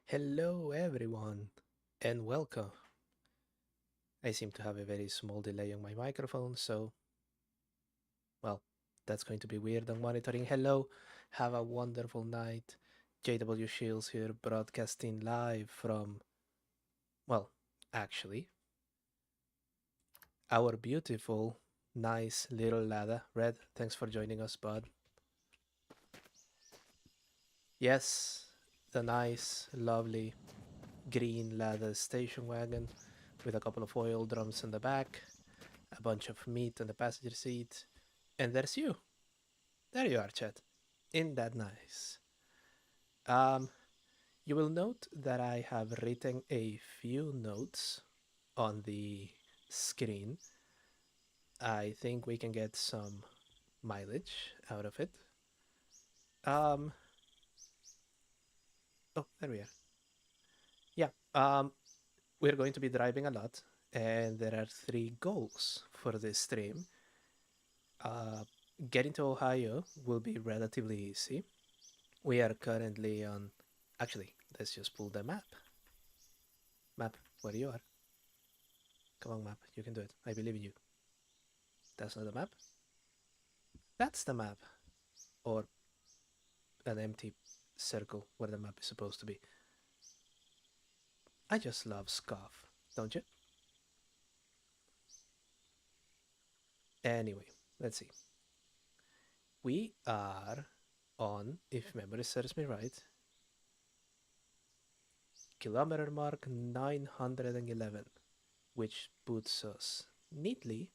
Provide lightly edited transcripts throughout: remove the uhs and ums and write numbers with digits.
Hello, everyone, and welcome. I seem to have a very small delay on my microphone, so, well, that's going to be weird on monitoring. Hello, have a wonderful night. JW Shields here, broadcasting live from, well, actually, our beautiful, nice little ladder. Red, thanks for joining us, bud. Yes, the nice, lovely green ladder station wagon with a couple of oil drums in the back, a bunch of meat on the passenger seat, and there's you. There you are, Chet. Isn't that nice? Um, you will note that I have written a few notes on the screen. I think we can get some mileage out of it. Um, oh, there we are. Yeah. We're going to be driving a lot, and there are three goals for this stream. Uh, Getting to Ohio will be relatively easy. We are currently on. Actually, let's just pull the map. Map, where you are. Come on, map. You can do it. I believe in you. That's not the map. That's the map. Or an empty circle where the map is supposed to be. I just love scuff, don't you? Anyway, let's see. We are on, if memory serves me right, kilometer mark 911, which puts us neatly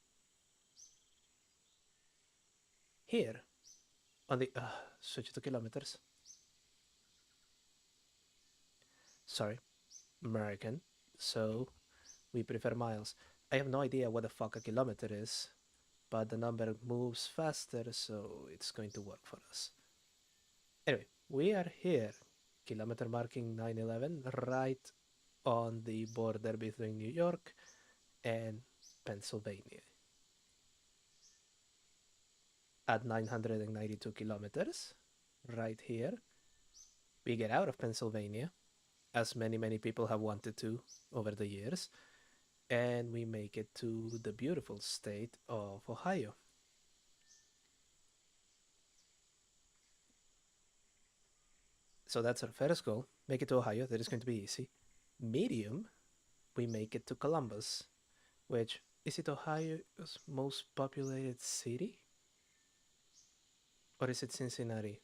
here on the switch to kilometers. Sorry, American. So we prefer miles. I have no idea what the fuck a kilometer is, but the number moves faster, so it's going to work for us. Anyway, we are here, kilometer marking 911, right on the border between New York and Pennsylvania. At 992 kilometers, right here, we get out of Pennsylvania, as many people have wanted to over the years, and we make it to the beautiful state of Ohio. So that's our first goal. Make it to Ohio. That is going to be easy. Medium, we make it to Columbus, which is it Ohio's most populated city? Or is it Cincinnati?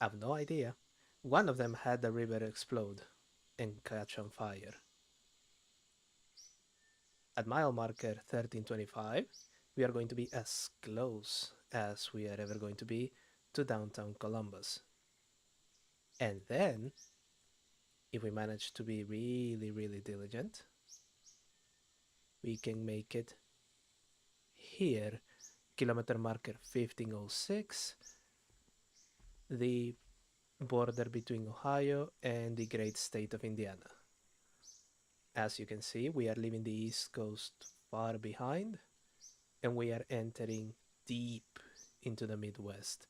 I have no idea. One of them had the river explode and catch on fire. At mile marker 1325, we are going to be as close as we are ever going to be to downtown Columbus. And then, if we manage to be really diligent, we can make it here, kilometer marker 1506, the border between Ohio and the great state of Indiana. As you can see, we are leaving the East Coast far behind, and we are entering deep into the Midwest.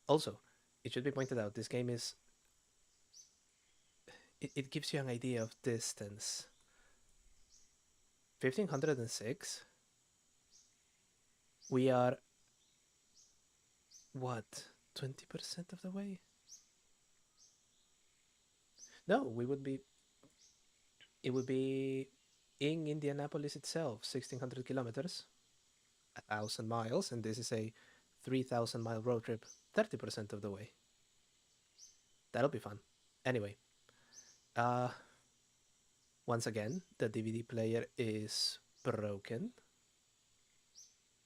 Also, it should be pointed out, this game is, it gives you an idea of distance. 1506, we are, what, 20% of the way? No, it would be in Indianapolis itself, 1600 kilometers, 1,000 miles, and this is a 3,000 mile road trip, 30% of the way. That'll be fun. Anyway, uh, once again, the DVD player is broken.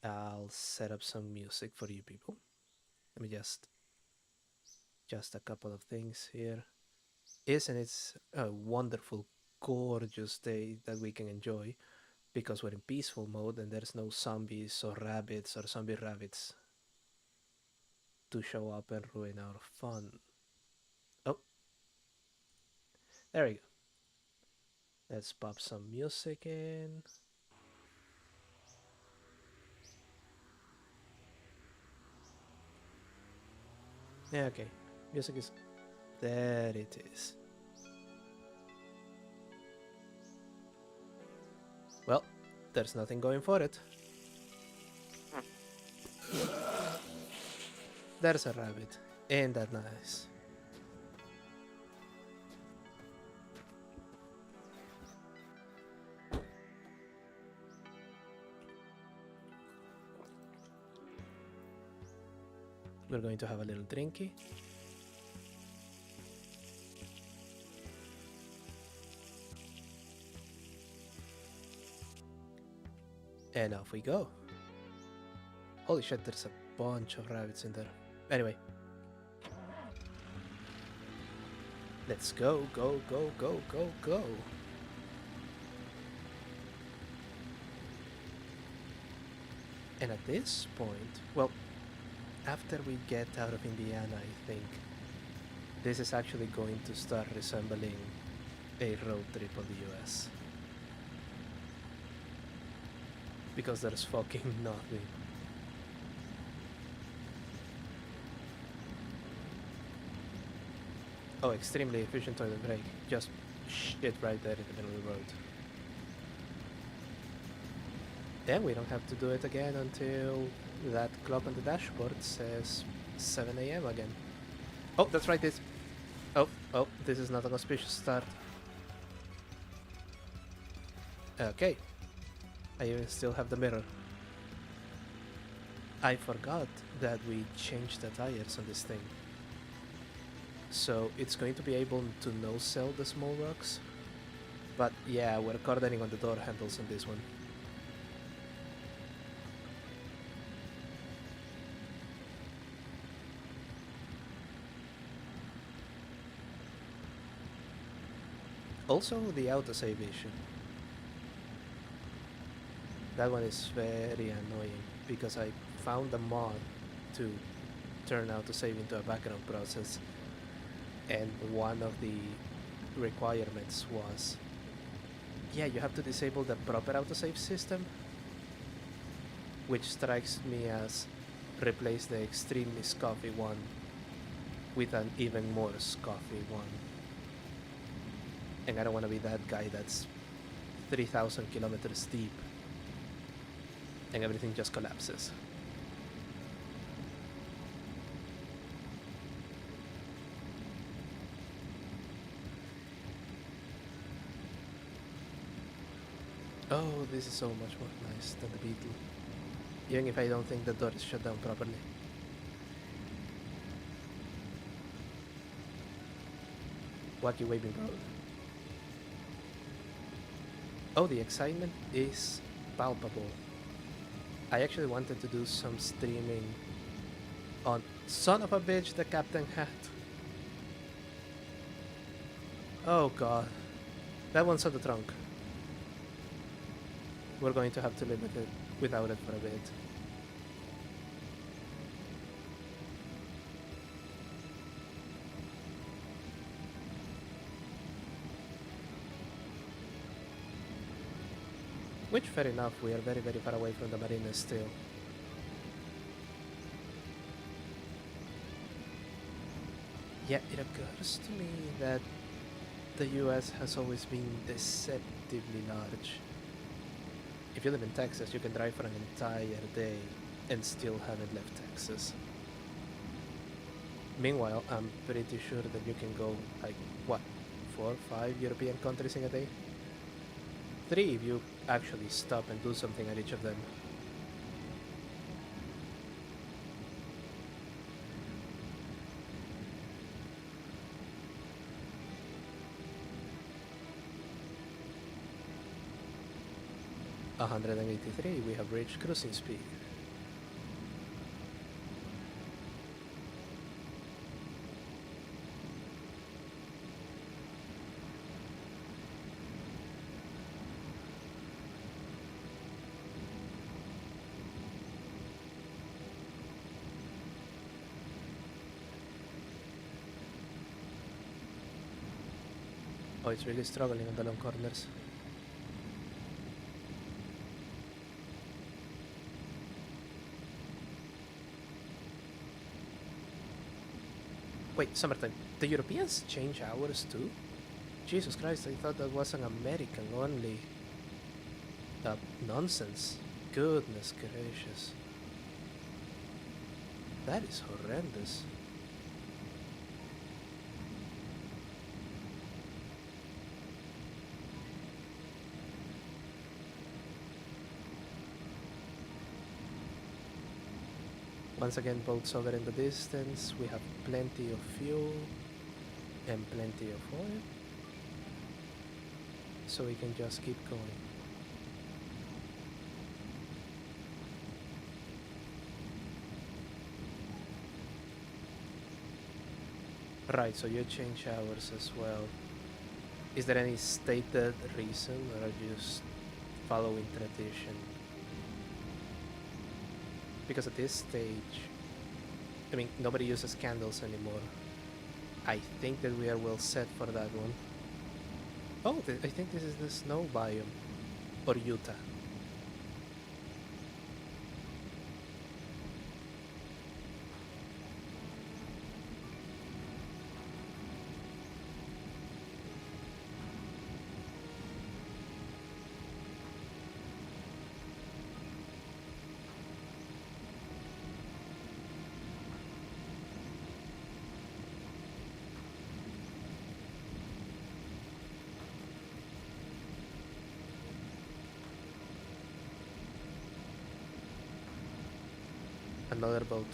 I'll set up some music for you people. Let me just a couple of things here. Isn't it a wonderful, gorgeous day that we can enjoy because we're in peaceful mode and there's no zombies or rabbits or zombie rabbits to show up and ruin our fun. Oh, there we go. Let's pop some music in. Yeah, okay. Music is. There it is. Well, there's nothing going for it. There's a rabbit. Ain't that nice? We're going to have a little drinky. And off we go. Holy shit, there's a bunch of rabbits in there. Anyway. Let's go, go, go, go, go, go. And at this point, well, after we get out of Indiana, I think this is actually going to start resembling a road trip on the US. Because there's fucking nothing. Oh, extremely efficient toilet break. Just shit right there in the middle of the road. And we don't have to do it again until that clock on the dashboard says 7 a.m. again. Oh, that's right, this. Oh, this is not an auspicious start. Okay. I even still have the mirror. I forgot that we changed the tires on this thing. So it's going to be able to no-sell the small rocks. But yeah, we're cornering on the door handles on this one. Also, the autosave issue. That one is very annoying because I found a mod to turn autosave into a background process, and one of the requirements was, yeah, you have to disable the proper autosave system, which strikes me as replace the extremely scuffy one with an even more scuffy one. And I don't want to be that guy that's 3,000 kilometers deep and everything just collapses. Oh, this is so much more nice than the Beetle. Even if I don't think the door is shut down properly. Wacky Waving Road. Oh, the excitement is palpable. I actually wanted to do some streaming on son of a bitch, the Captain Hat. Oh god. That one's on the trunk. We're going to have to live with it without it for a bit. Which, fair enough, we are very, very far away from the marina still. Yeah, it occurs to me that the US has always been deceptively large. If you live in Texas, you can drive for an entire day and still haven't left Texas. Meanwhile, I'm pretty sure that you can go, like, what, 4 or 5 European countries in a day? 3 if you actually stop and do something at each of them. "183, we have reached cruising speed." Oh, it's really struggling on the long corners. Wait, summertime. The Europeans change hours too? Jesus Christ, I thought that was an American only Nonsense. Goodness gracious. That is horrendous. Once again, boats over in the distance. We have plenty of fuel and plenty of oil. So we can just keep going. Right, so you change hours as well. Is there any stated reason or are you just following tradition? Because at this stage, I mean, nobody uses candles anymore. I think that we are well set for that one. Oh, I think this is the snow biome. Or Utah. Another boat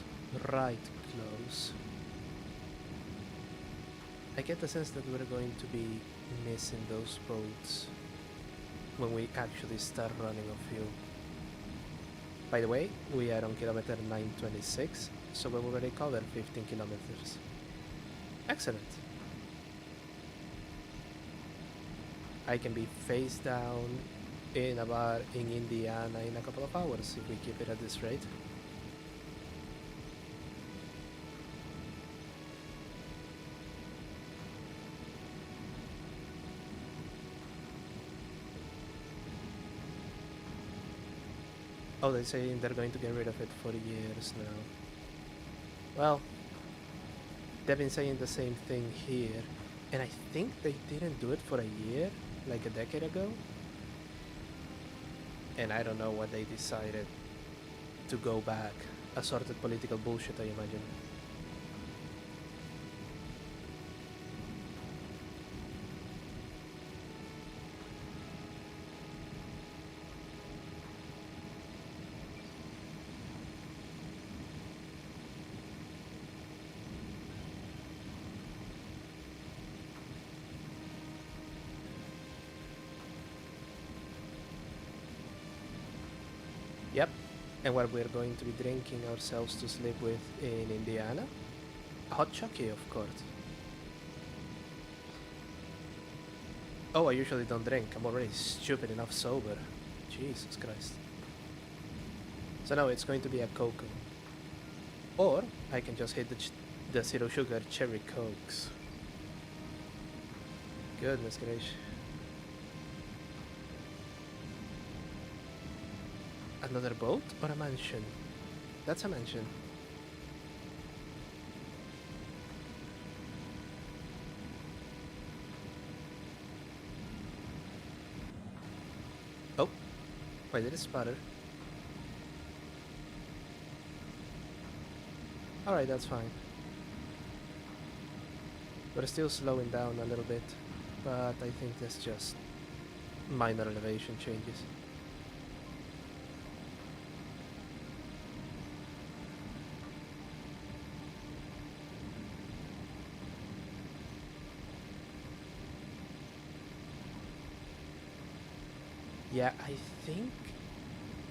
right close. I get the sense that we're going to be missing those boats when we actually start running of fuel. By the way, we are on kilometer 926, so we've already covered 15 kilometers. Excellent. I can be face down in a bar in Indiana in a couple of hours if we keep it at this rate. Oh, they're saying they're going to get rid of it for years now. Well, they've been saying the same thing here, and I think they didn't do it for a year, like a decade ago. And I don't know what they decided to go back. Assorted political bullshit, I imagine. Yep. And what we're going to be drinking ourselves to sleep with in Indiana? A hot chocolate, of course. Oh, I usually don't drink. I'm already stupid enough sober. Jesus Christ. So now it's going to be a cocoa. Or I can just hit the zero sugar cherry cokes. Goodness gracious. Another boat or a mansion? That's a mansion. Oh, wait, did it sputter? Alright, that's fine. We're still slowing down a little bit, but I think that's just minor elevation changes. Yeah, I think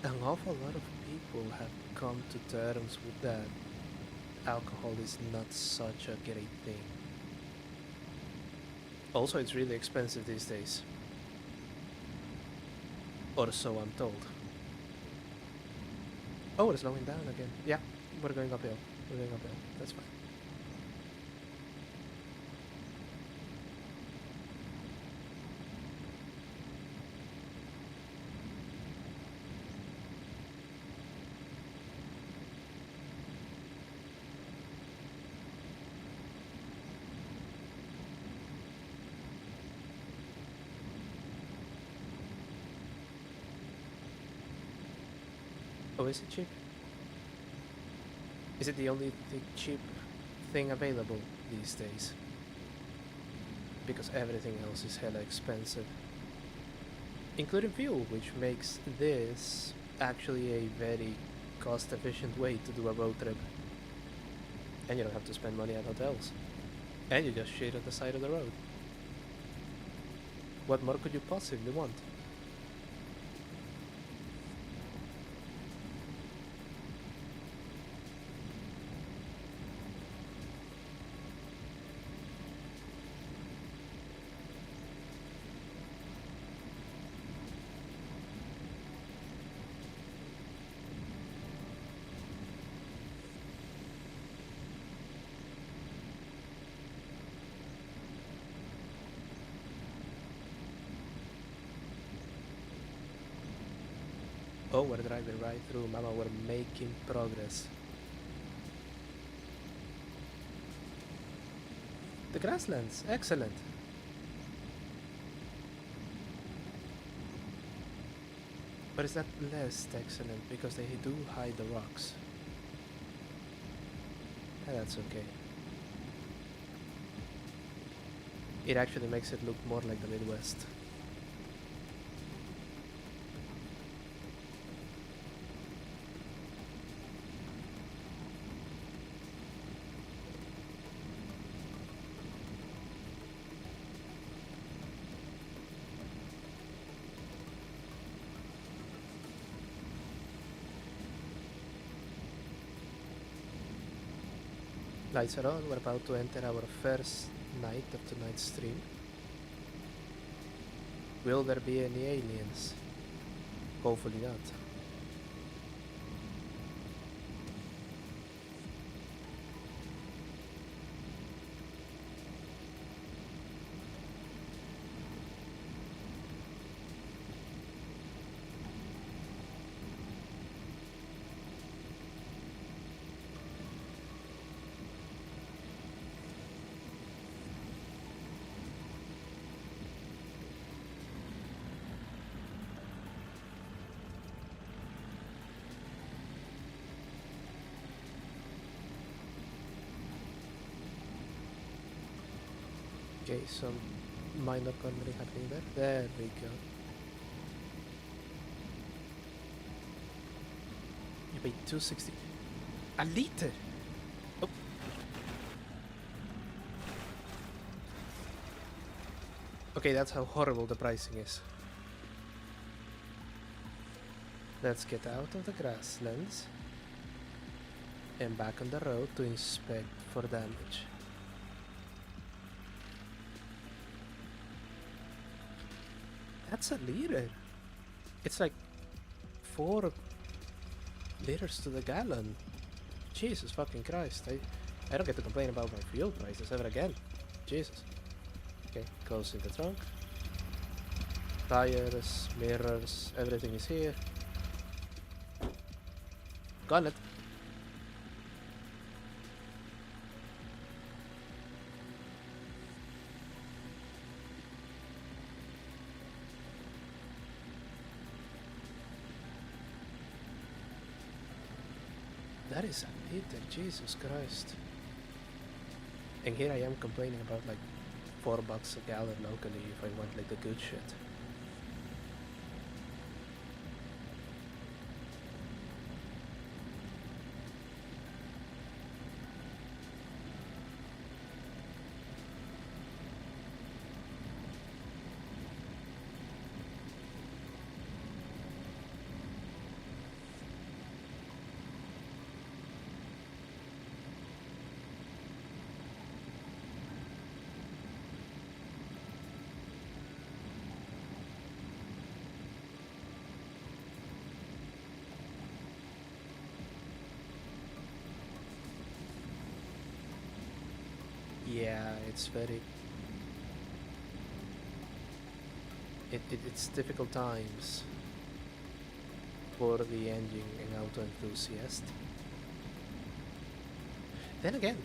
an awful lot of people have come to terms with that alcohol is not such a great thing. Also, it's really expensive these days. Or so I'm told. Oh, we're slowing down again. Yeah, we're going uphill. We're going uphill. That's fine. Oh, is it cheap? Is it the only cheap thing available these days? Because everything else is hella expensive. Including fuel, which makes this actually a very cost-efficient way to do a road trip. And you don't have to spend money at hotels. And you just shit on the side of the road. What more could you possibly want? Oh, we're driving right through, mama, we're making progress. The grasslands, excellent. But is that less excellent because they do hide the rocks? And that's okay. It actually makes it look more like the Midwest. Lights are on, we're about to enter our first night of tonight's stream. Will there be any aliens? Hopefully not. Okay, some minor cornering happening there. There we go. You paid 260 a liter. Oh. Okay, that's how horrible the pricing is. Let's get out of the grasslands and back on the road to inspect for damage. That's a liter. It's like 4 liters to the gallon. Jesus fucking Christ. I don't get to complain about my fuel prices ever again. Jesus. Okay, closing the trunk. Tires, mirrors, everything is here. Got it. That is a liter, Jesus Christ. And here I am complaining about like $4 a gallon locally if I want like the good shit. Yeah, it's very... It's difficult times for the engine and auto enthusiast. Then again,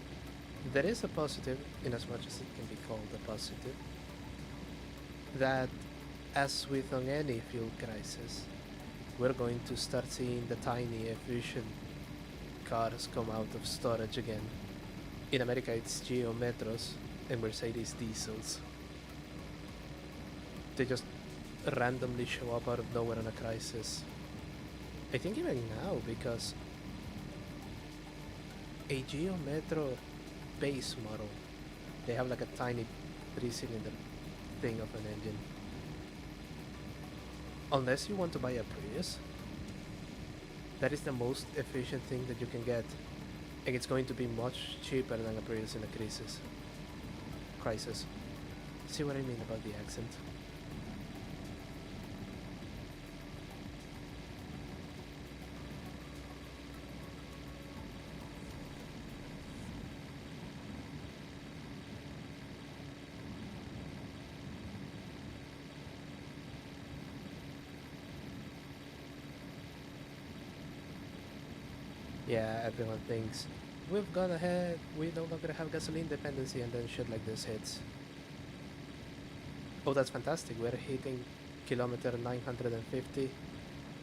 there is a positive, in as much as it can be called a positive, that as with on any fuel crisis, we're going to start seeing the tiny, efficient cars come out of storage again. In America, it's Geo Metros and Mercedes diesels. They just randomly show up out of nowhere in a crisis. I think even now, because a Geo Metro base model, they have like a tiny 3-cylinder thing of an engine. Unless you want to buy a Prius, that is the most efficient thing that you can get, and it's going to be much cheaper than a Prius in a crisis. See what I mean about the accent? Yeah, everyone thinks we've gone ahead, we no longer have gasoline dependency, and then shit like this hits. Oh, that's fantastic. We're hitting kilometer 950,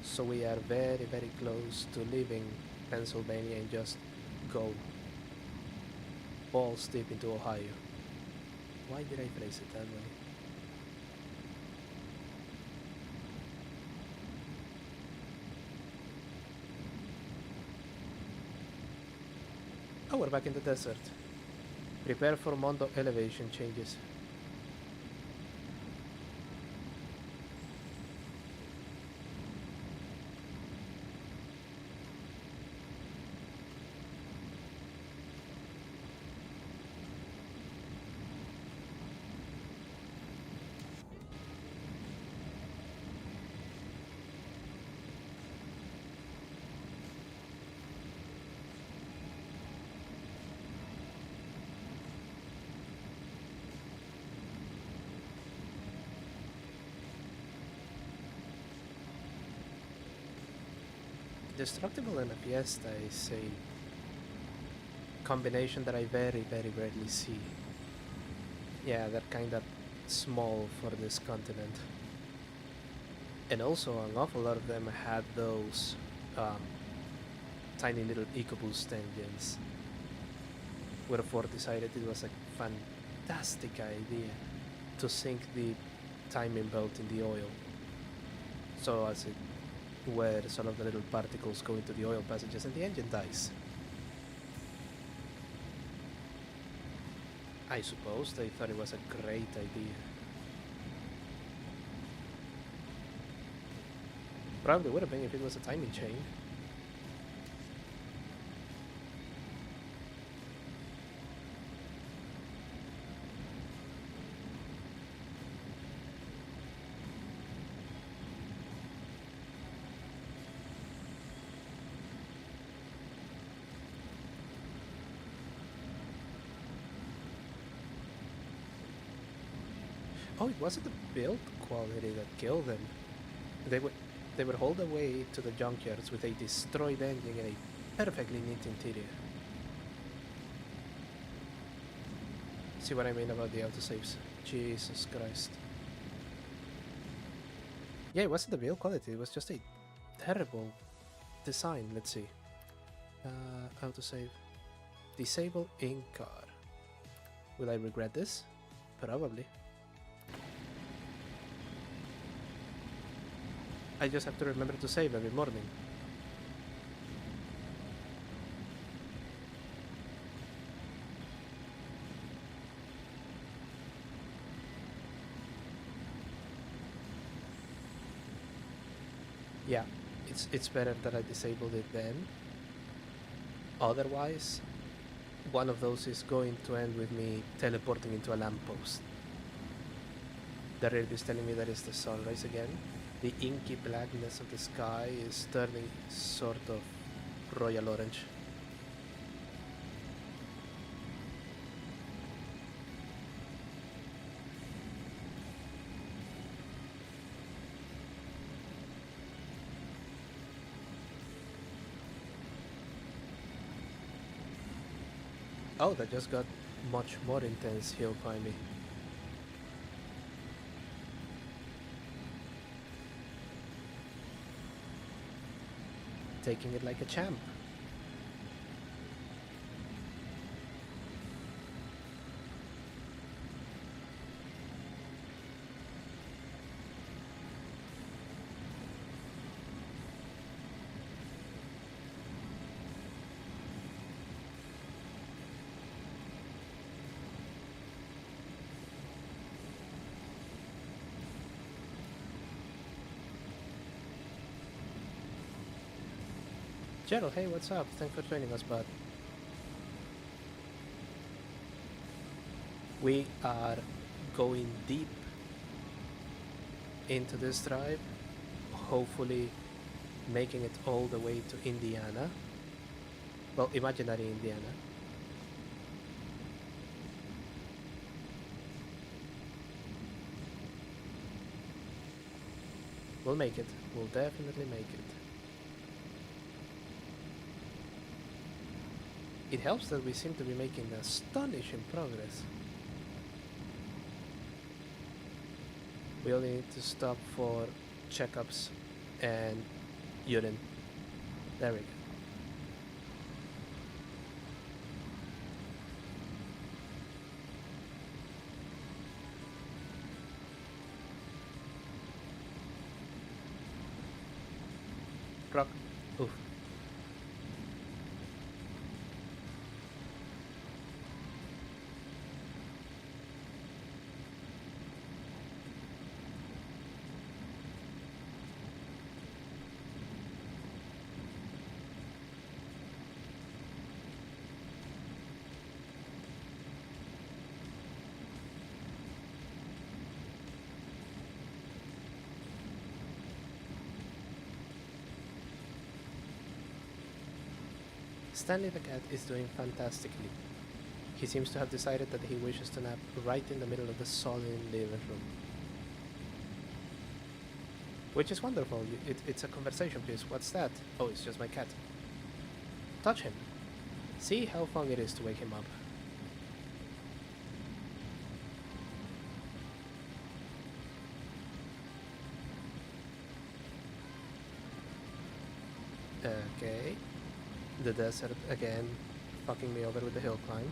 so we are very, very close to leaving Pennsylvania and just go balls deep into Ohio. Why did I phrase it that way? Oh, we're back in the desert. Prepare for Mondo elevation changes. Destructible and a Fiesta is a combination that I very, very rarely see. Yeah, they're kinda small for this continent. And also, an awful lot of them had those um, tiny little EcoBoost engines. Where Ford decided it was a fantastic idea to sink the timing belt in the oil. So as it where some of the little particles go into the oil passages and the engine dies. I suppose they thought it was a great idea. Probably would have been if it was a timing chain. Oh, it wasn't the build quality that killed them. They would they would haul away to the junkyards with a destroyed engine and a perfectly neat interior. See what I mean about the autosaves? Jesus Christ. Yeah, it wasn't the build quality, it was just a terrible design. Let's see. Autosave. Disable in car. Will I regret this? Probably. I just have to remember to save every morning. Yeah, it's better that I disabled it then. Otherwise, one of those is going to end with me teleporting into a lamppost. The red is telling me that it's the sunrise again. The inky blackness of the sky is turning sort of royal orange. Oh, that just got much more intense hill climbing. taking it like a champ. Gerald, hey, what's up? Thanks for joining us, bud. We are going deep into this drive, hopefully making it all the way to Indiana. Well, imaginary Indiana. We'll make it. We'll definitely make it. It helps that we seem to be making astonishing progress. We only need to stop for checkups and urine. There we go. Rock. Oof. Stanley the cat is doing fantastically. He seems to have decided that he wishes to nap right in the middle of the solid living room. Which is wonderful. It's a conversation piece. What's that? Oh, it's just my cat. Touch him. See how fun it is to wake him up. Okay. The desert again, fucking me over with the hill climb.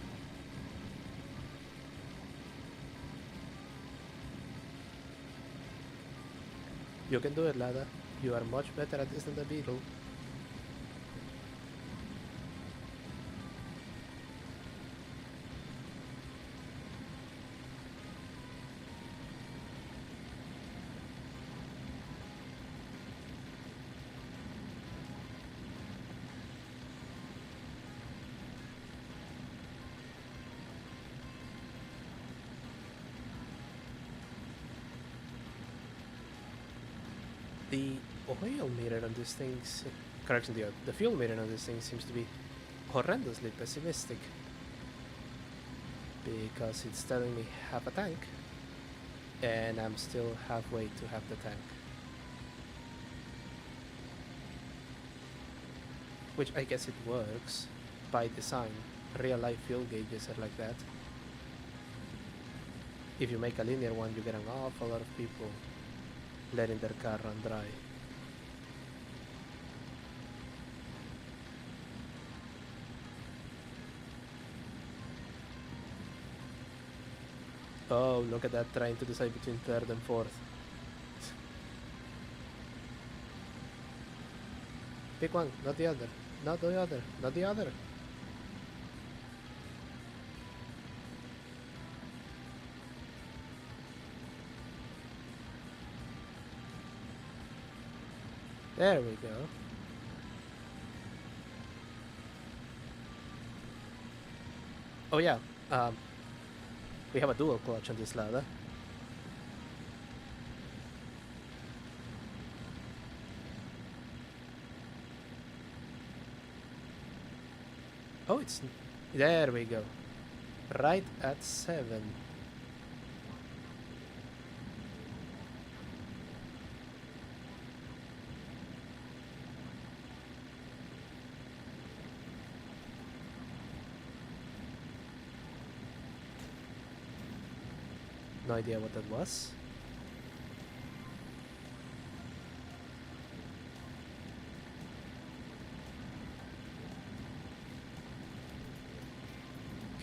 You can do it, Lada. You are much better at this than the beetle. The oil meter on this thing, correction, the fuel meter on this thing seems to be horrendously pessimistic, because it's telling me half a tank and I'm still halfway to half the tank, which I guess it works by design. Real life fuel gauges are like that. If you make a linear one, you get an awful lot of people letting their car run dry. Oh, look at that, trying to decide between third and fourth. Pick one, not the other. Not the other, not the other. There we go. Oh yeah, we have a dual clutch on this ladder. Oh, it's... There we go. Right at 7. No idea what that was.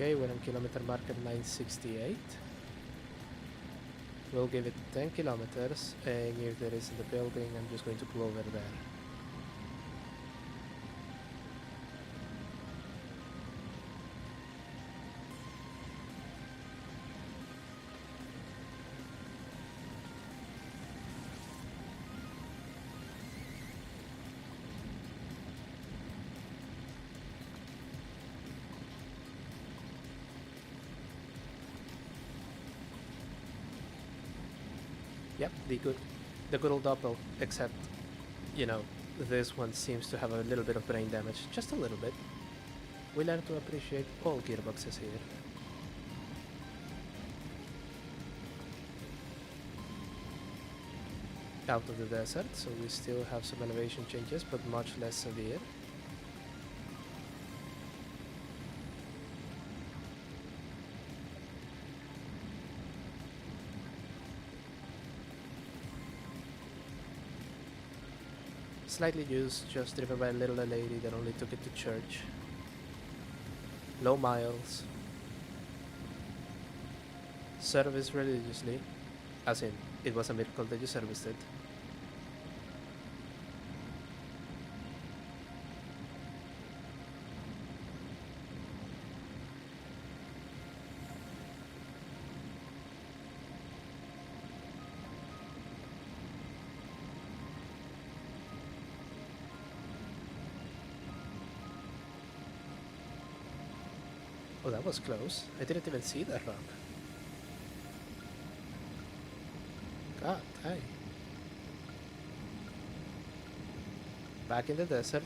Okay, we're on kilometer marker 968. We'll give it 10 kilometers, and if there isn't a building, I'm just going to pull over there. Yep, the good old doppel, except, you know, this one seems to have a little bit of brain damage, just a little bit. We learn to appreciate all gearboxes here. Out of the desert, so we still have some elevation changes, but much less severe. Slightly used, just driven by a little lady that only took it to church. Low miles. Service religiously, as in, it was a miracle that you serviced it. Oh, that was close. I didn't even see that rock. God dang. Back in the desert.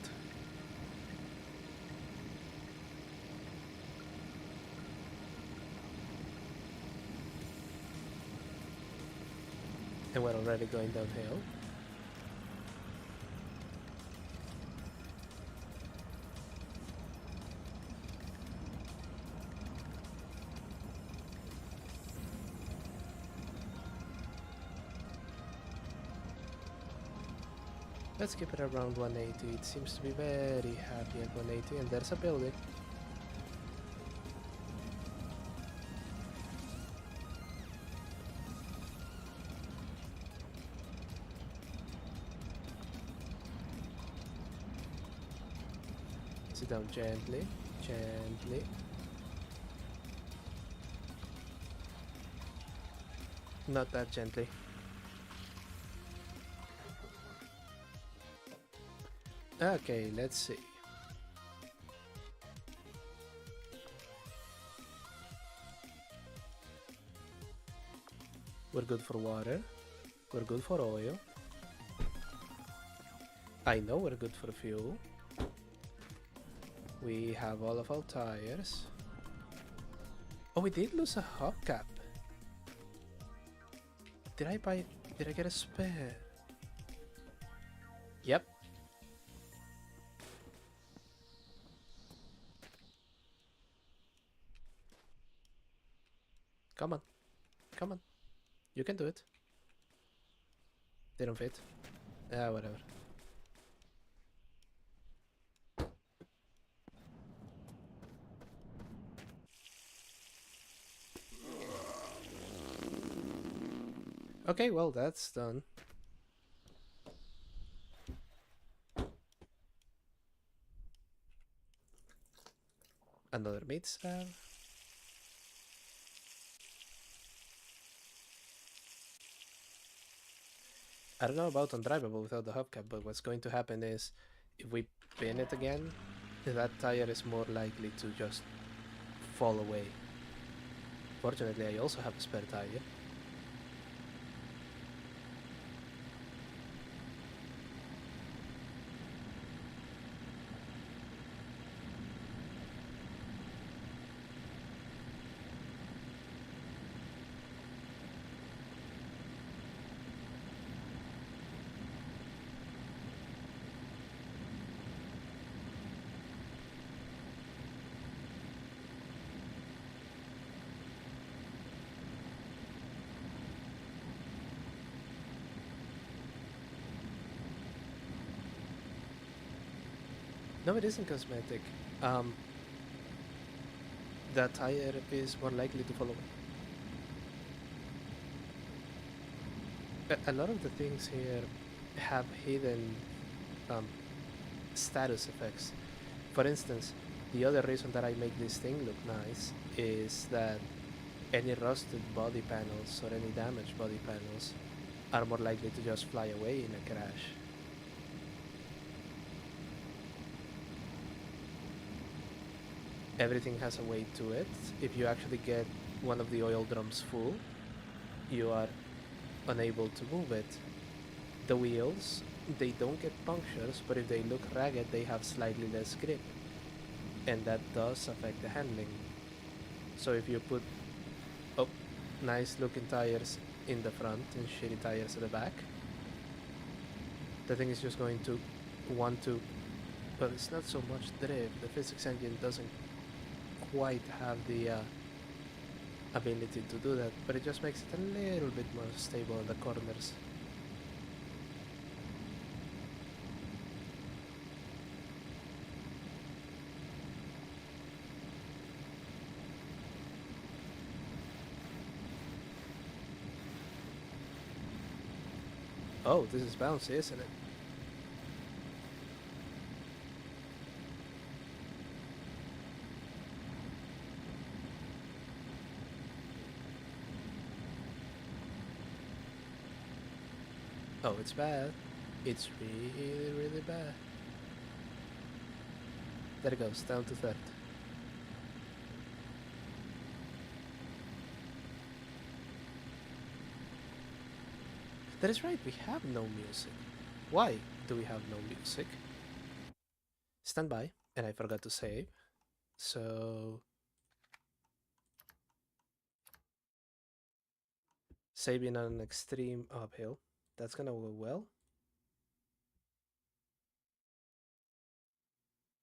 And we're already going downhill. Let's keep it around 180. It seems to be very happy at 180, and there's a building. Sit down gently, gently. Not that gently. Okay, let's see. We're good for water. We're good for oil. I know we're good for fuel. We have all of our tires. Oh, we did lose a hubcap. Did I get a spare? Yep. Come on. Come on. You can do it. They don't fit. Ah, whatever. Okay, well, that's done. Another meat slab. I don't know about undrivable without the hubcap, but what's going to happen is if we pin it again, that tire is more likely to just fall away. Fortunately, I also have a spare tire. No, it isn't cosmetic. that tire is more likely to follow. A lot of the things here have hidden um, status effects. For instance, the other reason that I make this thing look nice is that any rusted body panels or any damaged body panels are more likely to just fly away in a crash. Everything has a weight to it. If you actually get one of the oil drums full, you are unable to move it. The wheels, they don't get punctures, but if they look ragged, they have slightly less grip, and that does affect the handling. So if you put oh, nice looking tires in the front and shitty tires at the back, the thing is just going to want to, but it's not so much drift. The physics engine doesn't quite have the ability to do that, but it just makes it a little bit more stable in the corners. Oh, this is bouncy, isn't it? Oh, it's bad. It's really, really bad. There it goes, down to third. That is right, we have no music. Why do we have no music? Stand by, and I forgot to save. So, saving on an extreme uphill. That's gonna go well.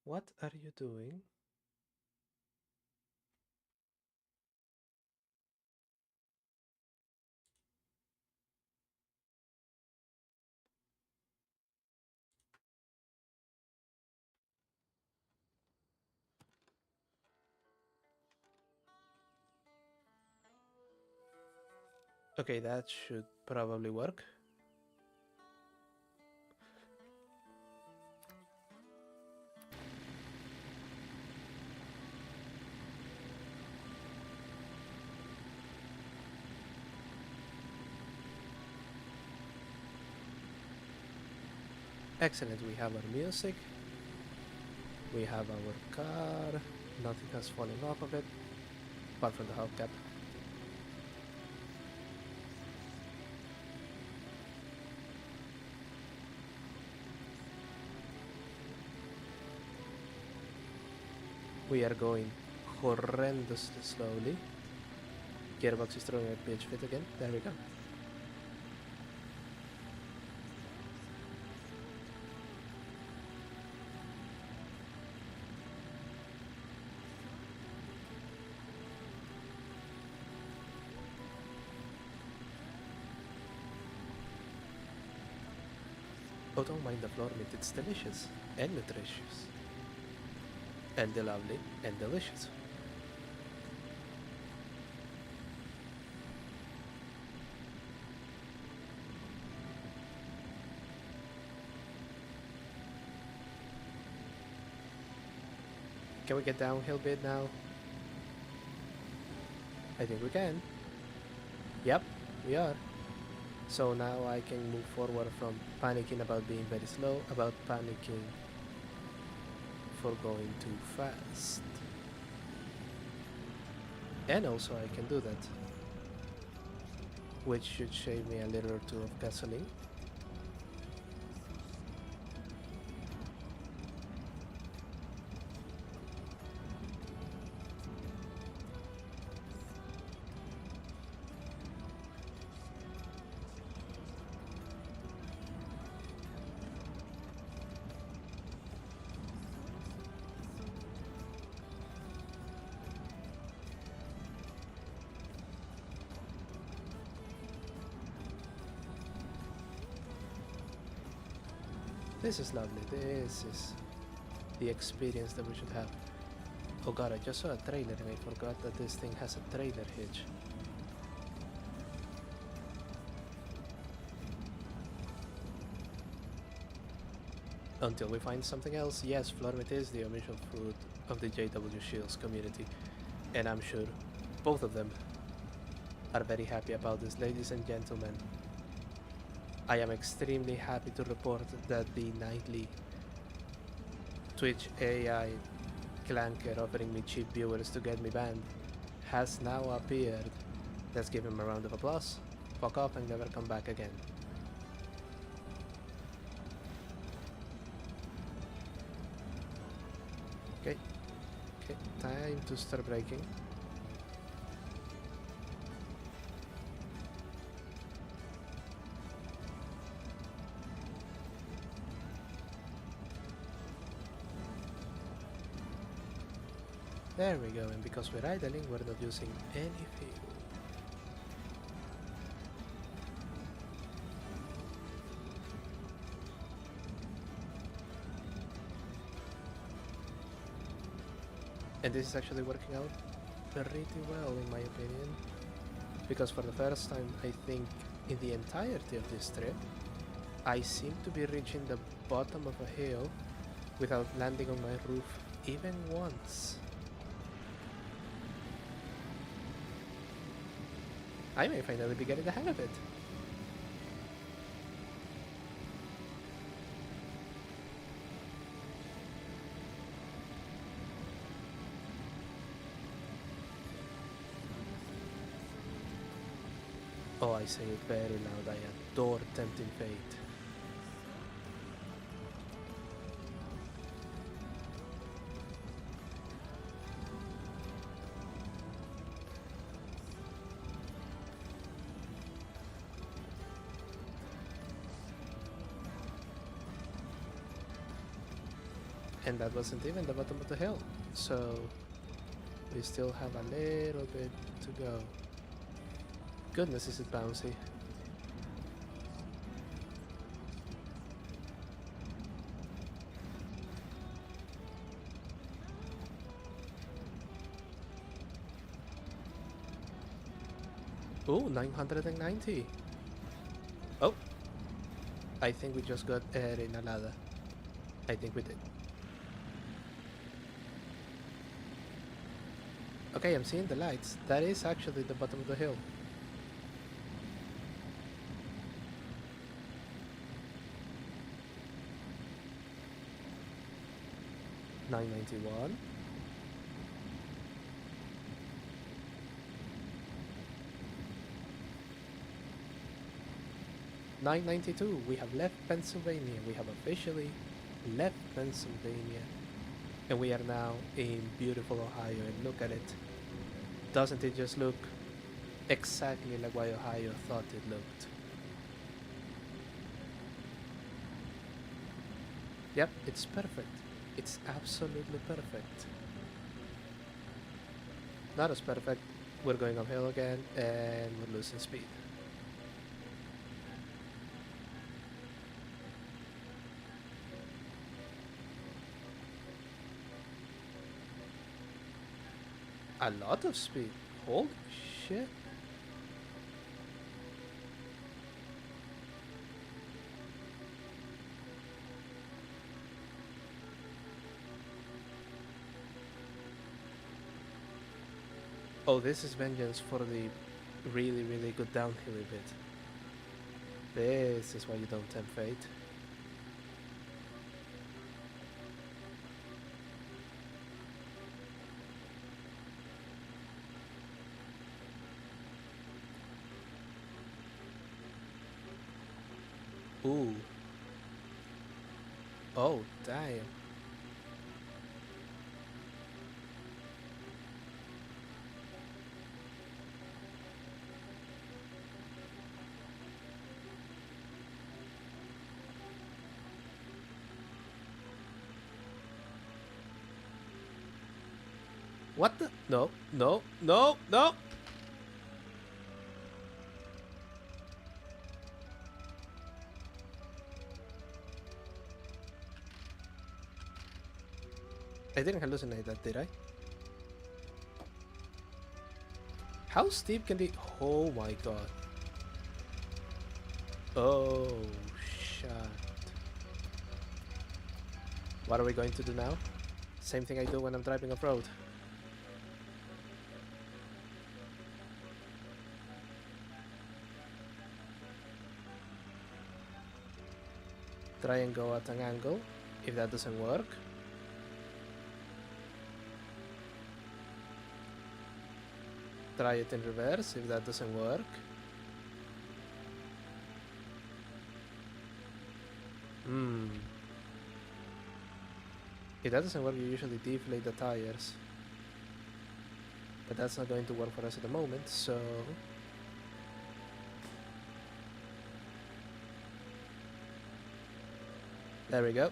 What are you doing? Okay, that should probably work. Excellent, we have our music. We have our car. Nothing has fallen off of it, apart from the hubcap. We are going horrendously slowly. Gearbox is throwing a pitch fit again. There we go. Oh, don't mind the floor meat. It's delicious and nutritious and lovely and delicious. Can we get downhill bit now? I think we can. Yep, we are. So now I can move forward from panicking about being very slow, about panicking for going too fast. And also I can do that, which should save me a liter or two of gasoline. This is lovely. This is the experience that we should have. Oh god, I just saw a trailer and I forgot that this thing has a trailer hitch. Until we find something else, yes, Flormeat is the official food of the JW Shields community, and I'm sure both of them are very happy about this, ladies and gentlemen. I am extremely happy to report that the nightly Twitch AI clanker offering me cheap viewers to get me banned has now appeared. Let's give him a round of applause. Fuck off and never come back again. Okay, okay, time to start breaking. There we go, and because we're idling, we're not using any fuel. And this is actually working out pretty well in my opinion, because for the first time I think in the entirety of this trip I seem to be reaching the bottom of a hill without landing on my roof even once. I may finally be getting the hang of it. Oh, I say it very loud, I adore tempting fate. And that wasn't even the bottom of the hill, so we still have a little bit to go. Goodness, is it bouncy. Ooh, 990. Oh, I think we just got inhalada. I think we did. Okay, I'm seeing the lights. That is actually the bottom of the hill. $991. $992. We have left Pennsylvania. We have officially left Pennsylvania. And we are now in beautiful Ohio. And look at it. Doesn't it just look exactly like what Ohio thought it looked? Yep, it's perfect. It's absolutely perfect. Not as perfect. We're going uphill again and we're losing speed. A lot of speed. Holy shit. Oh, this is vengeance for the really, really good downhilly bit. This is why you don't tempt fate. Ooh. Oh, damn. What the? No, no, no, no! I didn't hallucinate that, did I? How steep can the... Oh my god. Oh, shit. What are we going to do now? Same thing I do when I'm driving off-road. Try and go at an angle. If that doesn't work, try it in reverse. If that doesn't work, if that doesn't work, you usually deflate the tires. But that's not going to work for us at the moment, so... There we go.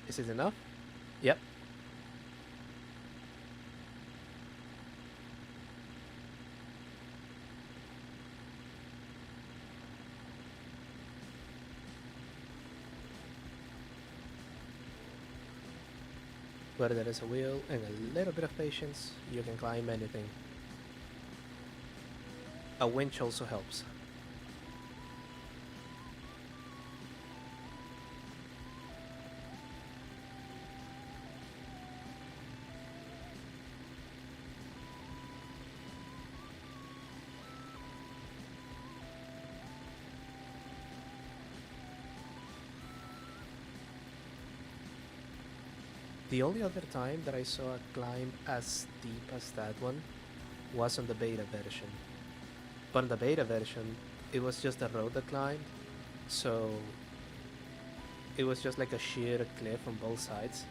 Is it enough? Yep. Where there is a wheel and a little bit of patience, you can climb anything. A winch also helps. The only other time that I saw a climb as steep as that one was on the beta version. But on the beta version, it was just a road that climbed, so it was just like a sheer cliff on both sides,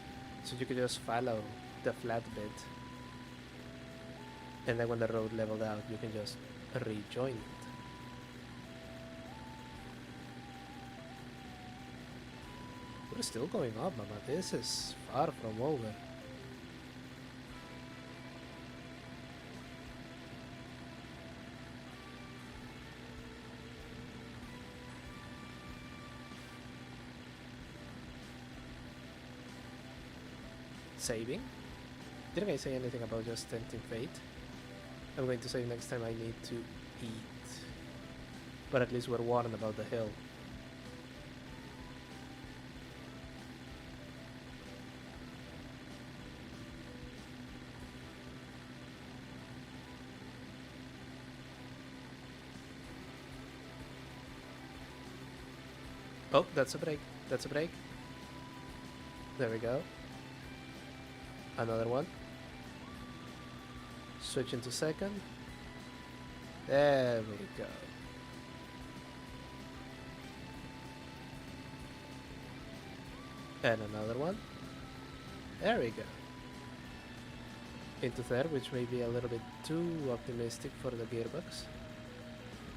so you could just follow the flat bit, and then when the road leveled out, you can just rejoin it. We're still going up, mama. This is far from over. Saving? Didn't I say anything about just tempting fate? I'm going to say next time I need to eat. But at least we're warned about the hill. Oh, that's a break. That's a break. There we go. Another one. Switch into second. There we go. And another one. There we go. Into third, which may be a little bit too optimistic for the gearbox,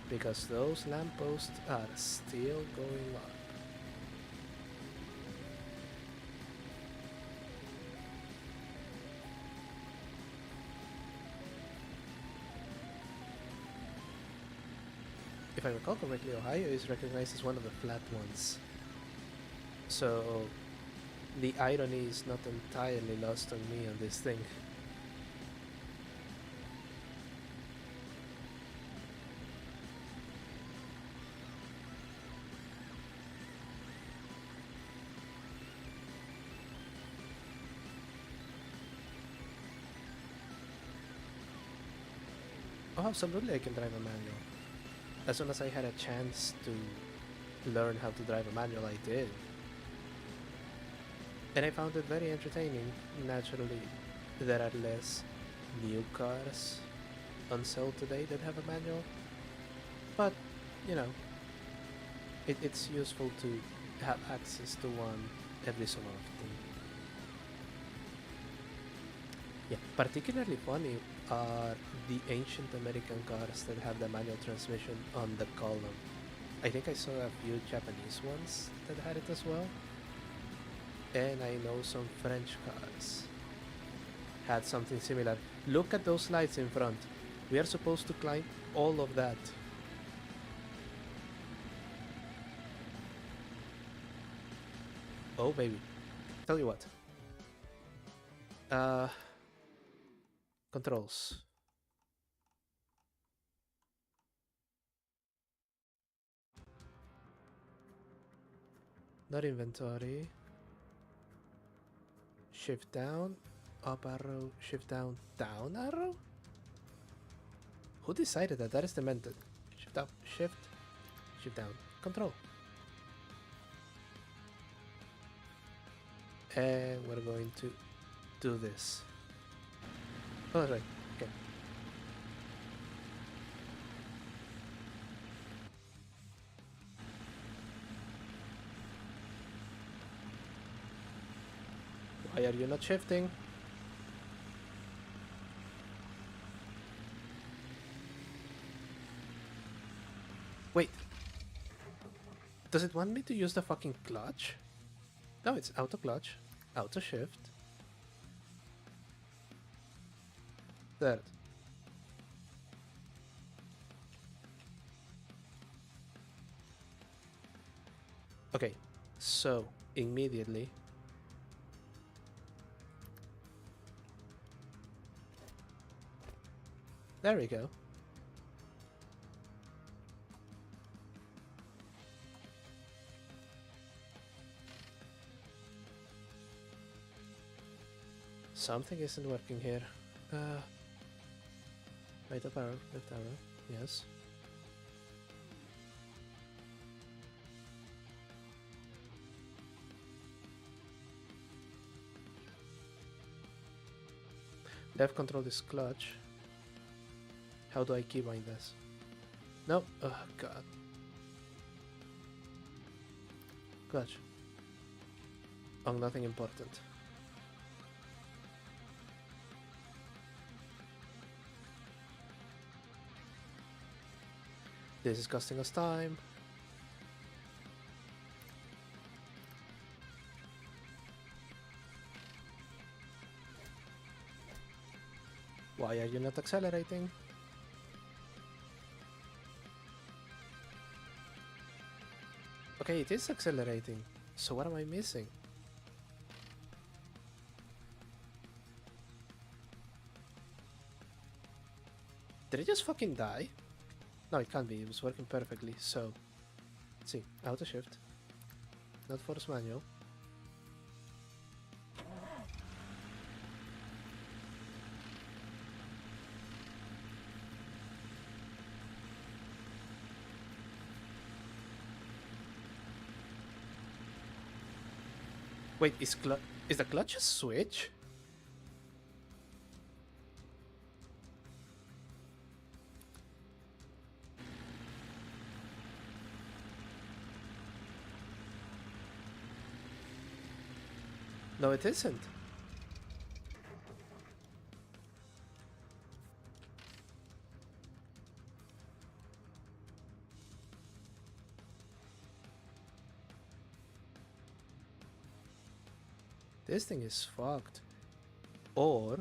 because those lampposts are still going up. If I recall correctly, Ohio is recognized as one of the flat ones. So the irony is not entirely lost on me on this thing. Oh, absolutely I can drive a manual. As soon as I had a chance to learn how to drive a manual, I did. And I found it very entertaining. Naturally, there are less new cars on sale today that have a manual. But, you know, it's useful to have access to one every so often. Yeah, particularly funny are the ancient American cars that have the manual transmission on the column. I think I saw a few Japanese ones that had it as well. And I know some French cars had something similar. Look at those lights in front. We are supposed to climb all of that. Oh, baby. Tell you what. Uh, Controls. Not inventory. Shift down. Up arrow. Shift down. Down arrow? Who decided that? That is the method. Shift up. Shift. Shift down. Control. And we're going to do this. Oh, that's right. Okay. Why are you not shifting? Wait. Does it want me to use the fucking clutch? No, it's auto clutch. Auto shift. Third. Okay. So, immediately. There we go. Something isn't working here. Right up arrow, left arrow. Yes. Left control is clutch. How do I keybind this? No. Oh god. Clutch. Oh, nothing important. This is costing us time. Why are you not accelerating? Okay, it is accelerating. So what am I missing? Did it just fucking die? No, it can't be. It was working perfectly. So, let's see. Auto shift. Not force manual. Wait, is the clutch a switch? No, it isn't. This thing is fucked. Or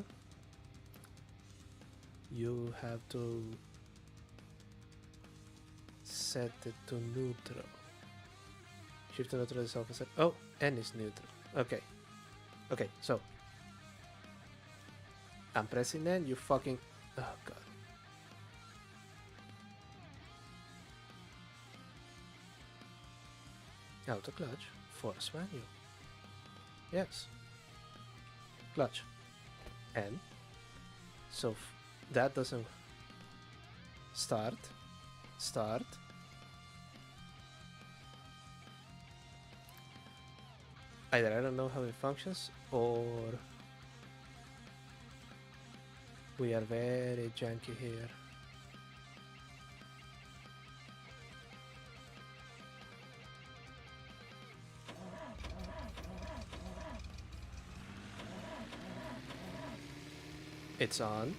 you have to set it to neutral. Shift to neutral is opposite. Oh, N is neutral. Okay. Okay, so I'm pressing N, you fucking... Oh god. Auto clutch, force manual. Yes. Clutch. N. So that doesn't... Start. Start. Either I don't know how it functions, or we are very janky here. It's on.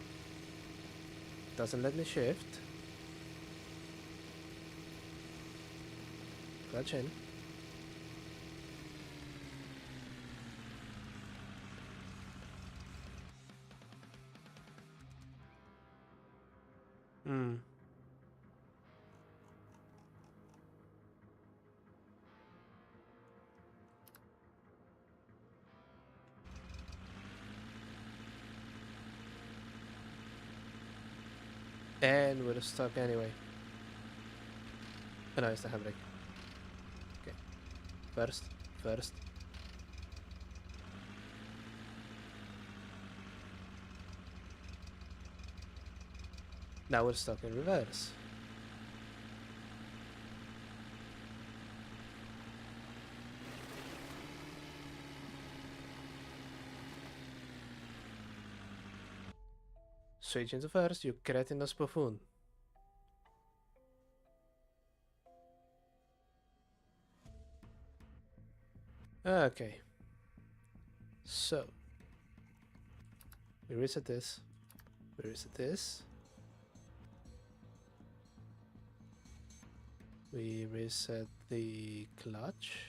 Doesn't let me shift. Clutch in. Hmm. And we're stuck anyway. Oh no, it's the handbrake. Okay. First. First. Now we're stuck in reverse. Switch into first, you cretinous buffoon. Okay. So. We reset this. We reset this. We reset the clutch.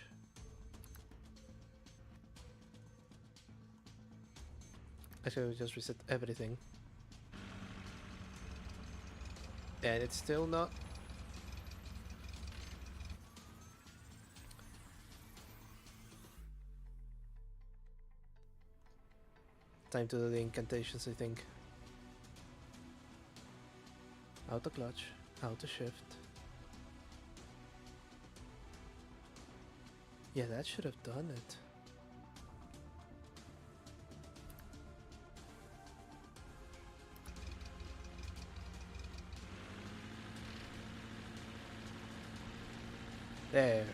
Actually, we just reset everything. And it's still not. Time to do the incantations, I think. Auto clutch, auto shift. Yeah, that should have done it. There.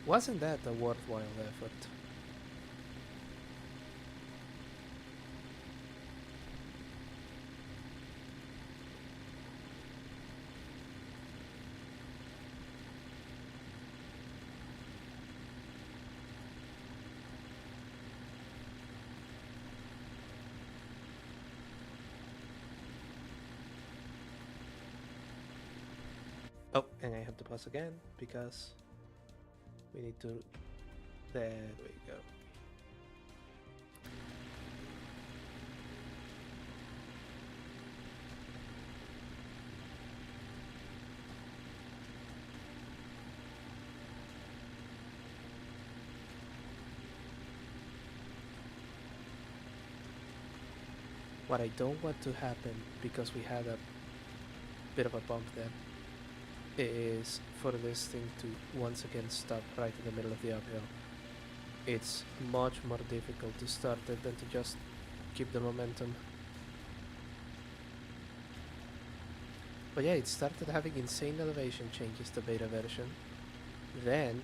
Wasn't that a worthwhile effort? Oh, and I have to pause again because we need to. There we go. What I don't want to happen, because we had a bit of a bump there, is for this thing to once again stop right in the middle of the uphill. It's much more difficult to start it than to just keep the momentum. But yeah, it started having insane elevation changes, the beta version. Then,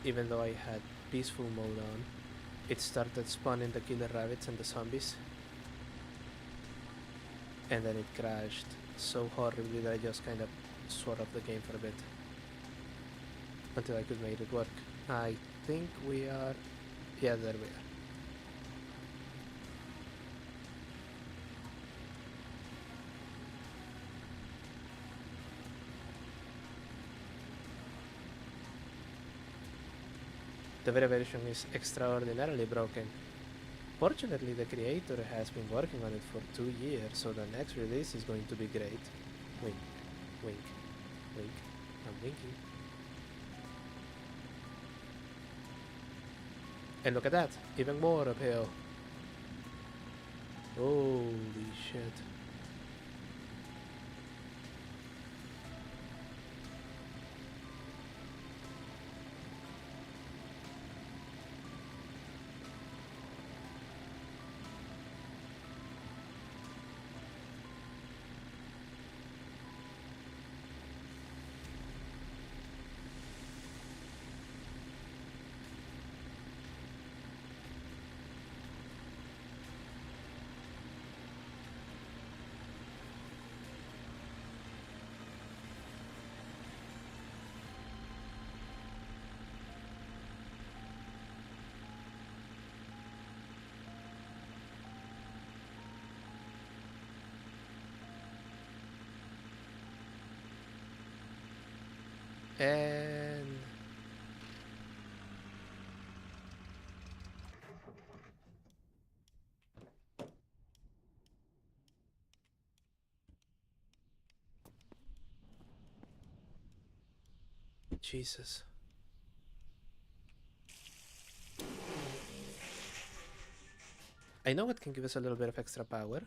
even though I had peaceful mode on, it started spawning the killer rabbits and the zombies. And then it crashed so horribly that I just kind of swore off the game for a bit. Until I could make it work. I think we are... Yeah, there we are. The Vera version is extraordinarily broken. Fortunately, the creator has been working on it for 2 years, so the next release is going to be great. Wink, wink, wink. I'm winking. And look at that, even more uphill. Holy shit. And Jesus. I know it can give us a little bit of extra power.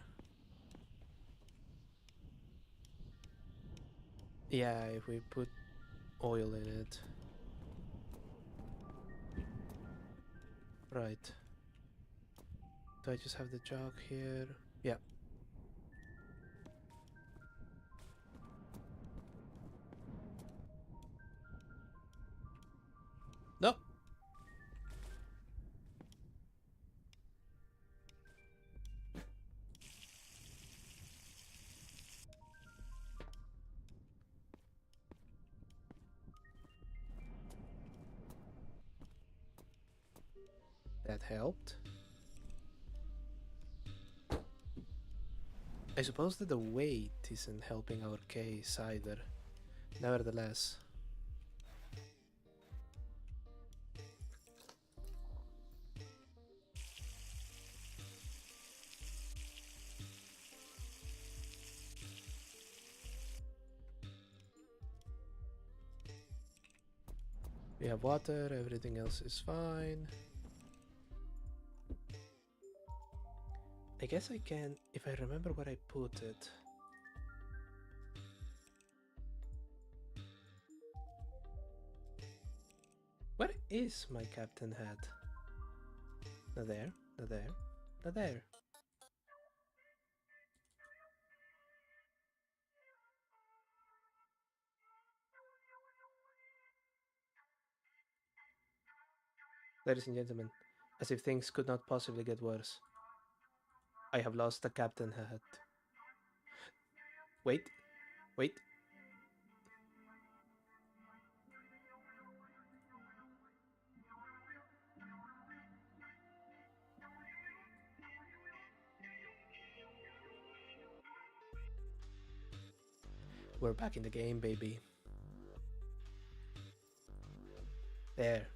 Yeah, if we put oil in it. Right. Do I just have the jug here? Yeah. No! That helped. I suppose that the weight isn't helping our case either. Nevertheless. We have water, everything else is fine. I guess I can, if I remember where I put it. Where is my captain hat? Not there, not there, not there. Ladies and gentlemen, as if things could not possibly get worse, I have lost the captain hat. Wait, wait. We're back in the game, baby. There.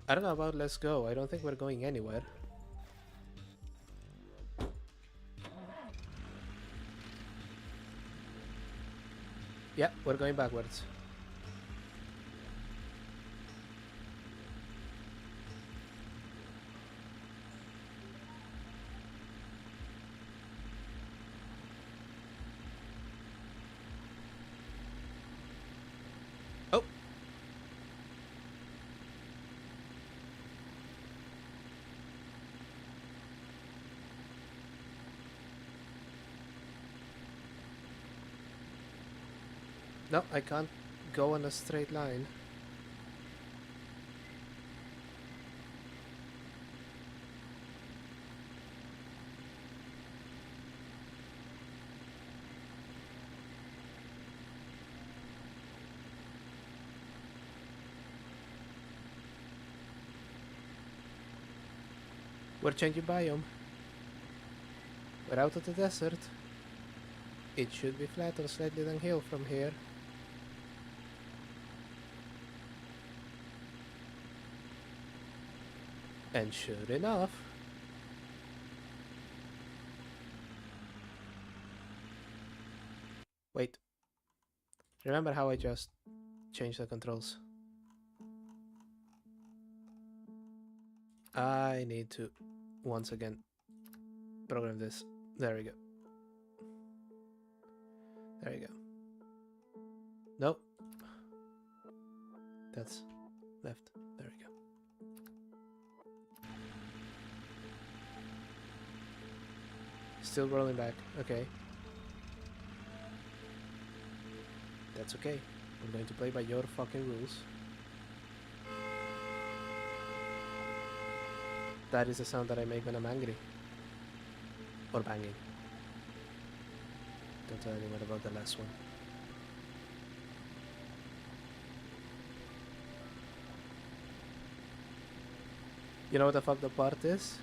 I don't know about let's go. I don't think we're going anywhere. Yeah, we're going backwards. Oh! No, I can't go on a straight line. We're changing biome. We're out of the desert. It should be flat or slightly downhill from here. And sure enough, wait. Remember how I just changed the controls? I need to once again program this. There we go. There we go. Nope. That's left. There we go. Still rolling back. Okay. That's okay. I'm going to play by your fucking rules. That is the sound that I make when I'm angry. Or banging. Don't tell anyone about the last one. You know what the fucked up part is?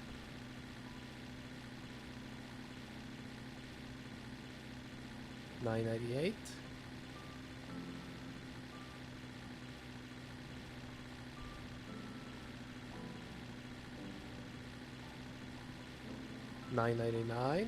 $9.98. $9.99.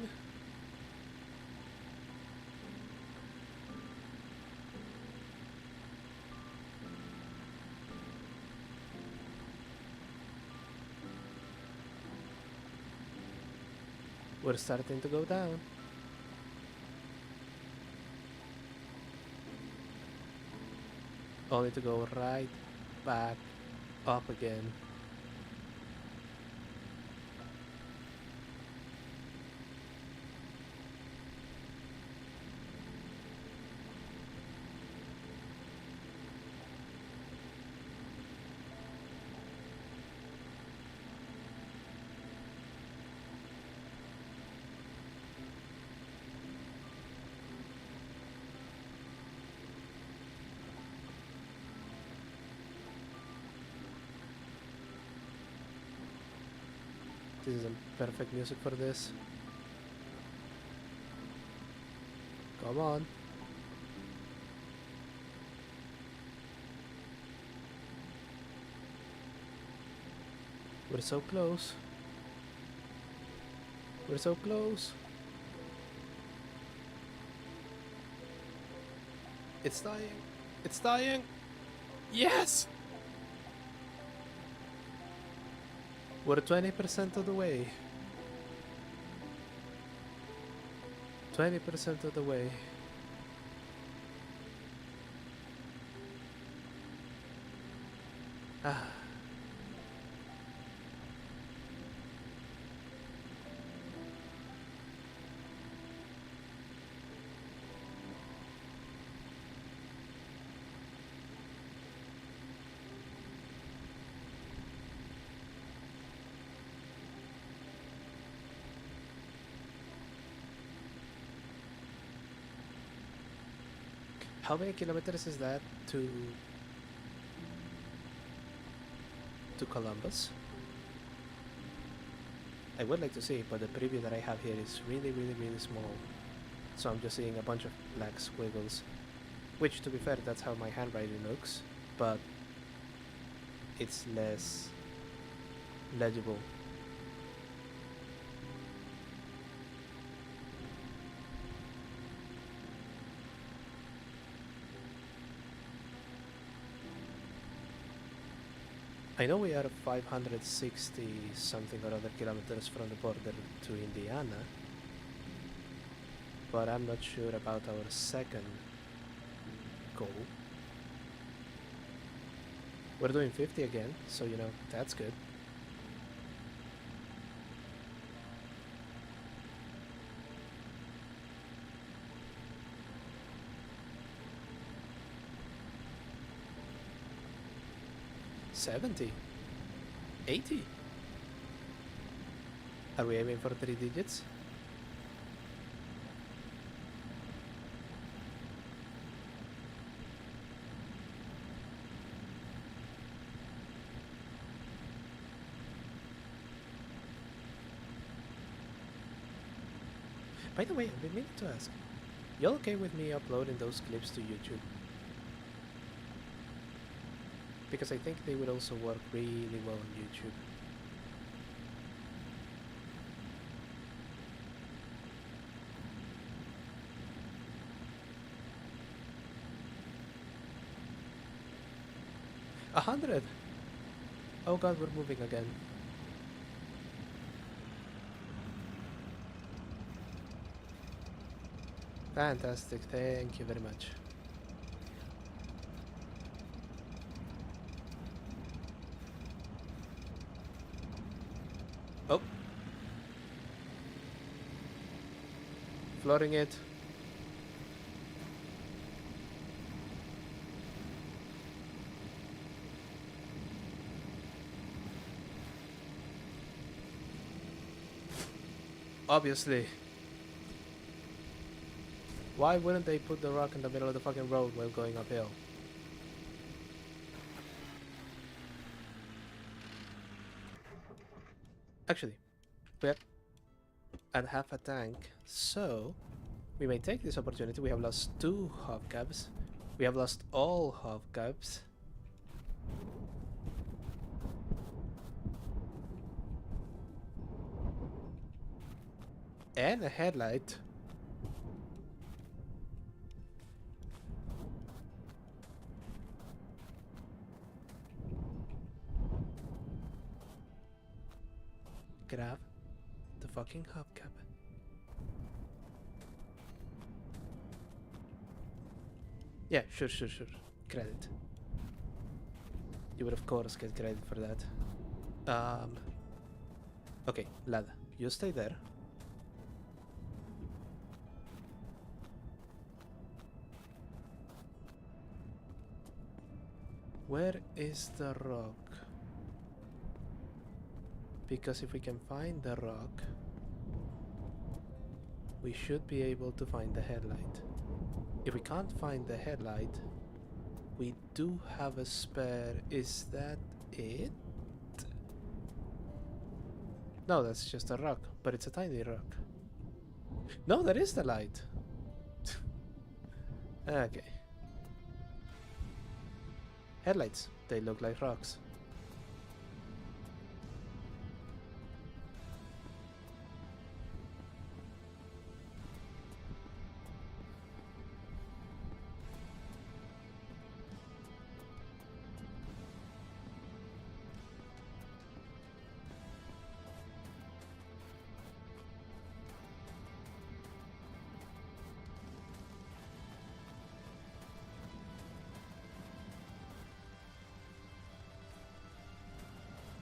We're starting to go down. Only to go right back up again. This is perfect music for this. Come on. We're so close. We're so close. It's dying. It's dying. Yes! We're 20% of the way. 20% of the way. Ah. How many kilometers is that to Columbus? I would like to see, but the preview that I have here is really small. So I'm just seeing a bunch of black squiggles, which, to be fair, that's how my handwriting looks, but it's less legible. I know we are 560 something or other kilometers from the border to Indiana, but I'm not sure about our second goal. We're doing 50 again, so you know, that's good. $70, $80. Are we aiming for 3 digits? By the way, I've been meaning to ask, you okay with me uploading those clips to YouTube? Because I think they would also work really well on YouTube. $100! Oh god, we're moving again. Fantastic, thank you very much. Oh. Flooring it. Obviously. Why wouldn't they put the rock in the middle of the fucking road while going uphill? Actually, we're at half a tank, so we may take this opportunity. We have lost 2 hubcaps. We have lost all hubcaps. And a headlight. Grab the fucking hubcap. Yeah, sure. Credit. You would of course get credit for that. Um, okay, lad, you stay there. Where is the rock? Because if we can find the rock, we should be able to find the headlight. If we can't find the headlight, we do have a spare. Is that it? No, that's just a rock, but it's a tiny rock. No, that is the light. Okay. Headlights. They look like rocks.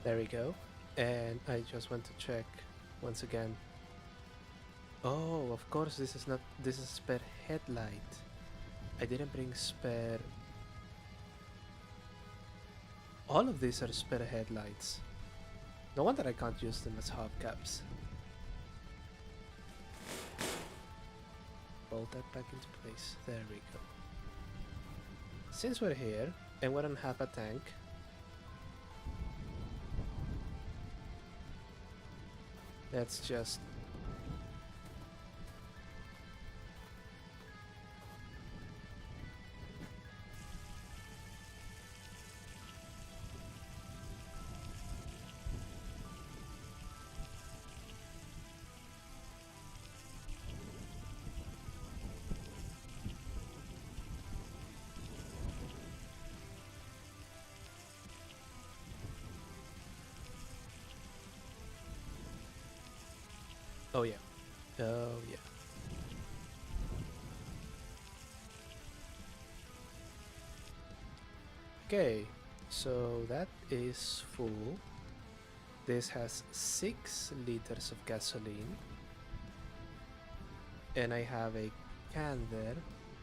There we go. And I just want to check once again. Oh, of course this is not, this is spare headlight. I didn't bring spare. All of these are spare headlights. No wonder I can't use them as hubcaps. Bolt that back into place. There we go. Since we're here and we're on half a tank, let's just oh yeah. Oh yeah. Okay, so that is full. This has 6 liters of gasoline. And I have a can there.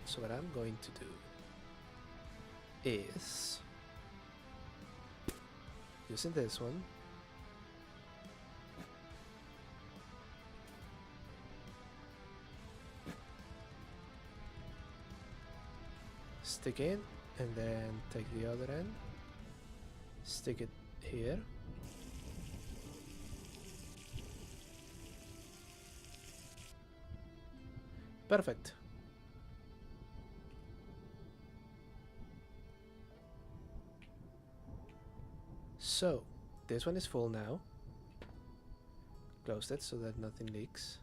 So what I'm going to do is using this one, stick in, and then take the other end, stick it here. Perfect. So this one is full now. Close it so that nothing leaks.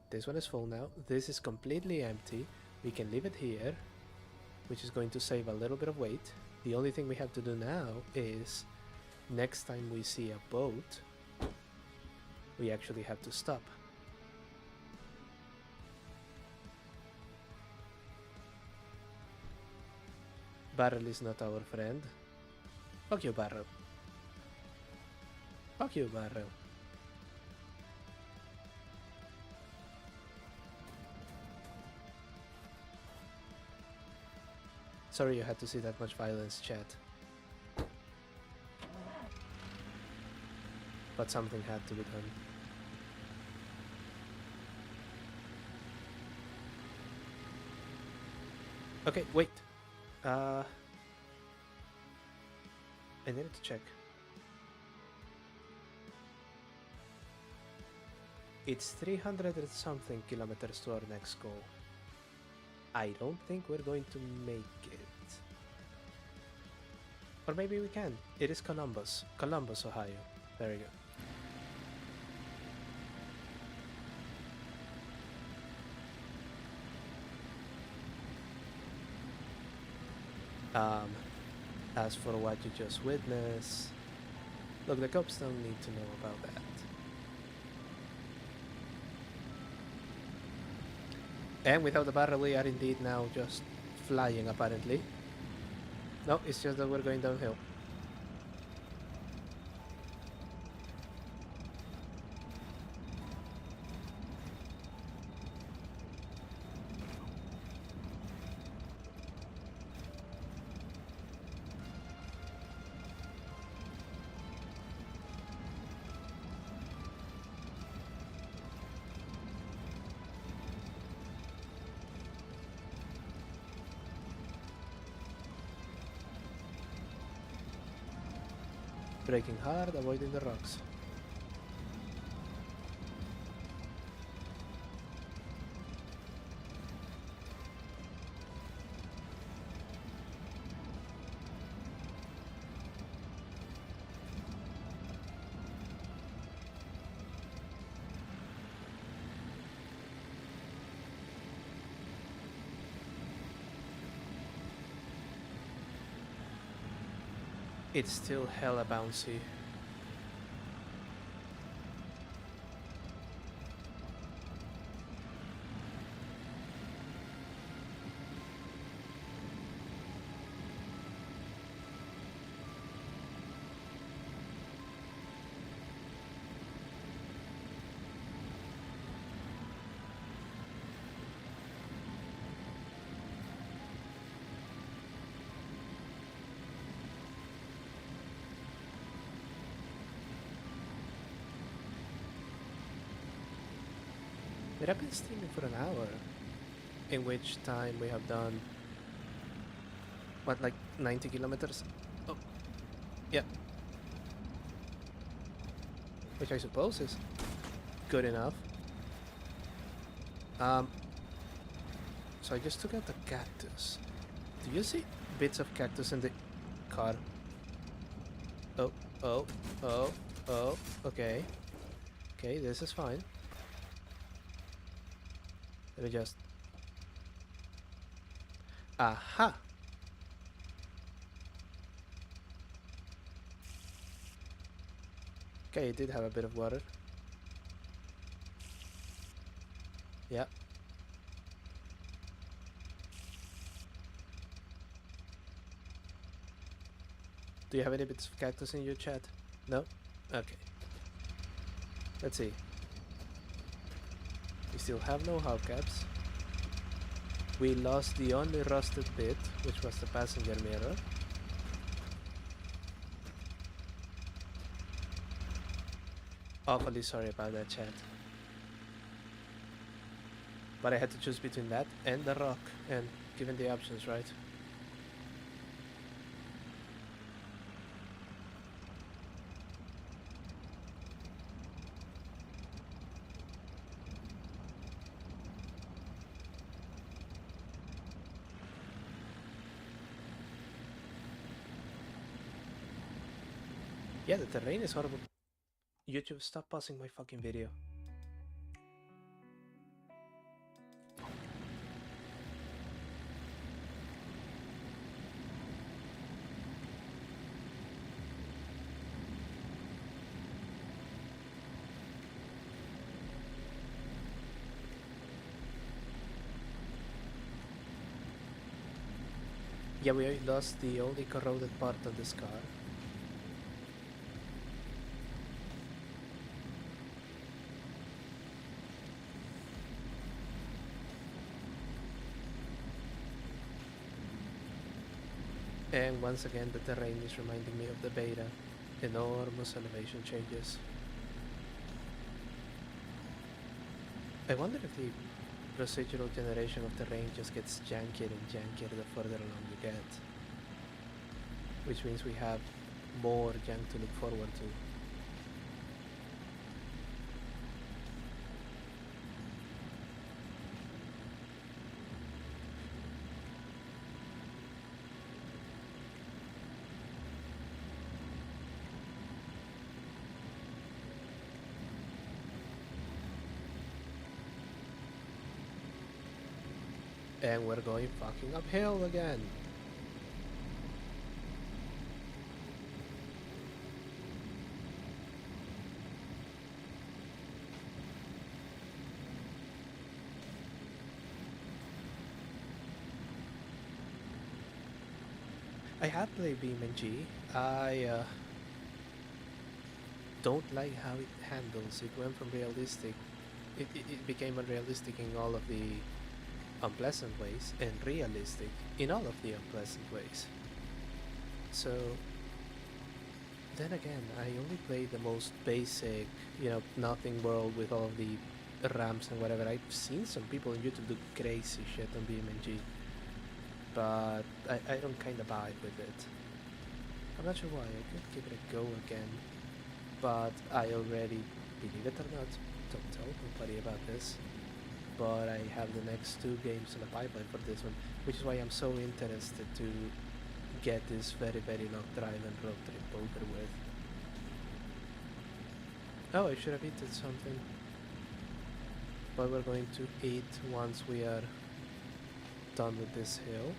This one is full now. This is completely empty. We can leave it here, which is going to save a little bit of weight. The only thing we have to do now is next time we see a boat, we actually have to stop. Barrel is not our friend. Fuck you, Barrel. Fuck you, Barrel. Sorry you had to see that much violence, chat. But something had to be done. Okay, wait. I needed to check. It's 300 and something kilometers to our next goal. I don't think we're going to make it. Or maybe we can. It is Columbus. Columbus, Ohio. There we go. As for what you just witnessed, look, the cops don't need to know about that. And without the barrel, we are indeed now just flying, apparently. No, it's just that we're going downhill. Braking hard, avoiding the rocks. It's still hella bouncy. We have been streaming for an hour, in which time we have done, what, like 90 kilometers? Oh, yeah. Which I suppose is good enough. So I just took out the cactus. Do you see bits of cactus in the car? Oh, oh, oh, oh, okay. Okay, this is fine. Let me just... Aha! Okay, it did have a bit of water. Yeah. Do you have any bits of cactus in your chat? No? Okay. Let's see. We still have no hubcaps. We lost the only rusted bit, which was the passenger mirror. Awfully sorry about that, chat. But I had to choose between that and the rock, and given the options, right? Yeah, the terrain is horrible. YouTube, stop pausing my fucking video. Yeah, we lost the only corroded part of this car. And once again, the terrain is reminding me of the beta. Enormous elevation changes. I wonder if the procedural generation of terrain just gets jankier and jankier the further along you get. Which means we have more jank to look forward to. And we're going fucking uphill again. I have played BeamNG. I don't like how it handles. It went from realistic. It became unrealistic in all of the unpleasant ways and realistic in all of the unpleasant ways. So then again, I only played the most basic, nothing world with all of the ramps and whatever. I've seen some people on YouTube do crazy shit on BeamNG, but I don't kind of vibe with it. I'm not sure why. I could give it a go again, but I already, believe it or not, don't tell nobody about this, but I have the next two games in the pipeline for this one, which is why I'm so interested to get this very, very long drive and road trip over with. Oh, I should have eaten something, but we're going to eat once we are done with this hill.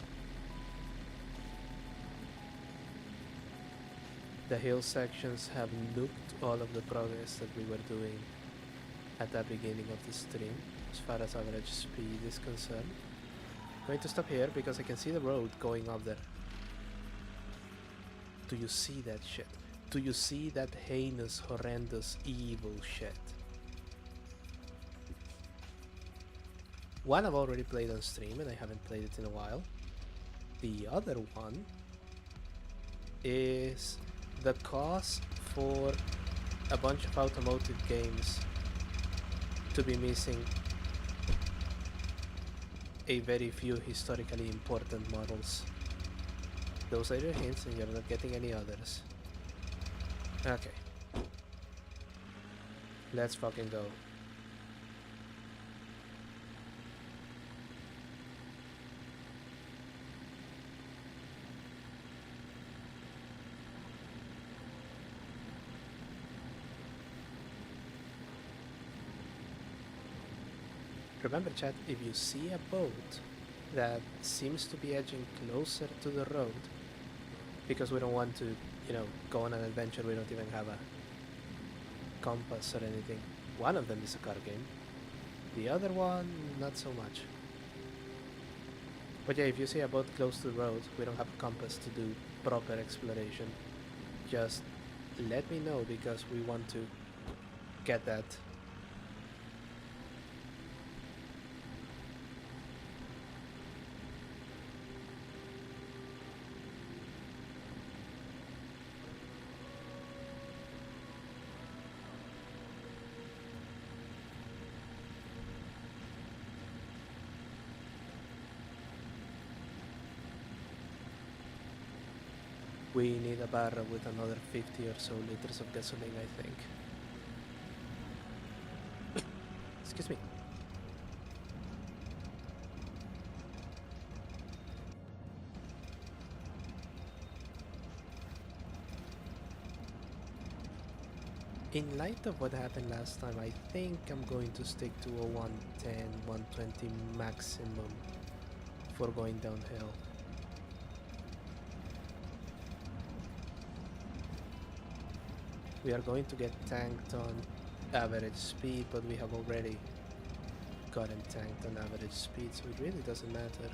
The hill sections have nuked all of the progress that we were doing at the beginning of the stream as far as average speed is concerned. I'm going to stop here because I can see the road going up there. Do you see that shit? Do you see that heinous, horrendous, evil shit? One I've already played on stream and I haven't played it in a while. The other one is the cause for a bunch of automotive games to be missing a very few historically important models. Those are your hints and you're not getting any others. Okay. Let's fucking go. Remember chat, if you see a boat that seems to be edging closer to the road, because we don't want to, go on an adventure, we don't even have a compass or anything. One of them is a car game. The other one, not so much. But yeah, if you see a boat close to the road, we don't have a compass to do proper exploration. Just let me know because we want to get that. We need a barrel with another 50 or so liters of gasoline, I think. Excuse me. In light of what happened last time, I think I'm going to stick to a 110, 120 maximum for going downhill. We are going to get tanked on average speed, but we have already gotten tanked on average speed, so it really doesn't matter.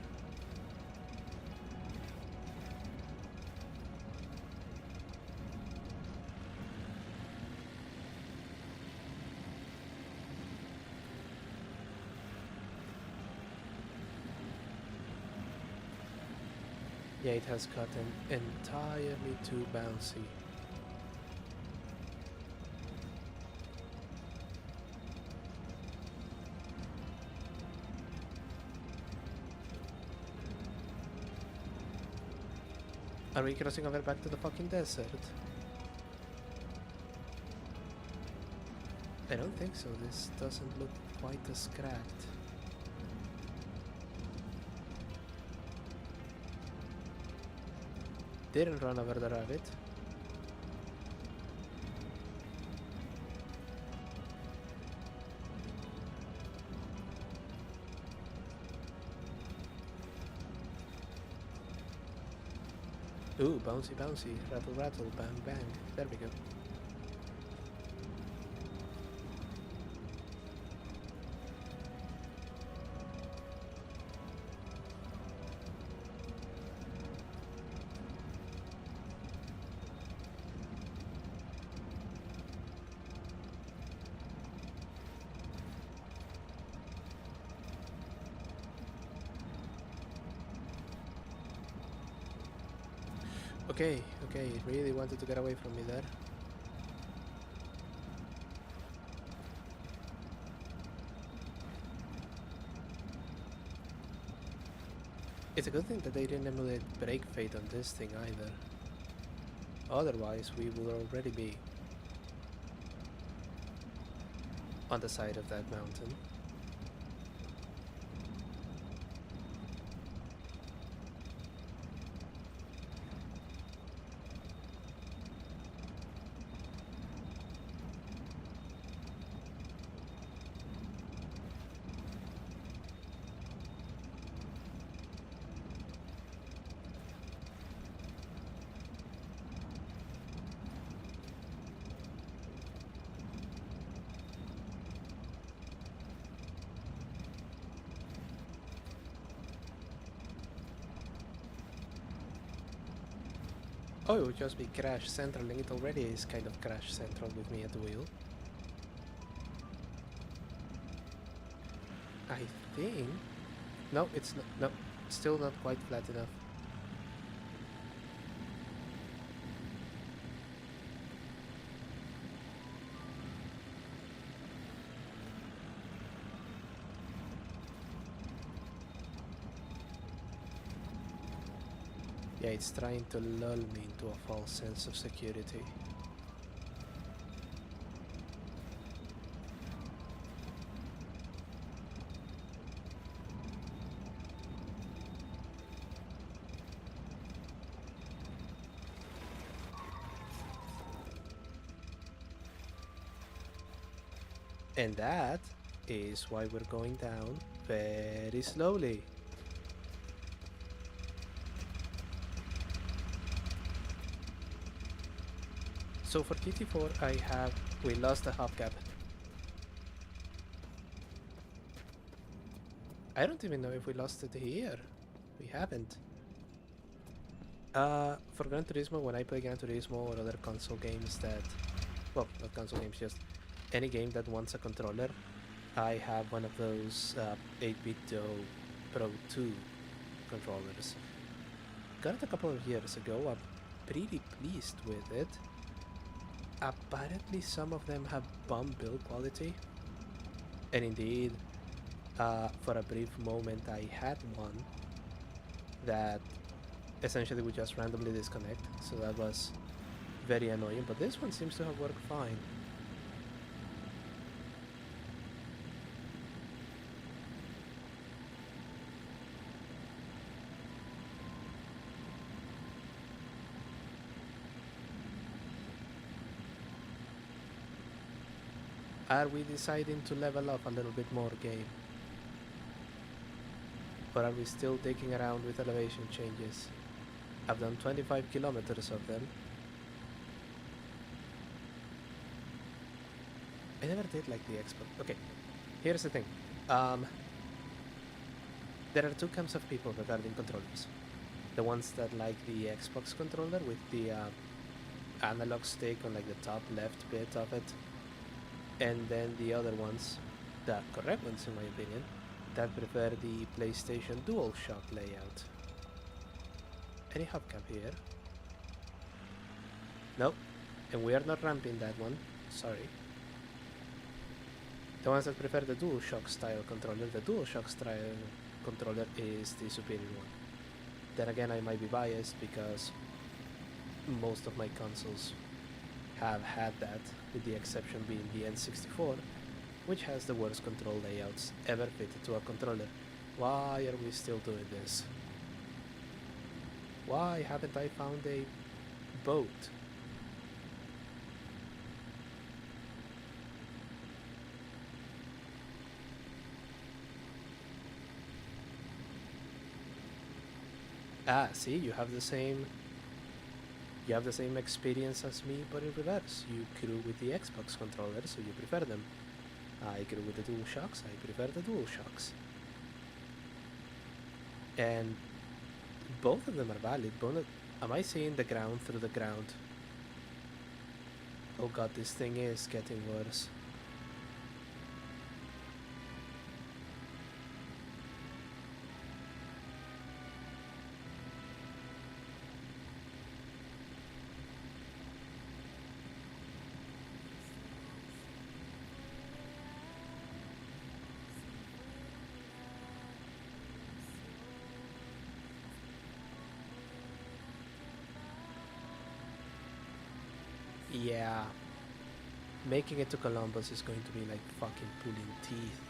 Yeah, it has gotten entirely too bouncy. Are we crossing over back to the fucking desert? I don't think so. This doesn't look quite as cracked. Didn't run over the rabbit. Ooh, bouncy, bouncy, rattle, rattle, bang, bang. There we go. Okay, okay, it really wanted to get away from me there. It's a good thing that they didn't emulate brake fade on this thing either. Otherwise, we would already be on the side of that mountain. Oh, it would just be crash central, and it already is kind of crash central with me at the wheel. I think... No, it's not. No, still not quite flat enough. Yeah, it's trying to lull me into a false sense of security. And that is why we're going down very slowly. So for GT4 we lost the hubcap. I don't even know if we lost it here. We haven't. For Gran Turismo, when I play Gran Turismo or other console games that... Well, not console games, just any game that wants a controller, I have one of those 8-bit Pro 2 controllers. Got it a couple of years ago. I'm pretty pleased with it. Apparently some of them have bum build quality. And indeed, for a brief moment I had one that essentially would just randomly disconnect, so that was very annoying, but this one seems to have worked fine. Are we deciding to level up a little bit more, game? Or are we still digging around with elevation changes? I've done 25 kilometers of them. I never did like the Xbox. Okay, here's the thing. There are two camps of people regarding controllers. The ones that like the Xbox controller with the analog stick on like the top left bit of it. And then the other ones, the correct ones in my opinion, that prefer the PlayStation DualShock layout. Any hubcap here? Nope. And we are not ramping that one. Sorry. The ones that prefer the DualShock style controller, the DualShock style controller is the superior one. Then again, I might be biased because most of my consoles have had that, with the exception being the N64, which has the worst control layouts ever fitted to a controller. Why are we still doing this? Why haven't I found a boat? Ah, see, you have the same experience as me, but in reverse. You grew with the Xbox controller, so you prefer them. I grew with the DualShocks, I prefer the DualShocks. And both of them are valid. Am I seeing the ground through the ground? Oh god, this thing is getting worse. Yeah, making it to Columbus is going to be like fucking pulling teeth.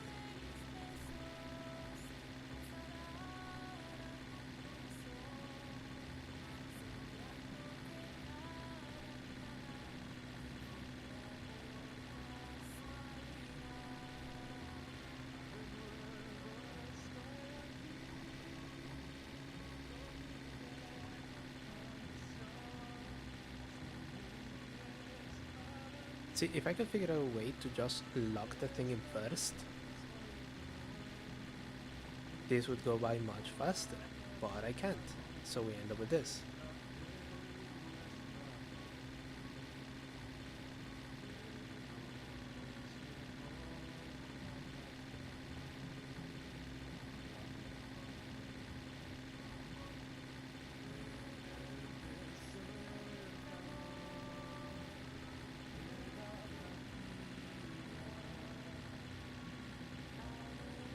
See, if I could figure out a way to just lock the thing in first, this would go by much faster. But I can't, so we end up with this.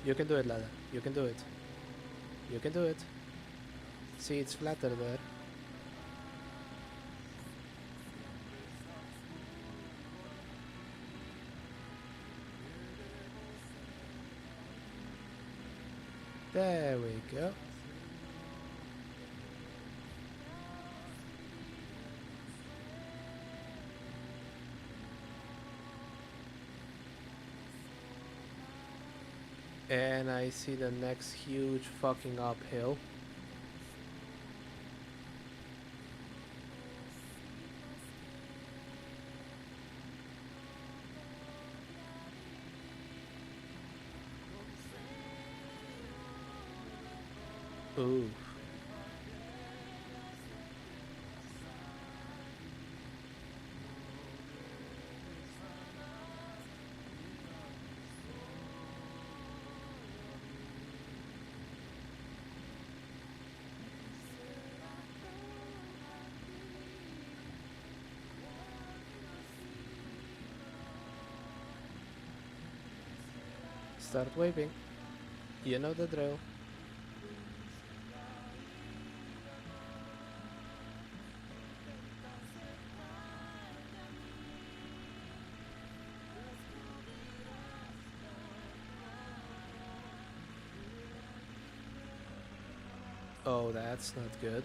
You can do it, Lada. You can do it. You can do it. See, it's flatter there. There we go. And I see the next huge fucking uphill. Ooh. Start waving. You know the drill. Oh, that's not good.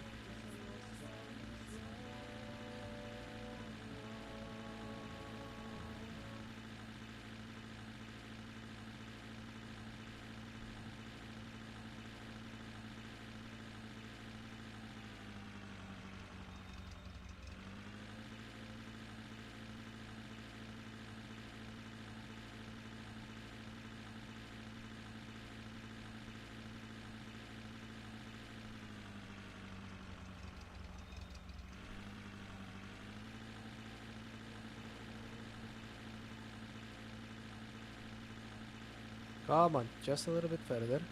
Come on, just a little bit further.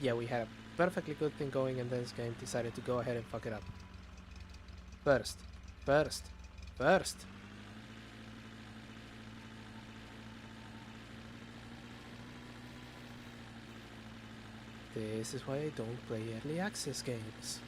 Yeah, we had a perfectly good thing going and this game decided to go ahead and fuck it up. First. First. First. This is why I don't play early access games.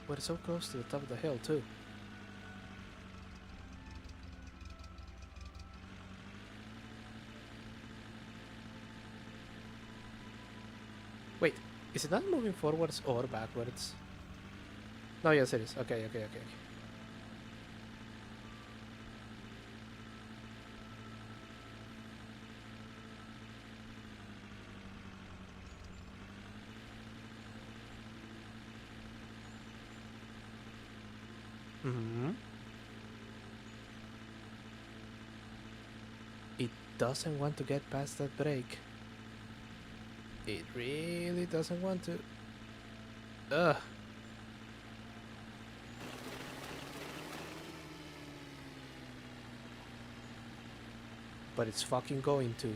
We're so close to the top of the hill too. Wait, is it not moving forwards or backwards? No, yes it is. Okay, okay, okay, okay. Mm-hmm. It doesn't want to get past that break. It really doesn't want to. Ugh. But it's fucking going to.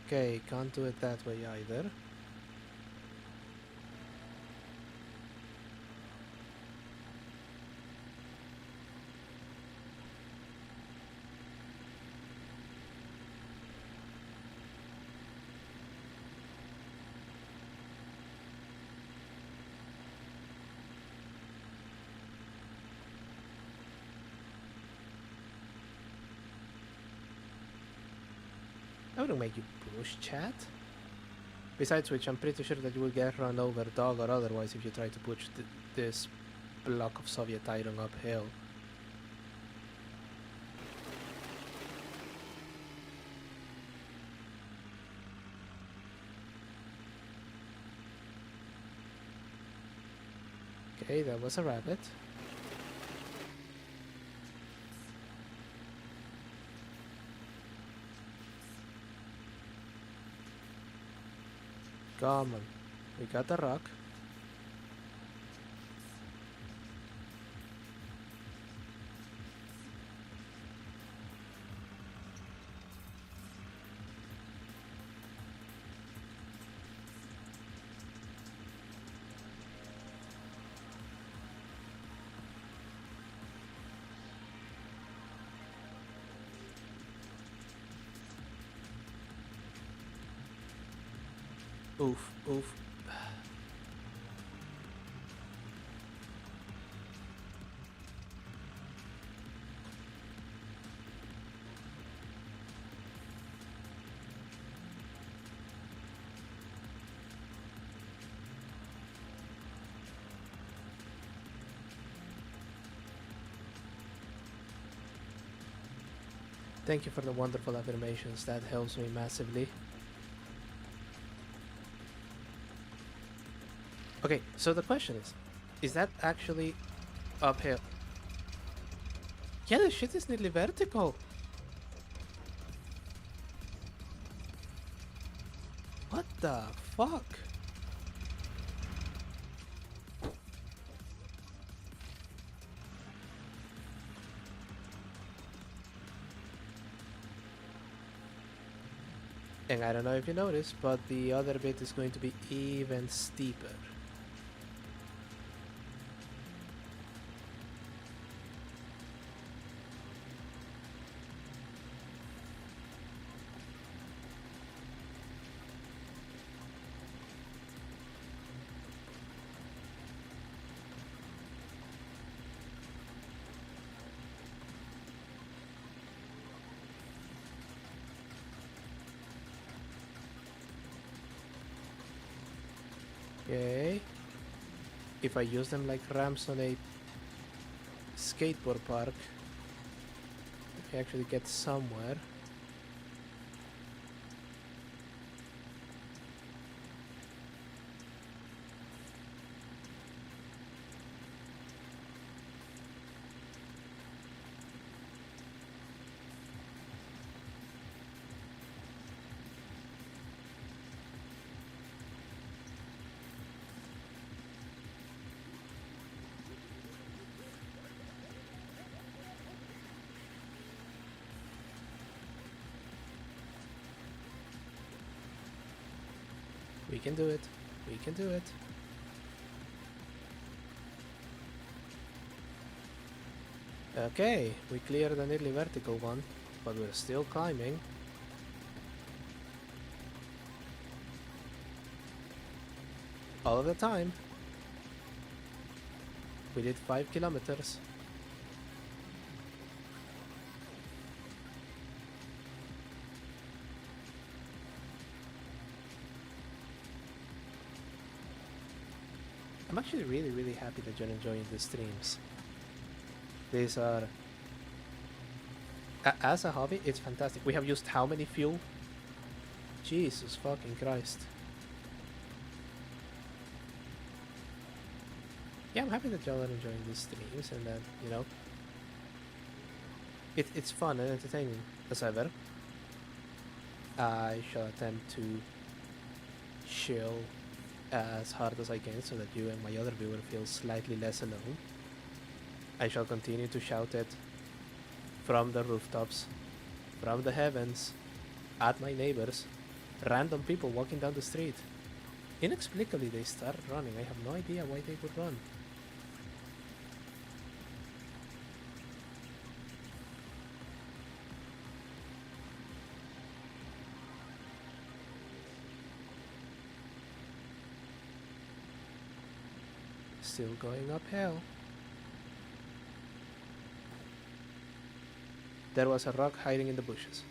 Okay, can't do it that way either. I wouldn't make you push, chat. Besides which, I'm pretty sure that you will get run over, dog or otherwise, if you try to push this block of Soviet iron uphill. Okay, that was a rabbit. Come on. We got the rock. Oof, oof. Thank you for the wonderful affirmations. That helps me massively. Okay, so the question is that actually uphill? Yeah, the shit is nearly vertical. What the fuck? And I don't know if you noticed, but the other bit is going to be even steeper. Okay. If I use them like ramps on a skateboard park, I actually get somewhere. We can do it. We can do it. Okay, we cleared the nearly vertical one, but we're still climbing. All of the time. We did 5 kilometers. I'm actually really happy that you're enjoying the streams. These are... as a hobby, it's fantastic. We have used how many fuel? Jesus fucking Christ. Yeah, I'm happy that y'all are enjoying these streams and that, you know, it's fun and entertaining as ever. I shall attempt to chill as hard as I can so that you and my other viewer feel slightly less alone. I shall continue to shout it from the rooftops, from the heavens, at my neighbors, random people walking down the street. Inexplicably, they start running. I have no idea why they would run. Still going uphill. There was a rock hiding in the bushes.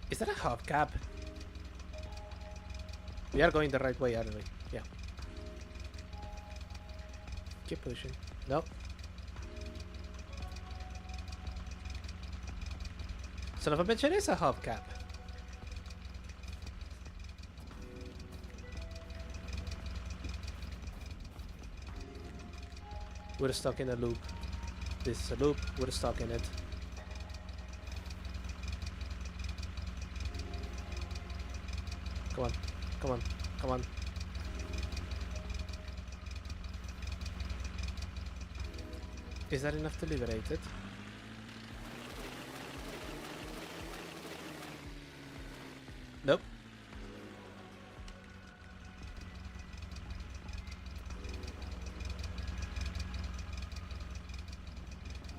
Is that a hubcap? We are going the right way, aren't we? Yeah. Keep pushing. No. Son of a bitch, it is a hubcap. We're stuck in a loop. This is a loop. We're stuck in it. Come on. Come on. Come on. Is that enough to liberate it? Nope.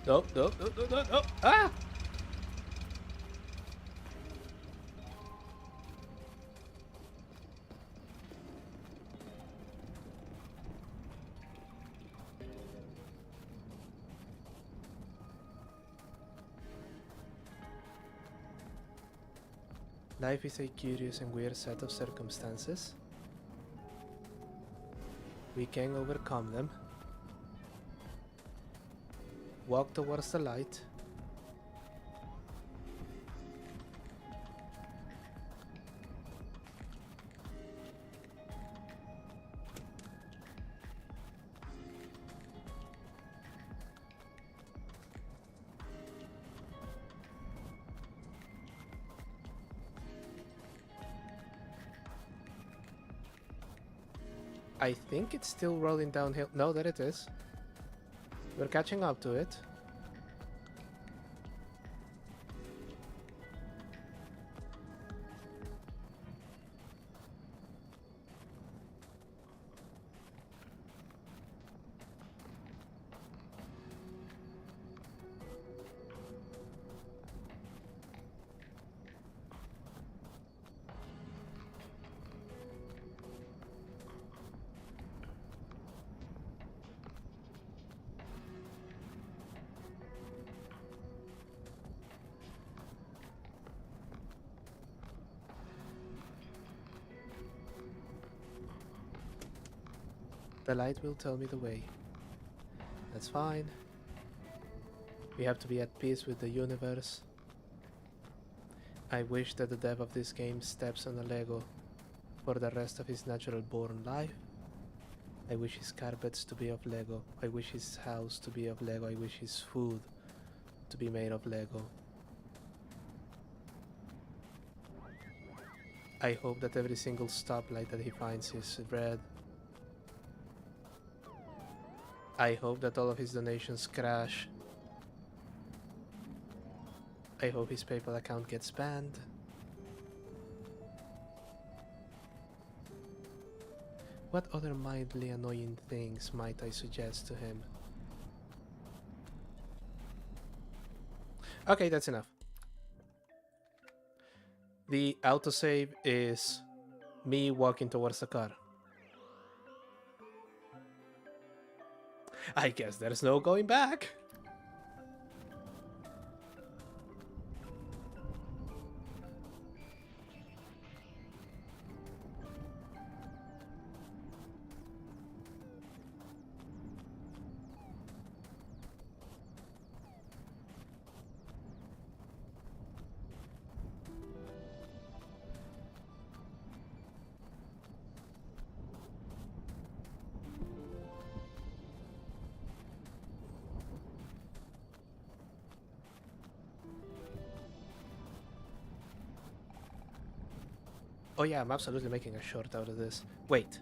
Nope, nope, nope, nope, nope, nope. Ah! Life is a curious and weird set of circumstances. We can overcome them. Walk towards the light. I think it's still rolling downhill. No, there it is. We're catching up to it. The light will tell me the way. That's fine. We have to be at peace with the universe. I wish that the dev of this game steps on a Lego for the rest of his natural born life. I wish his carpets to be of Lego. I wish his house to be of Lego. I wish his food to be made of Lego. I hope that every single stoplight that he finds is red. I hope that all of his donations crash. I hope his PayPal account gets banned. What other mildly annoying things might I suggest to him? Okay, that's enough. The autosave is me walking towards the car. I guess there's no going back. Oh yeah, I'm absolutely making a short out of this. Wait.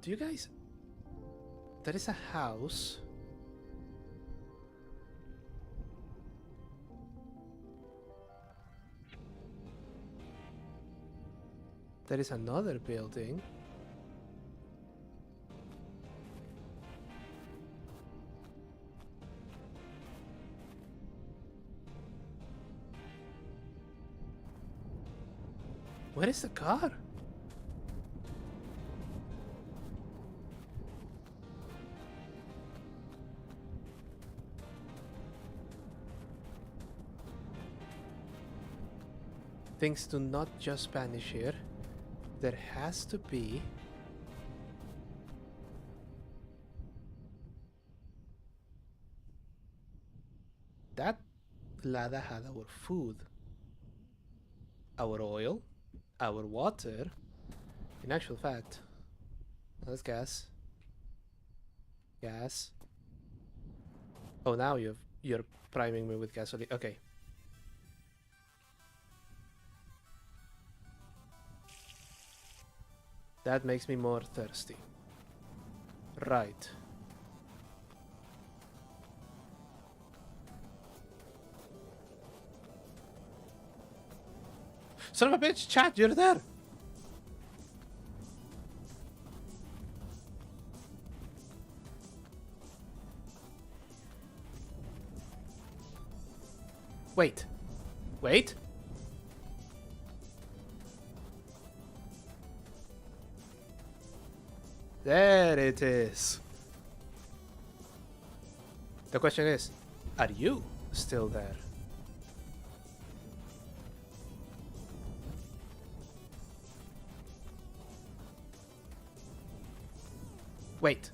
Do you guys... There is a house. There is another building. Where is the car? Things do not just vanish here. There has to be... That ladder had our food, our oil, our water. In actual fact, that's gas. Gas. Oh, now you're priming me with gasoline. Okay. That makes me more thirsty. Right. Son of a bitch, Chad, you're there! Wait. Wait? There it is. The question is, are you still there? Wait.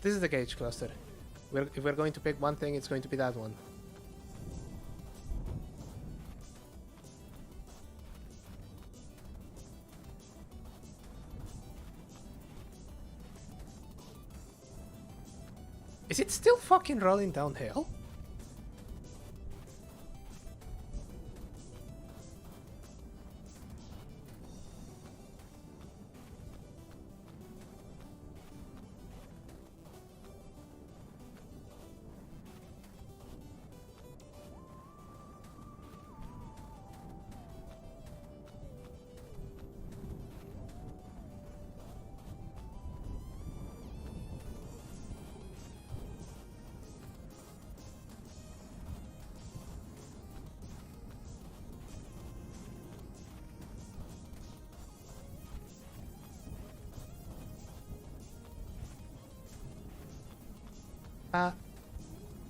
This is the gauge cluster. If we're going to pick one thing, it's going to be that one. Is it still fucking rolling downhill?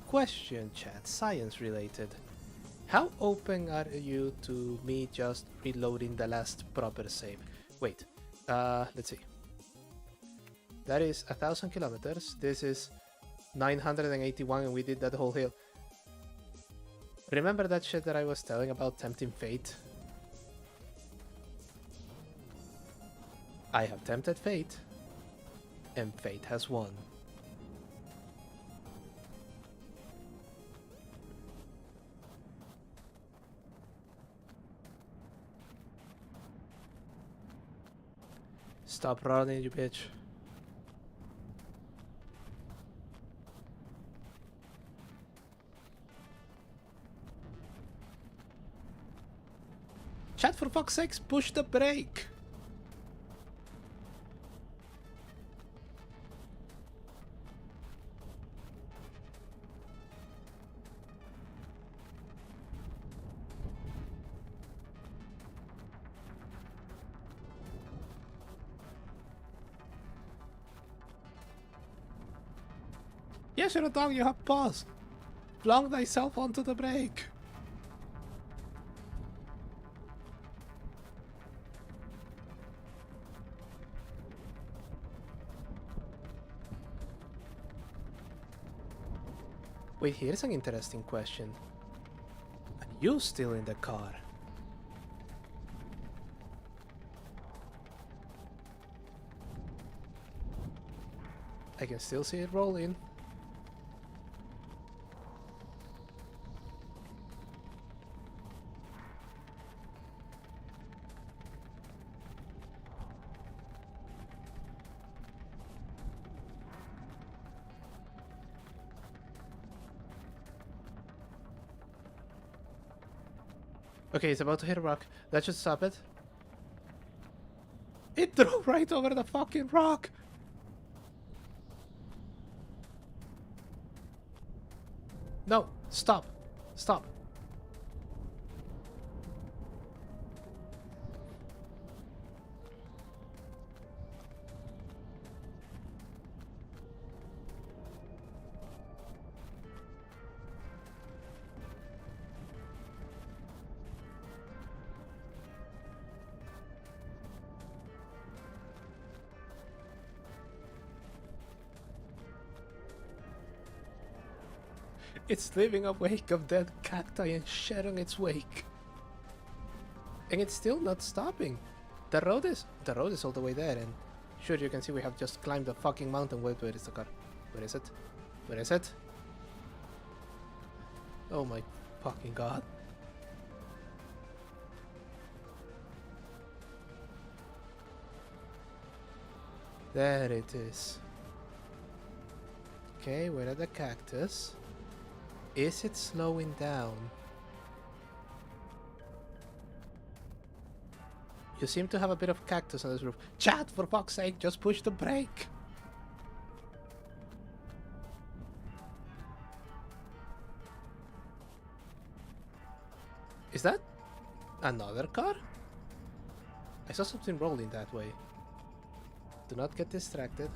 Question, chat, science related. How open are you to me just reloading the last proper save? Wait, let's see. That is 1,000 kilometers. This is 981 and we did that whole hill. Remember that shit that I was telling about tempting fate? I have tempted fate, and fate has won. Stop running, you bitch. Chat, for fuck's sakes, push the brake! Yes, you're a dog, you have paws. Flung thyself onto the brake. Wait, here's an interesting question. Are you still in the car? I can still see it rolling. Okay, it's about to hit a rock. That should stop it. It drove right over the fucking rock! No, stop. Stop. It's leaving a wake of dead cacti and shit on its wake. And it's still not stopping. The road is all the way there, and sure, you can see we have just climbed the fucking mountain. Wait, where is the car? Where is it? Where is it? Oh my fucking god. There it is. Okay, where are the cactus? Is it slowing down? You seem to have a bit of cactus on this roof. Chat, for fuck's sake, just push the brake! Is that another car? I saw something rolling that way. Do not get distracted.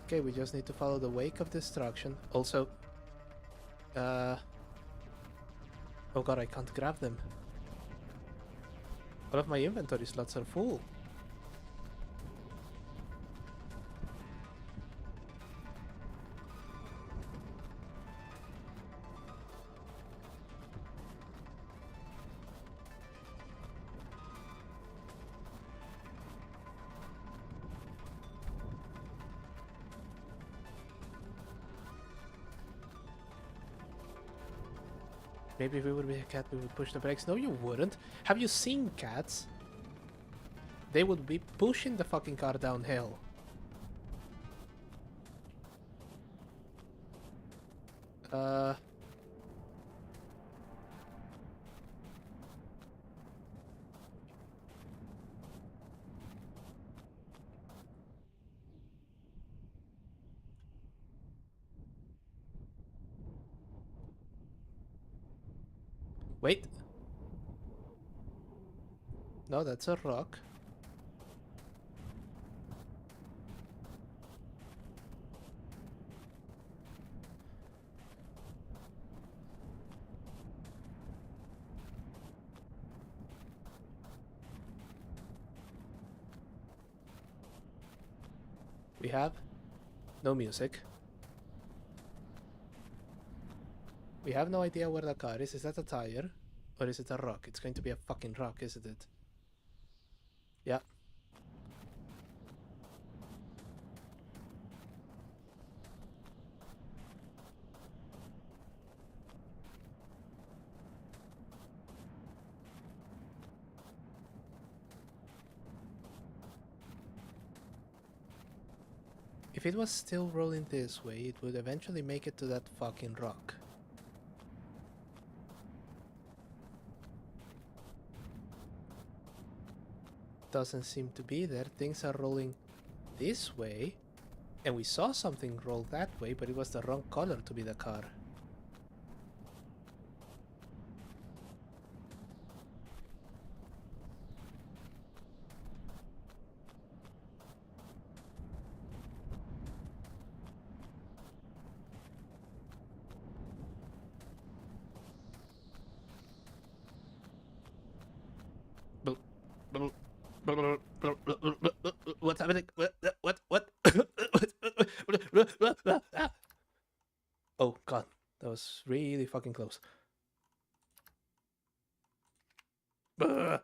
Okay, we just need to follow the wake of destruction. Also, oh god, I can't grab them. All of my inventory slots are full. Maybe if we would be a cat, we would push the brakes. No, you wouldn't. Have you seen cats? They would be pushing the fucking car downhill. Wait. No, that's a rock. We have no music. We have no idea where the car is. Is that a tire? Or is it a rock? It's going to be a fucking rock, isn't it? Yeah. If it was still rolling this way, it would eventually make it to that fucking rock. Doesn't seem to be there. Things are rolling this way. And we saw something roll that way, but it was the wrong color to be the car. What's happening? What? Oh god, that was really fucking close. What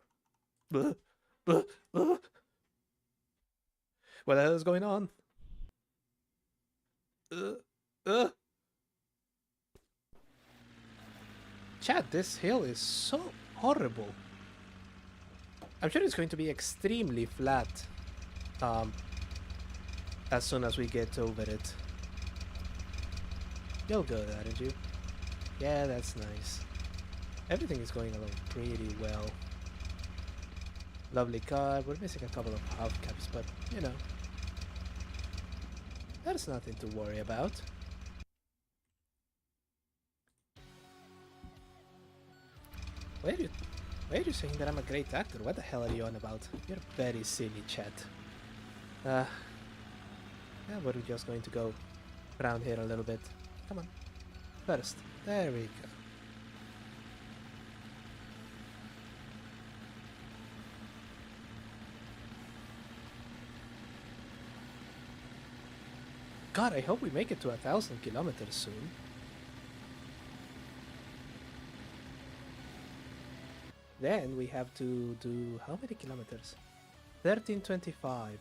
the hell is going on? Chad, this hill is so horrible. I'm sure it's going to be extremely flat as soon as we get over it. You'll go, aren't you? Yeah, that's nice. Everything is going along pretty well. Lovely car. We're missing a couple of half caps, but you know, that's nothing to worry about. Why are you saying that I'm a great actor? What the hell are you on about? You're very silly, Chet. Yeah, we're just going to go around here a little bit. Come on. First. There we go. God, I hope we make it to 1,000 kilometers soon. Then we have to do how many kilometers? 1325.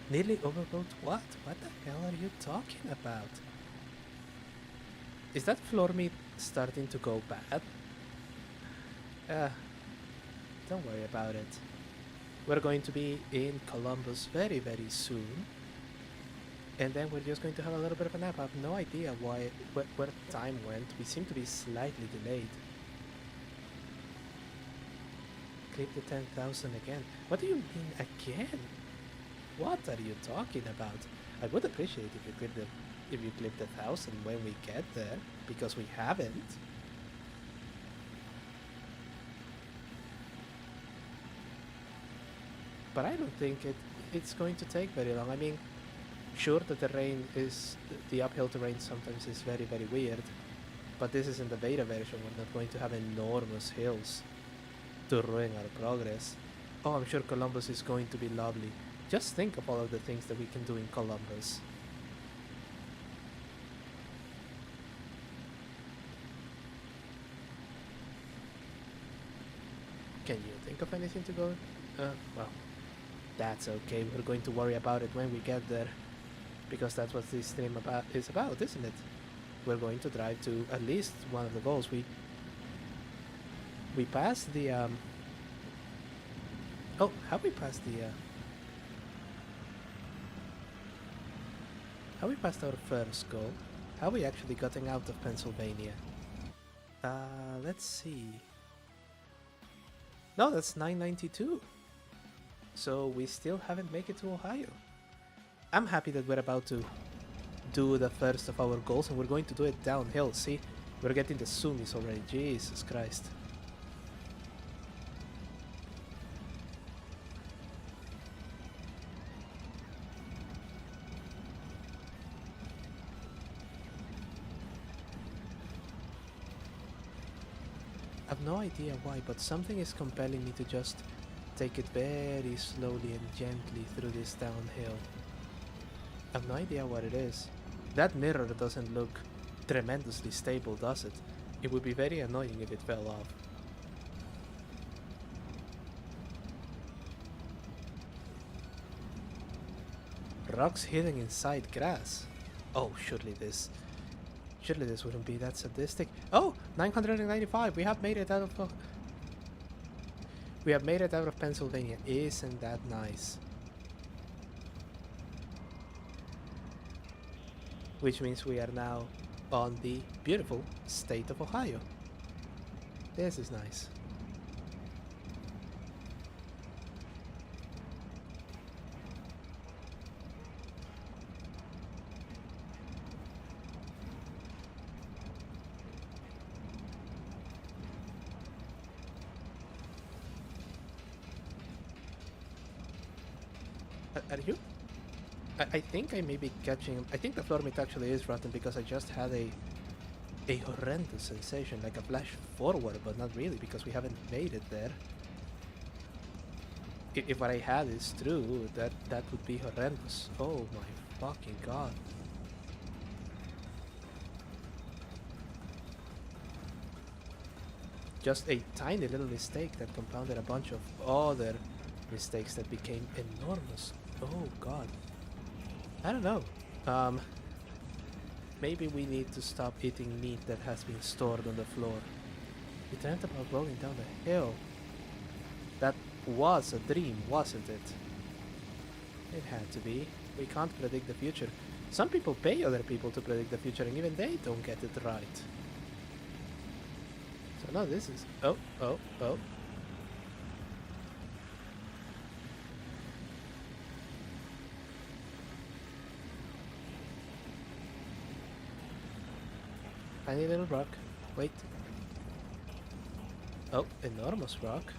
Nearly overbuilt what? What the hell are you talking about? Is that floor meat starting to go bad? Don't worry about it. We're going to be in Columbus very, very soon. And then we're just going to have a little bit of a nap. I have no idea where time went. We seem to be slightly delayed. Clip the 10,000 again. What do you mean again? What are you talking about? I would appreciate if you clip the 1,000 when we get there, because we haven't. But I don't think it's going to take very long. I mean, sure, the terrain is, the uphill terrain sometimes is very, very weird, but this is in the beta version. We're not going to have enormous hills to ruin our progress. Oh, I'm sure Columbus is going to be lovely. Just think of all of the things that we can do in Columbus. Can you think of anything to go? Well, that's okay. We're going to worry about it when we get there, because that's what this stream is about, isn't it? We're going to drive to at least one of the goals. We passed the oh, have we passed the have we passed our first goal? Have we actually gotten out of Pennsylvania? Let's see. No, that's 992. So we still haven't made it to Ohio. I'm happy that we're about to do the first of our goals, and we're going to do it downhill. See, we're getting the zoomies already. Jesus Christ. I've no idea why, but something is compelling me to just take it very slowly and gently through this downhill. I have no idea what it is. That mirror doesn't look tremendously stable, does it? It would be very annoying if it fell off. Rocks hidden inside grass. Oh, surely this wouldn't be that sadistic. Oh, 995. We have made it out of Pennsylvania. Isn't that nice? Which means we are now on the beautiful state of Ohio. This is nice. Are you? I think I may be catching. I think the floor meat actually is rotten because I just had a horrendous sensation, like a flash forward, but not really because we haven't made it there. If what I had is true, that would be horrendous. Oh my fucking god. Just a tiny little mistake that compounded a bunch of other mistakes that became enormous. Oh god. I don't know. Maybe we need to stop eating meat that has been stored on the floor. We dreamt about rolling down the hill. That was a dream, wasn't it? It had to be. We can't predict the future. Some people pay other people to predict the future and even they don't get it right. So no, this is... Oh. Tiny little rock. Wait. Oh, enormous rock.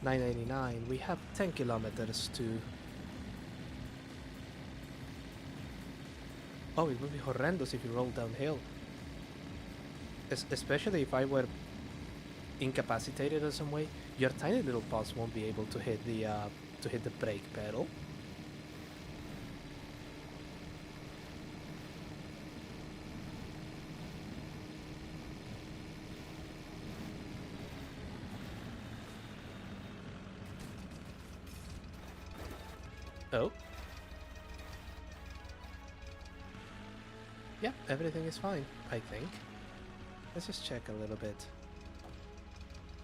$9.99. We have 10 kilometers to... Oh, it would be horrendous if you roll downhill. Especially if I were incapacitated in some way. Your tiny little paws won't be able to hit the brake pedal. Oh. Yeah, everything is fine, I think. Let's just check a little bit.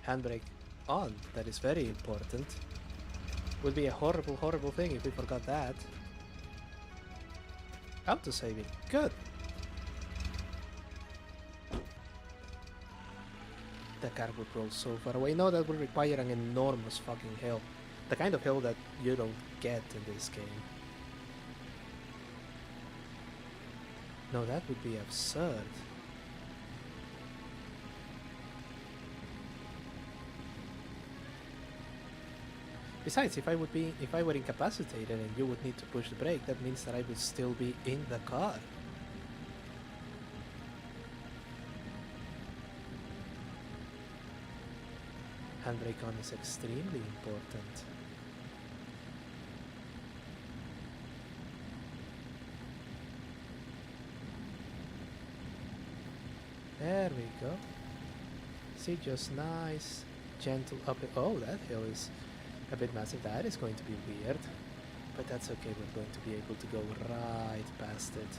Handbrake on, that is very important. Would be a horrible, horrible thing if we forgot that. Auto-saving, good. The car would roll so far away. No, that would require an enormous fucking hill. The kind of hill that you don't get in this game. No, that would be absurd. Besides, if I were incapacitated and you would need to push the brake, that means that I would still be in the car. Handbrake on is extremely important. There we go. See, just nice, gentle up. Oh, that hill is a bit massive. That is going to be weird, but that's okay. We're going to be able to go right past it.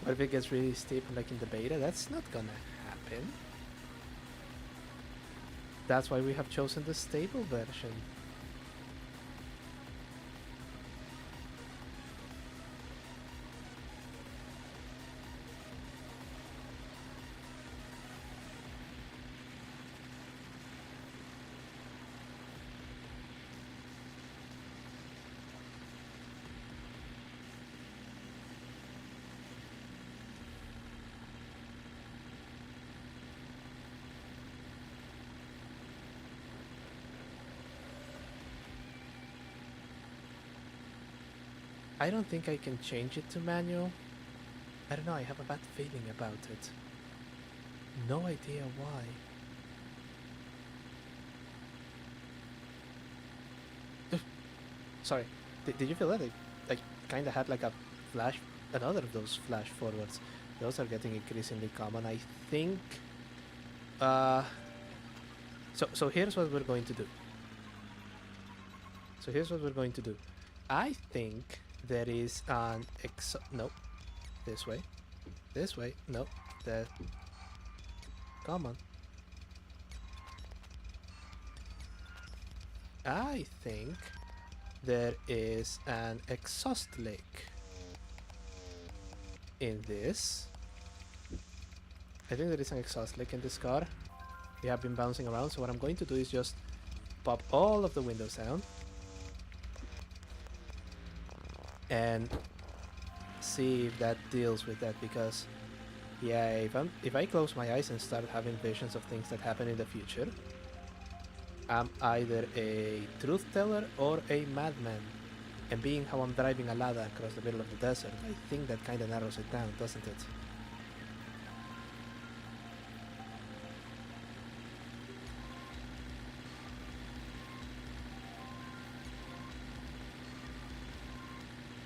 What if it gets really steep like in the beta? That's not gonna happen. That's why we have chosen the stable version. I don't think I can change it to manual. I don't know, I have a bad feeling about it. No idea why. Sorry, did you feel that? I kind of had like a flash, another of those flash forwards. Those are getting increasingly common. I think. Uh, so here's what we're going to do. So here's what we're going to do. I think there is an no, this way, no, that. Come on. I think there is an exhaust leak in this. I think there is an exhaust leak in this car. We have been bouncing around, so what I'm going to do is just pop all of the windows down and see if that deals with that, because yeah, if I close my eyes and start having visions of things that happen in the future, I'm either a truth teller or a madman. And being how I'm driving a Lada across the middle of the desert, I think that kind of narrows it down, doesn't it?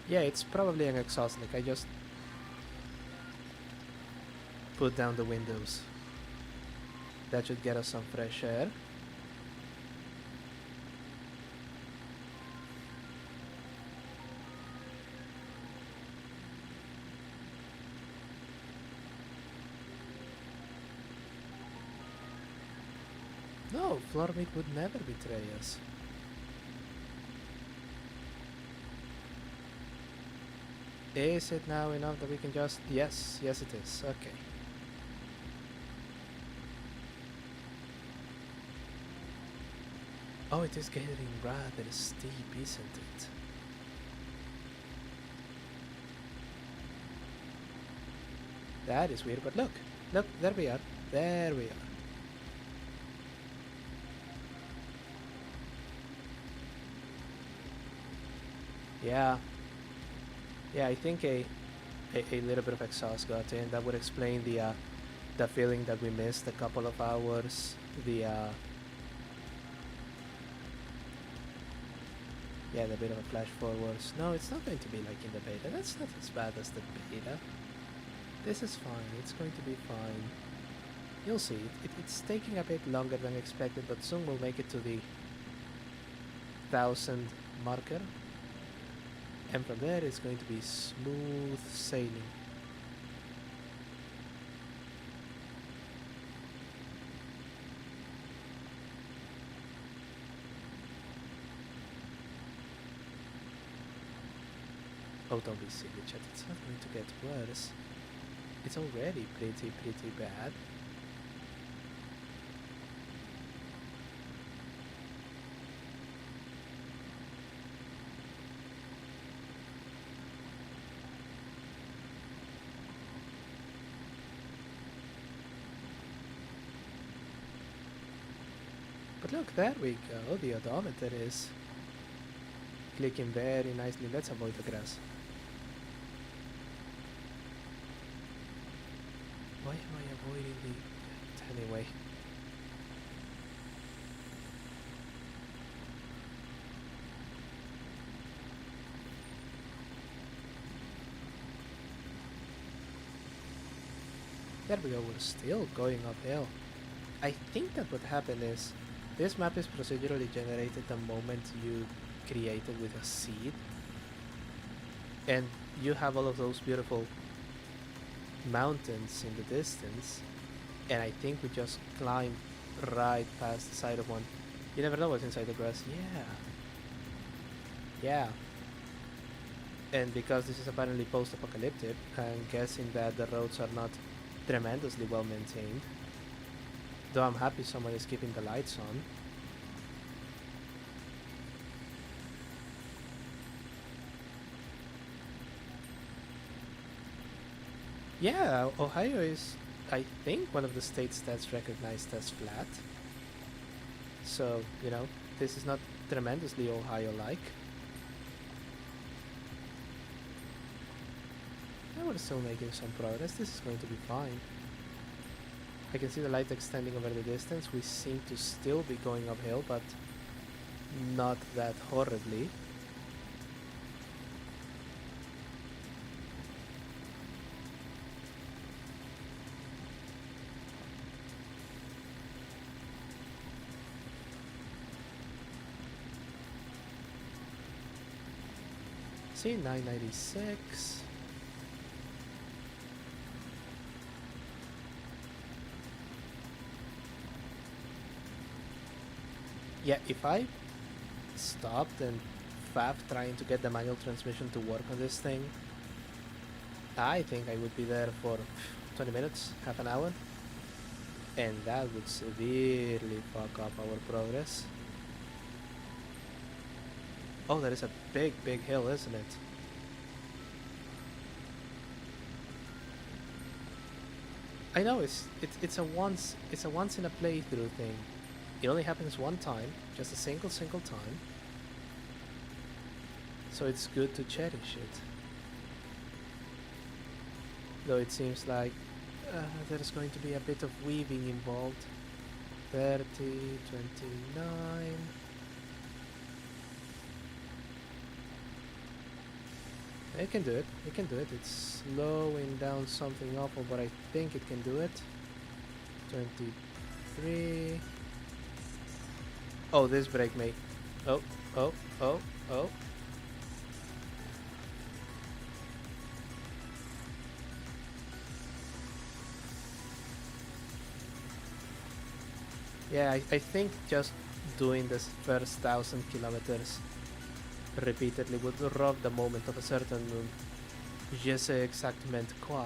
Yeah, it's probably an exhaust leak. I just put down the windows. That should get us some fresh air. No, floor meat would never betray us. Is it now enough that we can just... Yes, yes it is. Okay. Oh, it is getting rather steep, isn't it? That is weird, but look, there we are. There we are. Yeah. Yeah, I think a little bit of exhaust got in. That would explain the feeling that we missed a couple of hours. Yeah, the bit of a flash forwards. No, it's not going to be like in the beta. That's not as bad as the beta. This is fine. It's going to be fine. You'll see. It's taking a bit longer than expected, but soon we'll make it to the 1,000 marker. And from there it's going to be smooth sailing. Oh, don't be silly, chat. It's not going to get worse. It's already pretty bad. But look, there we go. The odometer is clicking very nicely. Let's avoid the grass. Why am I avoiding the... Anyway. There we go, we're still going uphill. I think that what happened is this map is procedurally generated the moment you create it with a seed. And you have all of those beautiful mountains in the distance, and I think we just climbed right past the side of one. You never know what's inside the grass. Yeah. And because this is apparently post-apocalyptic, I'm guessing that the roads are not tremendously well maintained. Though I'm happy someone is keeping the lights on. Yeah, Ohio is, I think, one of the states that's recognized as flat. So, you know, this is not tremendously Ohio-like. we're still making some progress. This is going to be fine. I can see the light extending over the distance. We seem to still be going uphill, but not that horribly. See, 996. Yeah, if I stopped and faff trying to get the manual transmission to work on this thing, I think I would be there for 20 minutes, half an hour, and that would severely fuck up our progress. Oh, that is a big, big hill, isn't it? I know it's a once in a playthrough thing. It only happens one time, just a single time. So it's good to cherish it. Though it seems like there's going to be a bit of weaving involved. 30, 29. It can do it. It can do it. It's slowing down something awful, but I think it can do it. 23. Oh, this brake may. Oh, oh, oh, oh. Yeah, I think just doing this first 1,000 kilometers repeatedly would rob the moment of a certain je sais exactement quoi.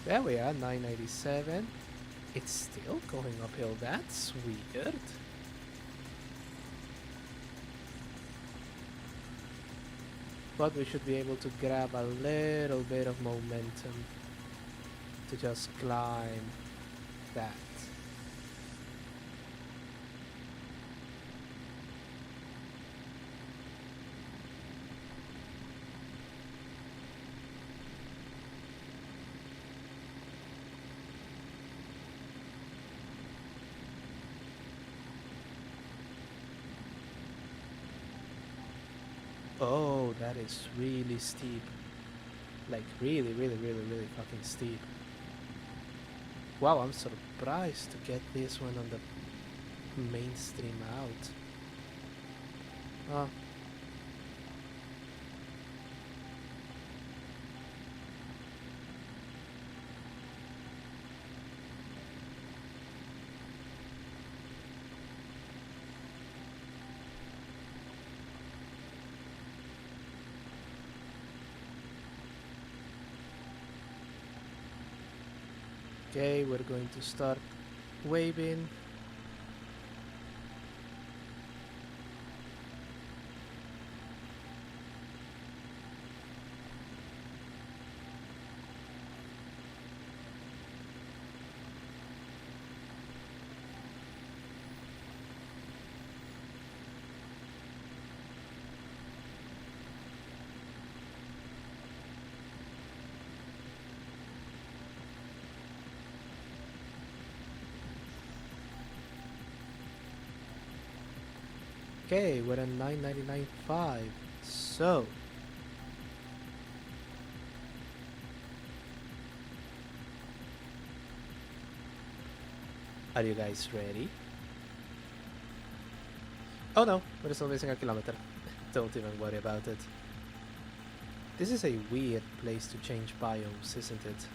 There we are, 997. It's still going uphill, that's weird. But we should be able to grab a little bit of momentum to just climb that. Oh, that is really steep. Like really, really, really, really fucking steep. Wow, I'm surprised to get this one on the mainstream out. Oh. Okay, we're going to start waving. Okay, we're at 999.5. So, are you guys ready? Oh no, we're still missing a kilometer. Don't even worry about it. This is a weird place to change biomes, isn't it?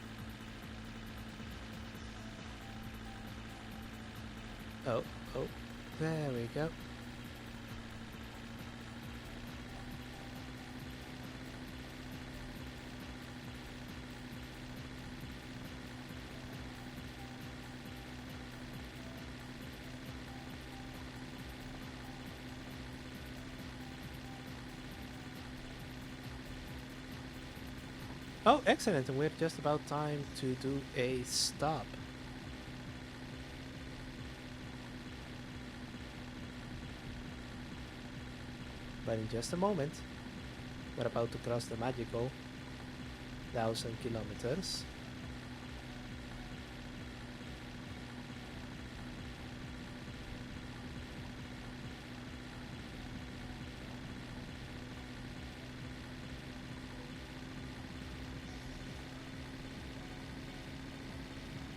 Oh, oh, there we go. Oh, excellent, and we're just about time to do a stop. But in just a moment, we're about to cross the magical 1,000 kilometers.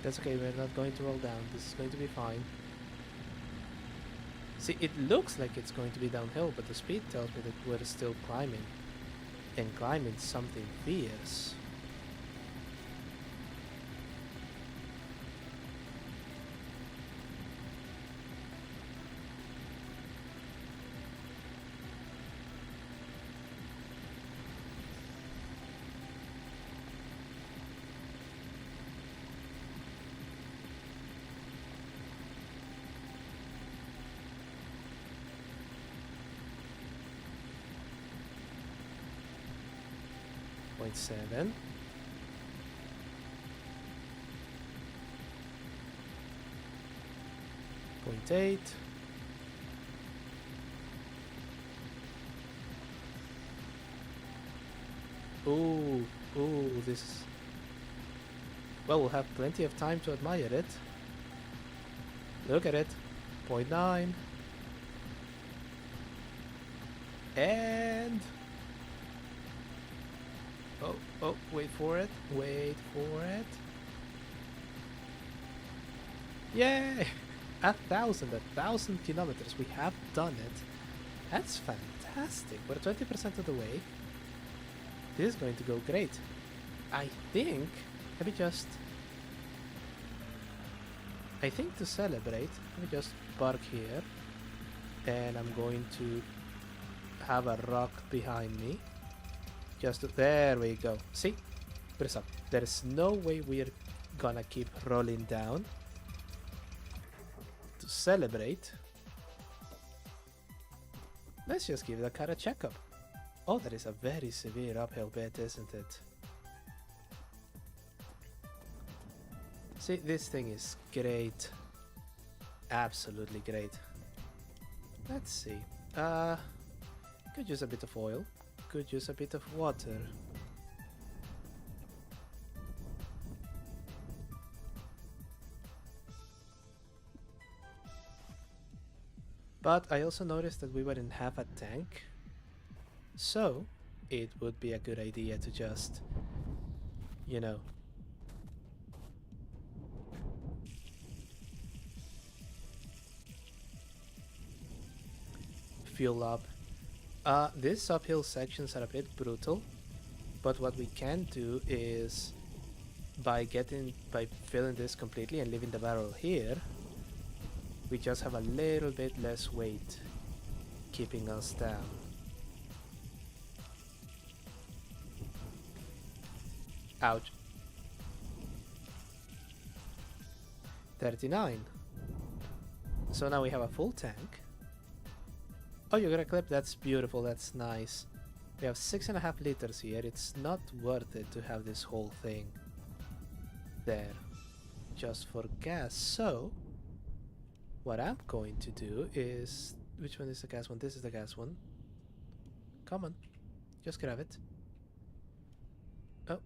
That's okay, we're not going to roll down. This is going to be fine. See, it looks like it's going to be downhill, but the speed tells me that we're still climbing. And climbing something fierce. Point 7. Point 8. Ooh, this is... Well, we'll have plenty of time to admire it. Look at it. Point 9. And... Oh, wait for it. Wait for it. Yay! 1,000 kilometers. We have done it. That's fantastic. We're 20% of the way. This is going to go great. I think... Let me just... I think to celebrate, let me just park here. And I'm going to have a rock behind me. There we go. See? Press up. There's no way we're gonna keep rolling down. To celebrate, let's just give the car a checkup. Oh, that is a very severe uphill bit, isn't it? See, this thing is great. Absolutely great. Let's see. Could use a bit of oil. Could use a bit of water. But I also noticed that we wouldn't have a tank. So it would be a good idea to just, you know, fuel up. These uphill sections are a bit brutal, but what we can do is by filling this completely and leaving the barrel here, we just have a little bit less weight keeping us down. Ouch. 39. So now we have a full tank. Oh, you got a clip? That's beautiful, that's nice. We have 6.5 liters here. It's not worth it to have this whole thing there just for gas. So what I'm going to do is... Which one is the gas one? This is the gas one. Come on, just grab it. Oh,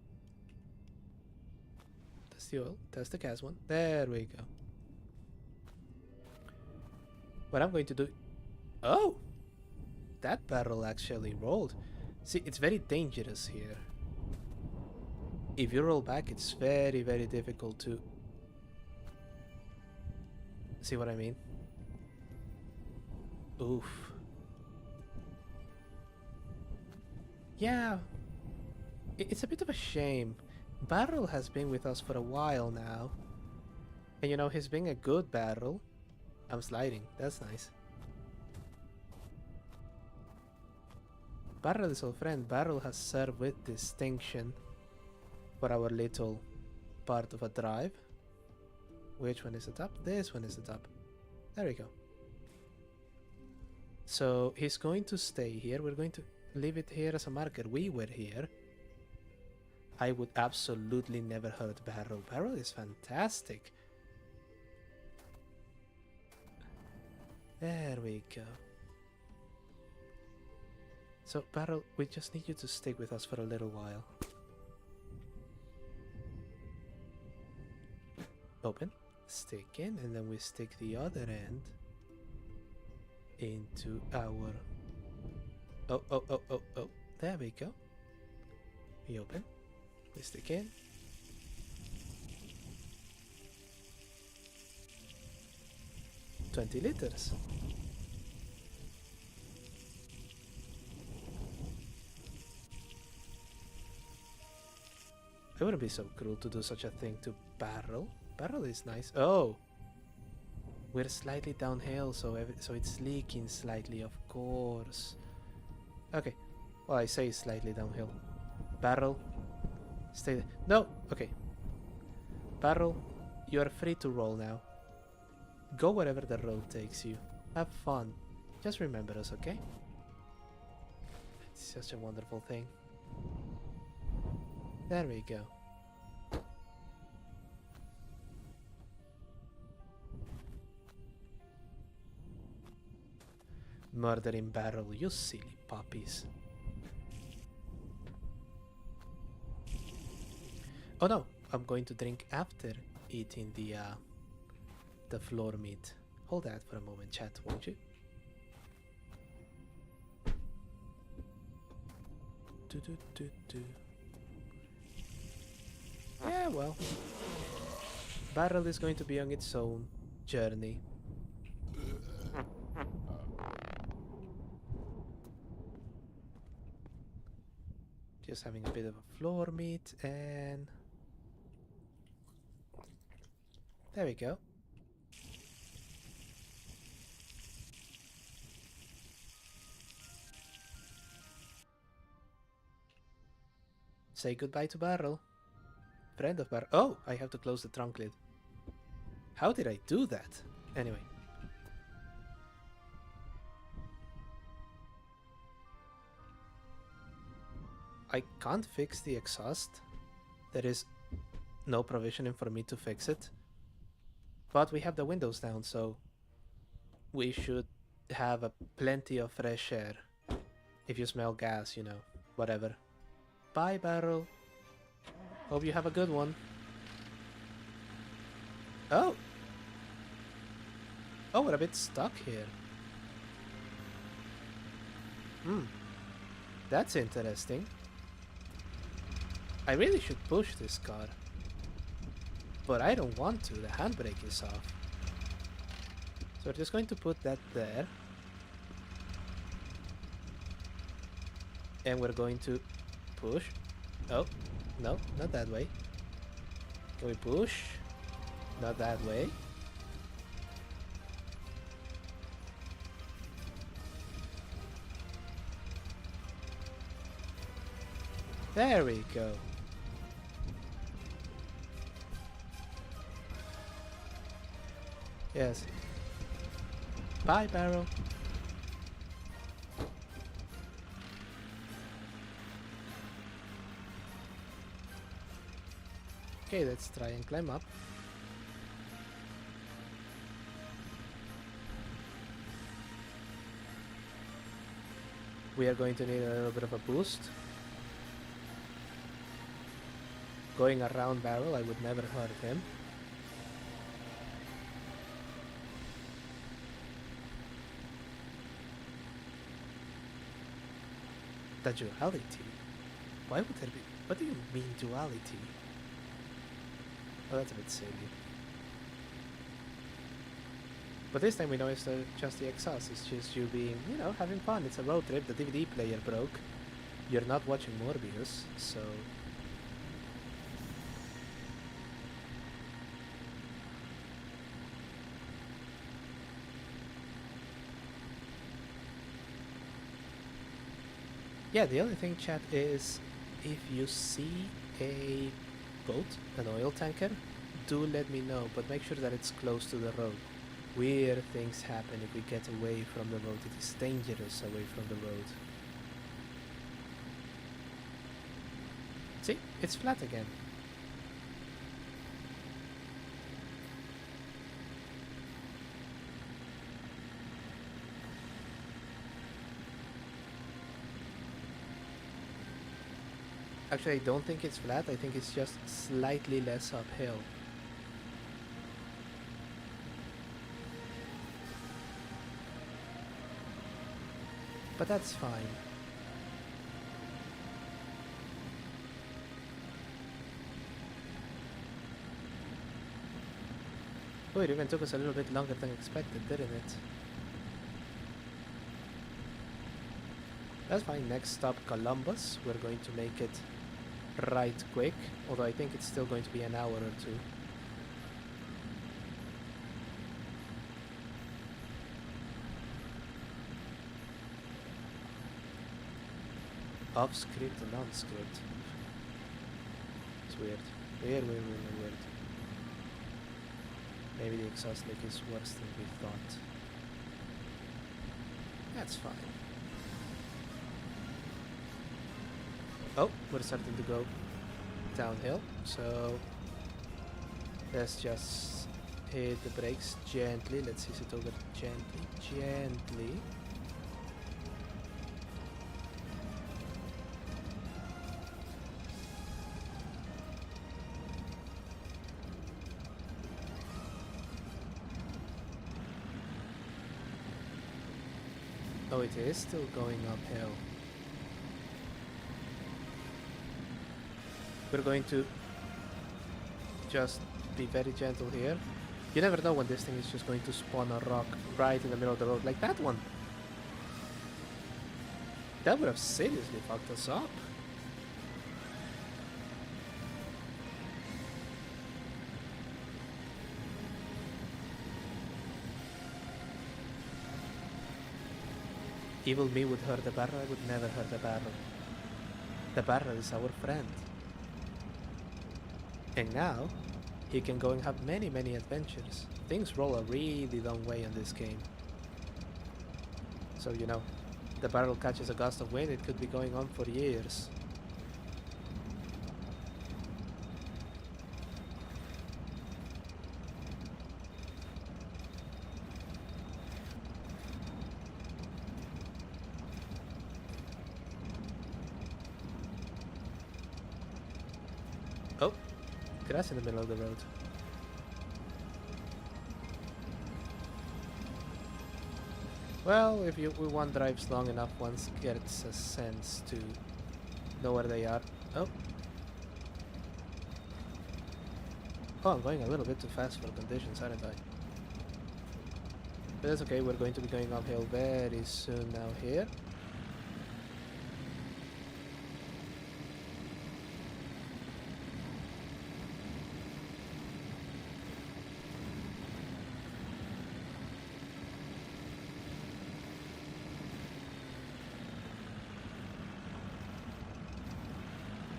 that's the oil. That's the gas one. There we go. What I'm going to do... Oh! That barrel actually rolled. See, it's very dangerous here. If you roll back, it's very, very difficult to... See what I mean? Oof. Yeah. It's a bit of a shame. Barrel has been with us for a while now. And you know, he's been a good barrel. I'm sliding. That's nice. Barrel is our friend. Barrel has served with distinction for our little part of a drive. Which one is the top? This one is the top. There we go. So he's going to stay here. We're going to leave it here as a marker. We were here. I would absolutely never hurt Barrel. Barrel is fantastic. There we go. So, Barrel, we just need you to stick with us for a little while. Open, stick in, and then we stick the other end into our... Oh. There we go. We open, we stick in. $20 liters. It wouldn't be so cruel to do such a thing to Barrel. Barrel is nice. Oh! We're slightly downhill, so it's leaking slightly, of course. Okay. Well, I say slightly downhill. Barrel, stay there. No! Okay. Barrel, you are free to roll now. Go wherever the road takes you. Have fun. Just remember us, okay? It's such a wonderful thing. There we go. Murdering Barrel, you silly puppies. Oh no, I'm going to drink after eating the floor meat. Hold that for a moment, chat, won't you? Yeah, well, Barrel is going to be on its own journey. Just having a bit of a floor meat, and there we go. Say goodbye to Barrel. Friend of Barrel. Oh, I have to close the trunk lid. How did I do that? Anyway. I can't fix the exhaust. There is no provisioning for me to fix it. But we have the windows down, so we should have plenty of fresh air. If you smell gas, you know, whatever. Bye, Barrel. Hope you have a good one. Oh! Oh, we're a bit stuck here. That's interesting. I really should push this car. But I don't want to, the handbrake is off. So we're just going to put that there. And we're going to push. Oh, no, not that way. Can we push? Not that way. There we go. Yes. Bye, Barrel. Okay, let's try and climb up. We are going to need a little bit of a boost. Going around Barrel, I would never hurt him. The duality? Why would there be... What do you mean duality? Oh, that's a bit silly. But this time we know it's just the exhaust. It's just you being, you know, having fun. It's a road trip. The DVD player broke. You're not watching Morbius, so... Yeah, the other thing, chat, is if you see a boat, an oil tanker, do let me know, but make sure that it's close to the road. Weird things happen if we get away from the road. It is dangerous away from the road. See? It's flat again. Actually, I don't think it's flat. I think it's just slightly less uphill. But that's fine. Oh, it even took us a little bit longer than expected, didn't it? That's fine. Next stop, Columbus. We're going to make it right quick, although I think it's still going to be an hour or two. Off script and on script. It's weird. Weird. Maybe the exhaust leak is worse than we thought. That's fine. Oh, we're starting to go downhill, so let's just hit the brakes gently. Let's ease it over gently. Oh, it is still going uphill. We're going to just be very gentle here. You never know when this thing is just going to spawn a rock right in the middle of the road, like that one. That would have seriously fucked us up. Evil me would hurt the barrel, I would never hurt the barrel. The barrel is our friend. And now, he can go and have many adventures. Things roll a really long way in this game. So, you know, the barrel catches a gust of wind, it could be going on for years. Oh, grass in the middle of the road. Well, if one drives long enough, one gets a sense to know where they are. Oh. Oh, I'm going a little bit too fast for conditions, aren't I? But that's okay, we're going to be going uphill very soon now here.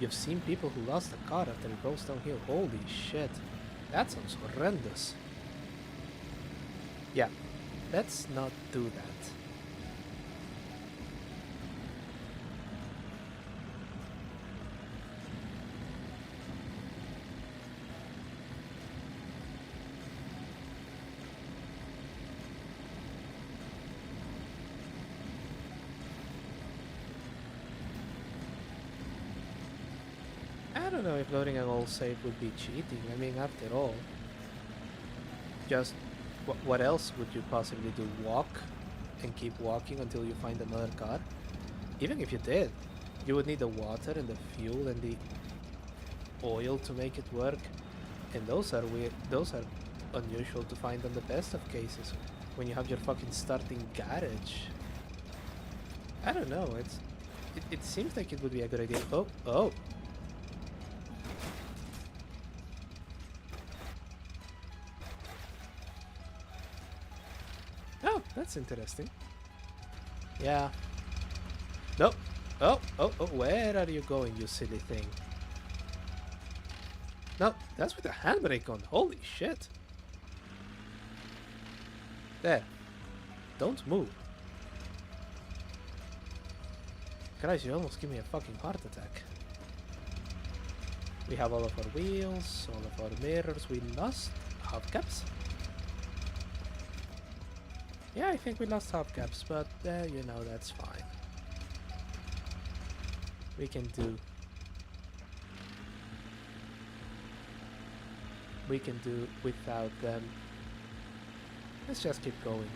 You've seen people who lost a car after it goes downhill. Holy shit. That sounds horrendous. Yeah, let's not do that. I don't know if loading an old save would be cheating. I mean, after all, just what else would you possibly do? Walk and keep walking until you find another car? Even if you did, you would need the water and the fuel and the oil to make it work. And those are weird. Those are unusual to find on the best of cases when you have your fucking starting garage. I don't know. It seems like it would be a good idea. Oh. Oh, that's interesting. Yeah. No. Oh, where are you going, you silly thing? No, that's with the handbrake on. Holy shit. There. Don't move. Christ, you almost give me a fucking heart attack. We have all of our wheels, all of our mirrors. We lost hubcaps. Yeah, I think we lost hubcaps, but you know, that's fine. We can do we can do without them. Let's just keep going.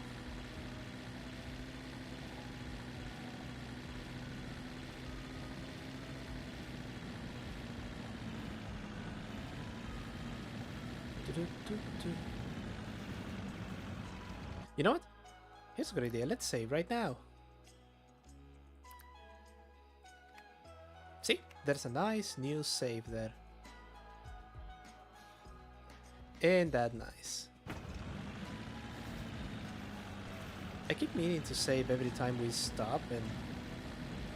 You know what? Here's a good idea. Let's save right now. See? There's a nice new save there. Ain't that nice? I keep meaning to save every time we stop and,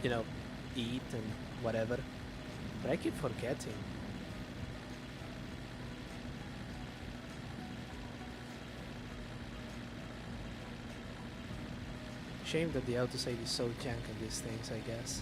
you know, eat and whatever. But I keep forgetting. Shame that the autosave is so jank on these things, I guess.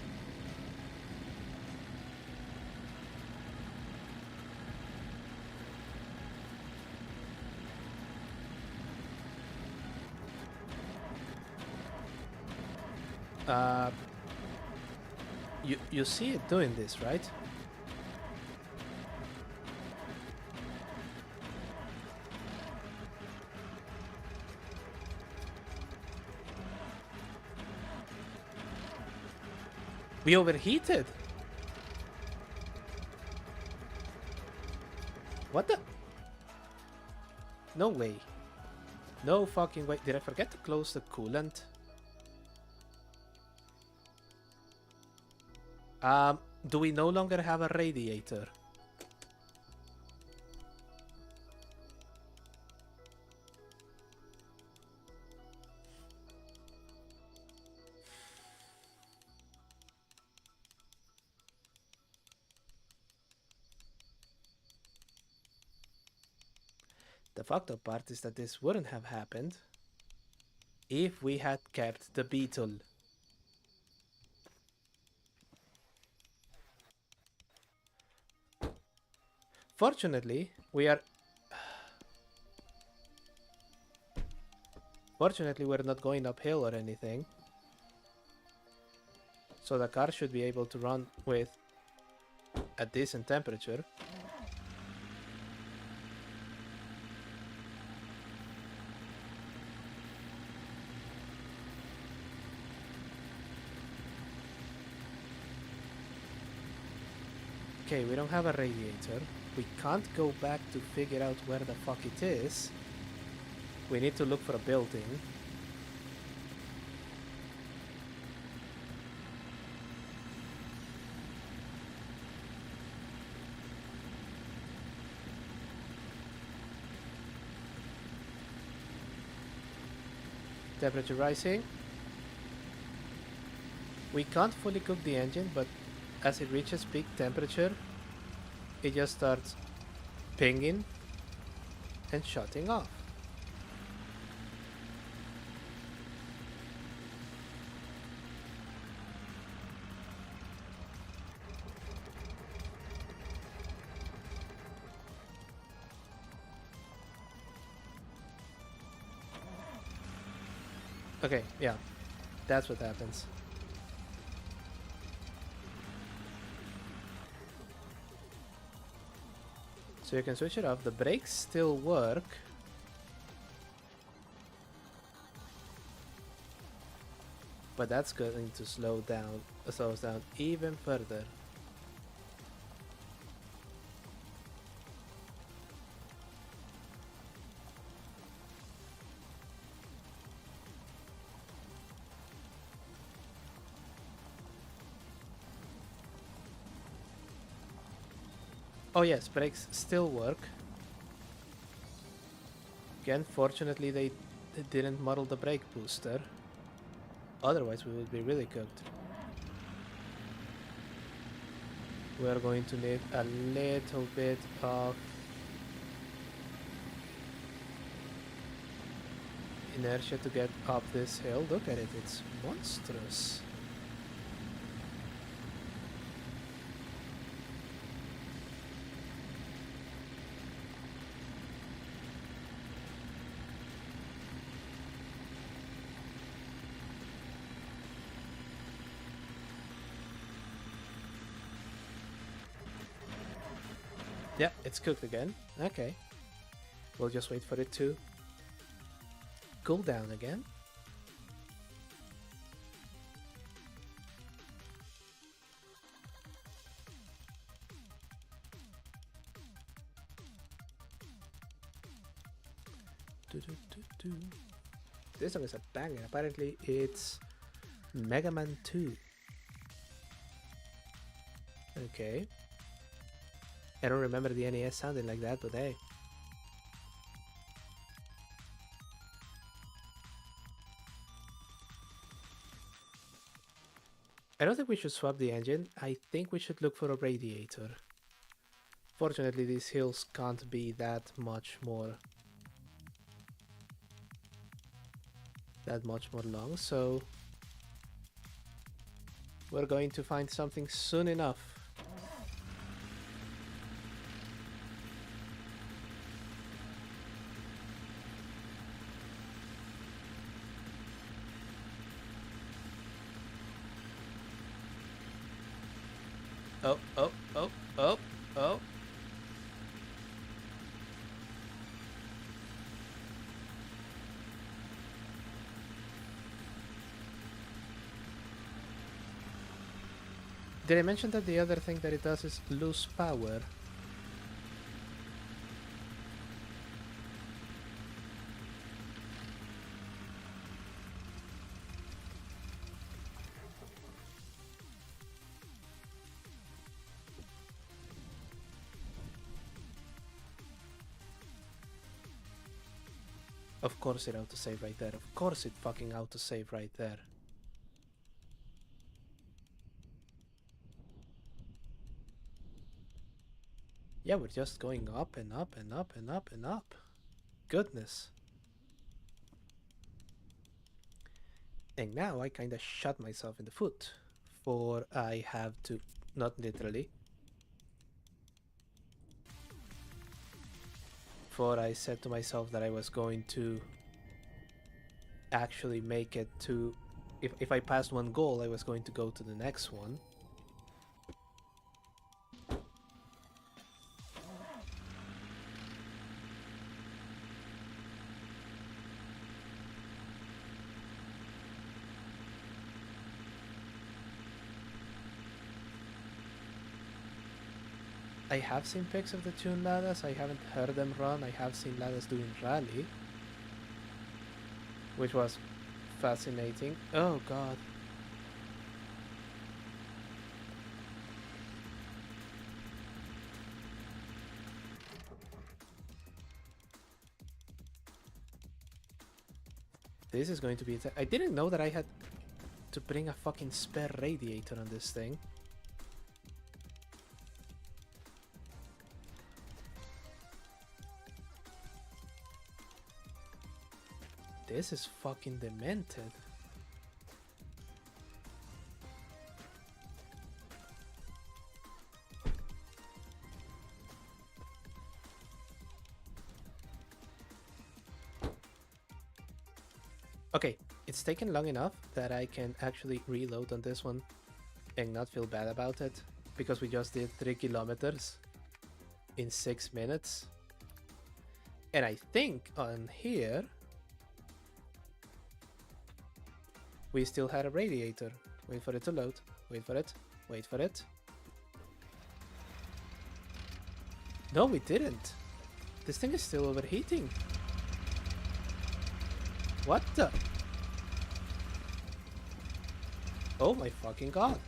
You see it doing this, right? We overheated. What the? No way. No fucking way. Did I forget to close the coolant? Do we no longer have a radiator? The fucked up part is that this wouldn't have happened if we had kept the beetle. Fortunately, we're not going uphill or anything. So the car should be able to run with a decent temperature. Okay, we don't have a radiator. We can't go back to figure out where the fuck it is. We need to look for a building. Temperature rising. We can't fully cook the engine, but as it reaches peak temperature, it just starts pinging and shutting off. Okay, yeah, that's what happens. So you can switch it off. The brakes still work. But that's going to slow us down even further. Oh yes, brakes still work. Again, fortunately they didn't model the brake booster. Otherwise we would be really cooked. We are going to need a little bit of inertia to get up this hill. Look at it, it's monstrous. Yeah, it's cooked again. Okay. We'll just wait for it to cool down again. This song is a banger. Apparently it's Mega Man 2. Okay. I don't remember the NES sounding like that, but hey. I don't think we should swap the engine. I think we should look for a radiator. Fortunately, these hills can't be that much more long, so we're going to find something soon enough. Oh, oh, oh, oh, oh. Did I mention that the other thing that it does is lose power? Of course it autosave right there. Of course it fucking autosave right there. Yeah, we're just going up and up and up and up and up. Goodness. And now I kinda shot myself in the foot. For I have to, not literally. For I said to myself that I was going to actually make it to... If I passed one goal, I was going to go to the next one. I have seen pics of the Toon Ladas, I haven't heard them run. I have seen Ladas doing rally, which was fascinating. Oh god. This is going to be... I didn't know that I had to bring a fucking spare radiator on this thing. This is fucking demented. Okay, it's taken long enough that I can actually reload on this one and not feel bad about it, because we just did 3 kilometers in 6 minutes. And I think on here we still had a radiator. Wait for it to load. Wait for it. Wait for it. No, we didn't. This thing is still overheating. What the? Oh my fucking god.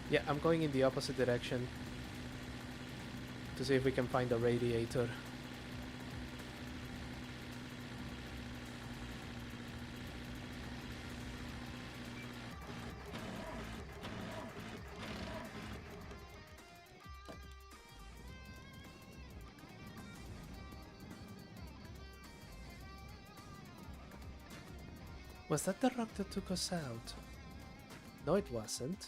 Yeah, I'm going in the opposite direction to see if we can find a radiator. Was that the rock that took us out? No, it wasn't.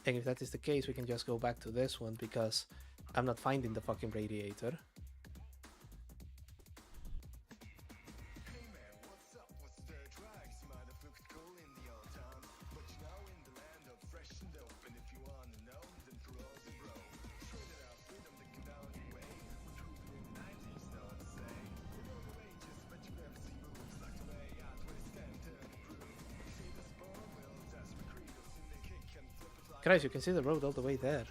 And if that is the case, we can just go back to this one, because I'm not finding the fucking radiator. Christ, you can see the road all the way there.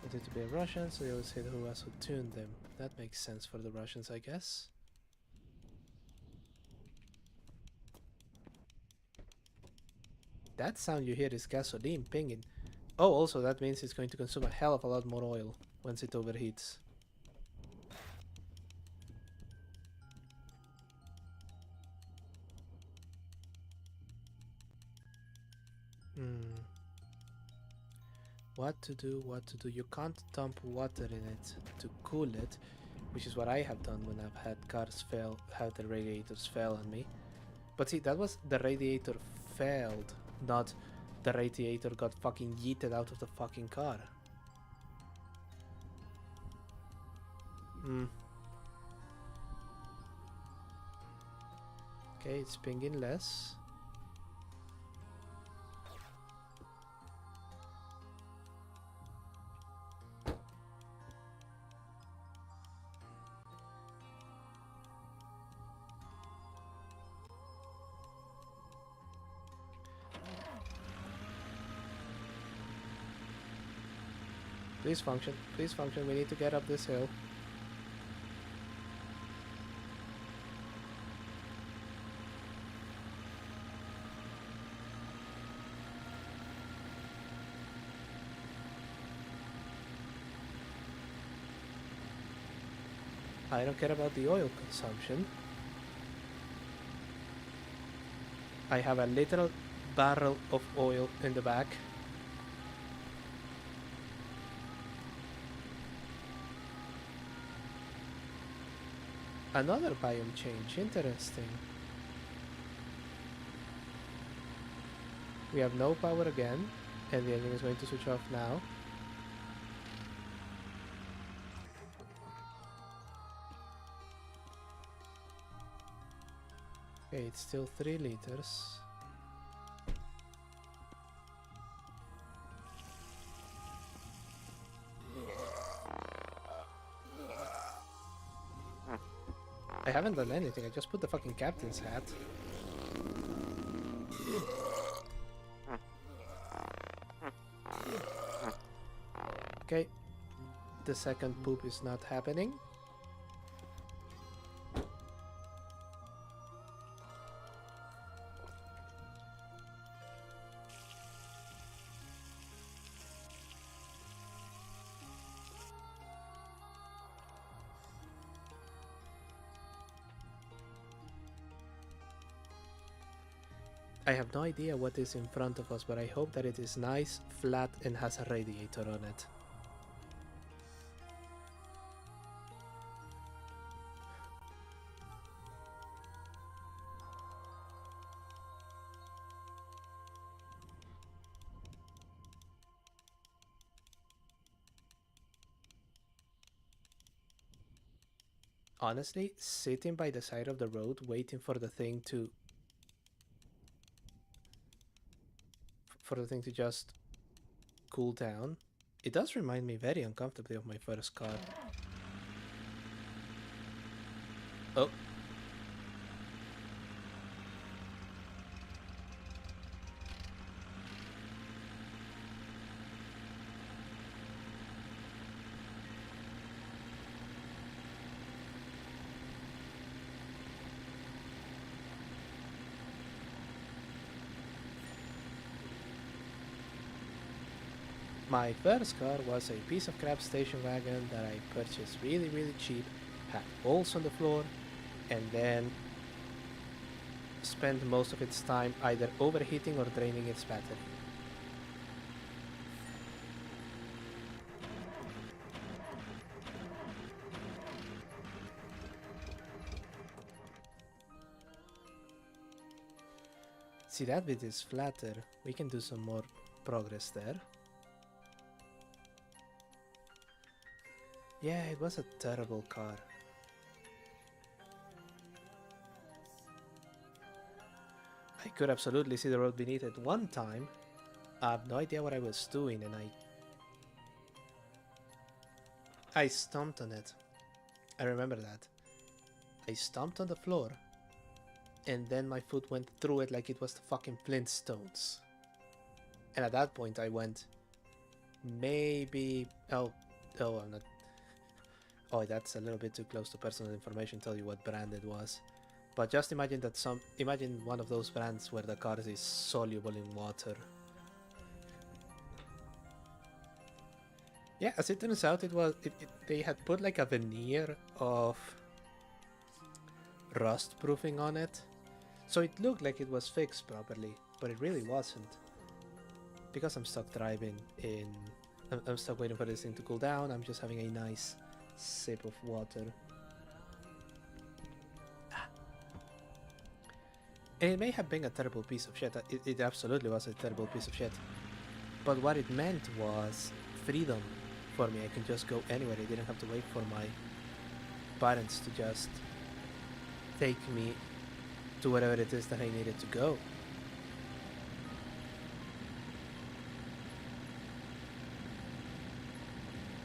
Wanted to be a Russian, so they always say who was who tuned them. That makes sense for the Russians, I guess. That sound you hear is gasoline pinging. Oh, also that means it's going to consume a hell of a lot more oil once it overheats. What to do, what to do. You can't dump water in it to cool it, which is what I have done when I've had cars fail, had the radiators fail on me. But see, that was the radiator failed, not the radiator got fucking yeeted out of the fucking car. Okay, it's pinging less. Please function, we need to get up this hill. I don't care about the oil consumption. I have a literal barrel of oil in the back. Another biome change, interesting. We have no power again, and the engine is going to switch off now. Okay, it's still 3 liters. I haven't done anything, I just put the fucking captain's hat. Okay, the second poop is not happening. I have no idea what is in front of us, but I hope that it is nice, flat, and has a radiator on it. Honestly, sitting by the side of the road waiting for the thing to just cool down, it does remind me very uncomfortably of my first car. Oh. My first car was a piece of crap station wagon that I purchased really cheap, had holes on the floor, and then spent most of its time either overheating or draining its battery. See, that bit is flatter. We can do some more progress there. Yeah, it was a terrible car. I could absolutely see the road beneath it. One time, I have no idea what I was doing, and I stomped on it. I remember that. I stomped on the floor, and then my foot went through it like it was the fucking Flintstones. And at that point, I went, maybe. Oh, I'm not. Oh, that's a little bit too close to personal information. Tell you what brand it was. But just imagine that imagine one of those brands where the car is soluble in water. Yeah, as it turns out, they had put like a veneer of rust proofing on it, so it looked like it was fixed properly, but it really wasn't. Because I'm stuck driving in, I'm stuck waiting for this thing to cool down. I'm just having a nice sip of water. And it may have been a terrible piece of shit. It absolutely was a terrible piece of shit. But what it meant was freedom for me. I could just go anywhere. I didn't have to wait for my parents to just take me to wherever it is that I needed to go.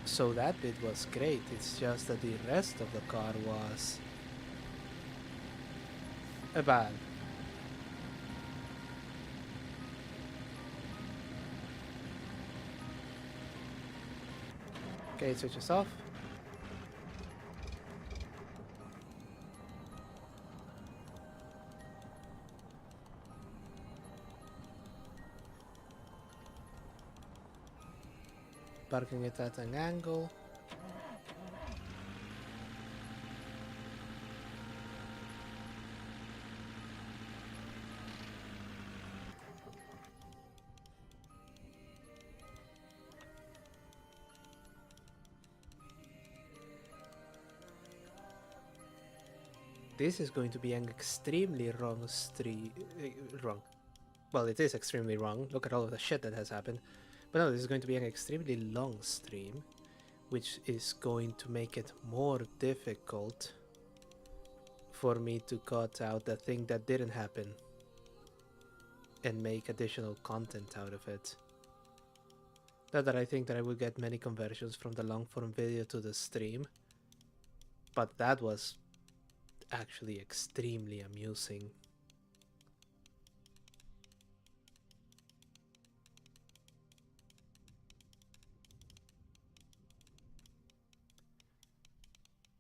So that bit was great. It's just that the rest of the car was bad. Okay, it switches off. Parking it at an angle. This is going to be an extremely wrong wrong. Well, it is extremely wrong. Look at all of the shit that has happened. But no, this is going to be an extremely long stream, which is going to make it more difficult for me to cut out the thing that didn't happen and make additional content out of it. Not that I think that I will get many conversions from the long form video to the stream, but that was actually extremely amusing.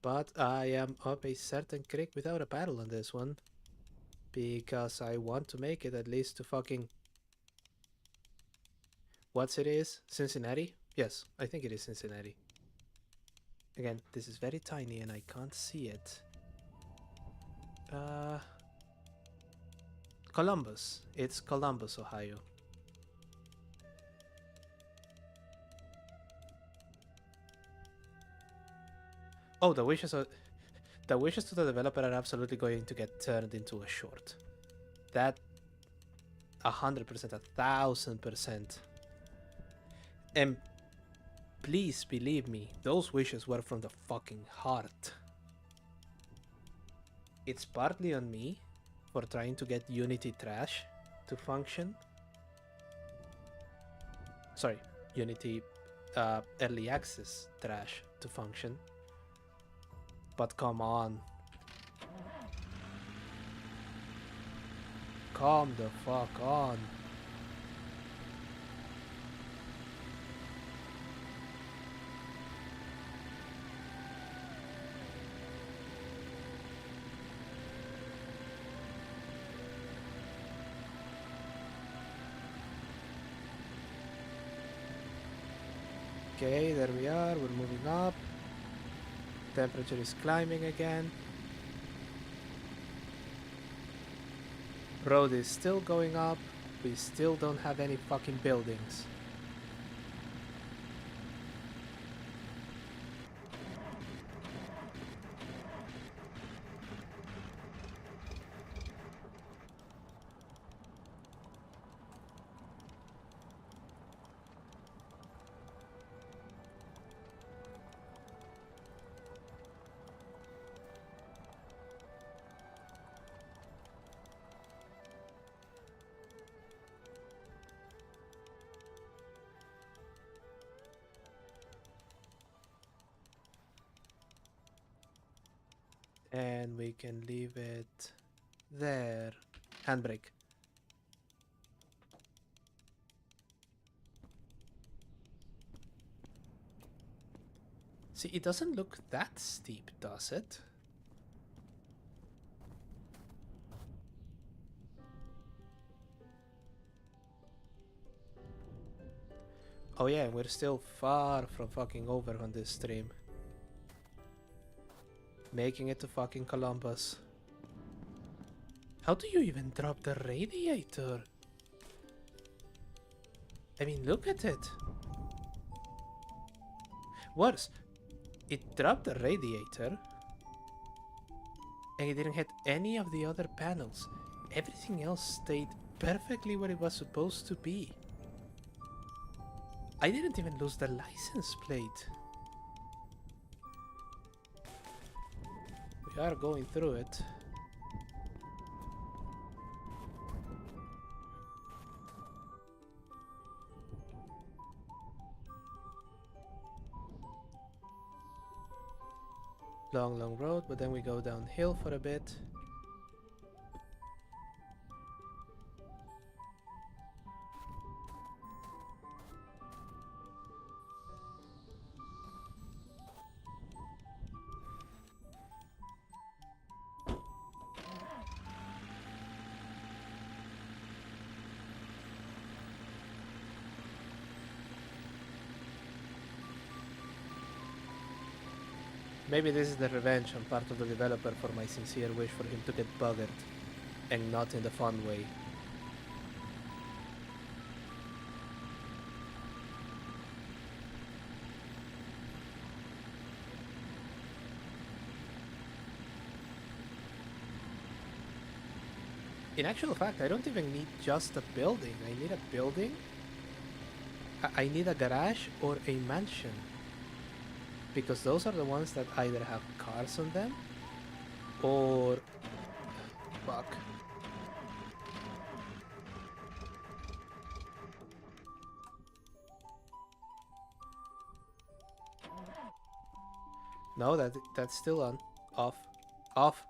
But I am up a certain creek without a paddle on this one, because I want to make it at least to fucking... What city is? Cincinnati? Yes, I think it is Cincinnati. Again, this is very tiny and I can't see it. Columbus. It's Columbus, Ohio. Oh, the wishes to the developer are absolutely going to get turned into a short. That 100%, 1000%. And please believe me, those wishes were from the fucking heart. It's partly on me for trying to get Unity Trash to function. Sorry, Unity Early Access Trash to function. But come on. Come the fuck on. Okay, there we are, we're moving up. Temperature is climbing again. Road is still going up. We still don't have any fucking buildings. And we can leave it there. Handbrake. See, it doesn't look that steep, does it? Oh yeah, we're still far from fucking over on this stream. Making it to fucking Columbus. How do you even drop the radiator? I mean, look at it. Worse, it dropped the radiator and it didn't hit any of the other panels. Everything else stayed perfectly where it was supposed to be. I didn't even lose the license plate. We are going through it. Long road, but then we go downhill for a bit. Maybe this is the revenge on part of the developer for my sincere wish for him to get buggered, and not in the fun way. In actual fact, I don't even need just a building. I need a building. I need a garage or a mansion. Because those are the ones that either have cars on them or... Fuck. No, that's still on. Off. Off.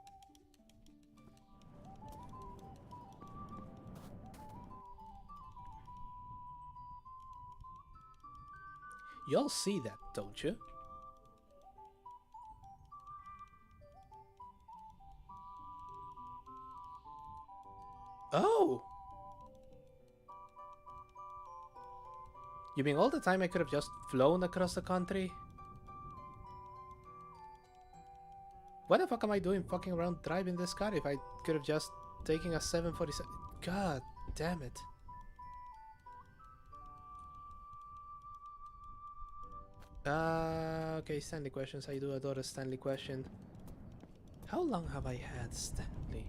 Y'all see that, don't you? Oh! You mean all the time I could have just flown across the country? What the fuck am I doing fucking around driving this car if I could have just taken a 747? God damn it. Okay, Stanley questions. I do adore a Stanley question. How long have I had Stanley?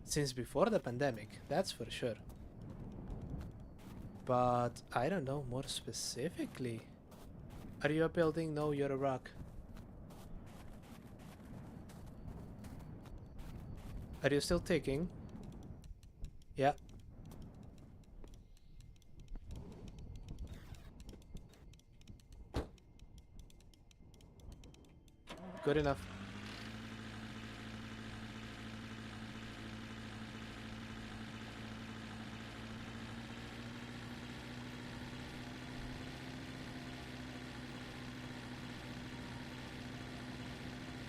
Since before the pandemic, that's for sure. But I don't know more specifically. Are you a building? No, you're a rock. Are you still ticking? Yeah. Good enough.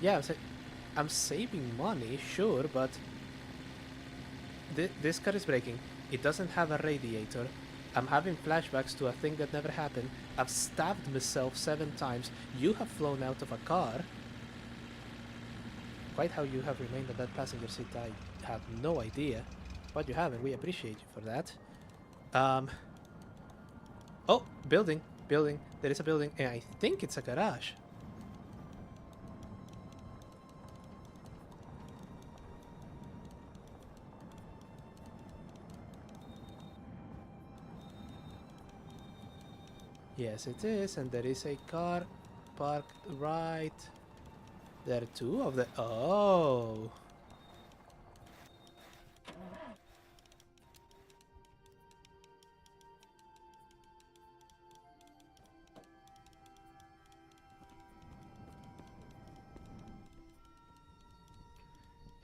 Yeah, I'm saving money, sure, but this car is breaking. It doesn't have a radiator. I'm having flashbacks to a thing that never happened. I've stabbed myself 7 times. You have flown out of a car. Quite how you have remained on that passenger seat, I have no idea. But you have, and we appreciate you for that. Oh, building. There is a building, and I think it's a garage. Yes, it is, and there is a car parked right there. 2 of the... Oh!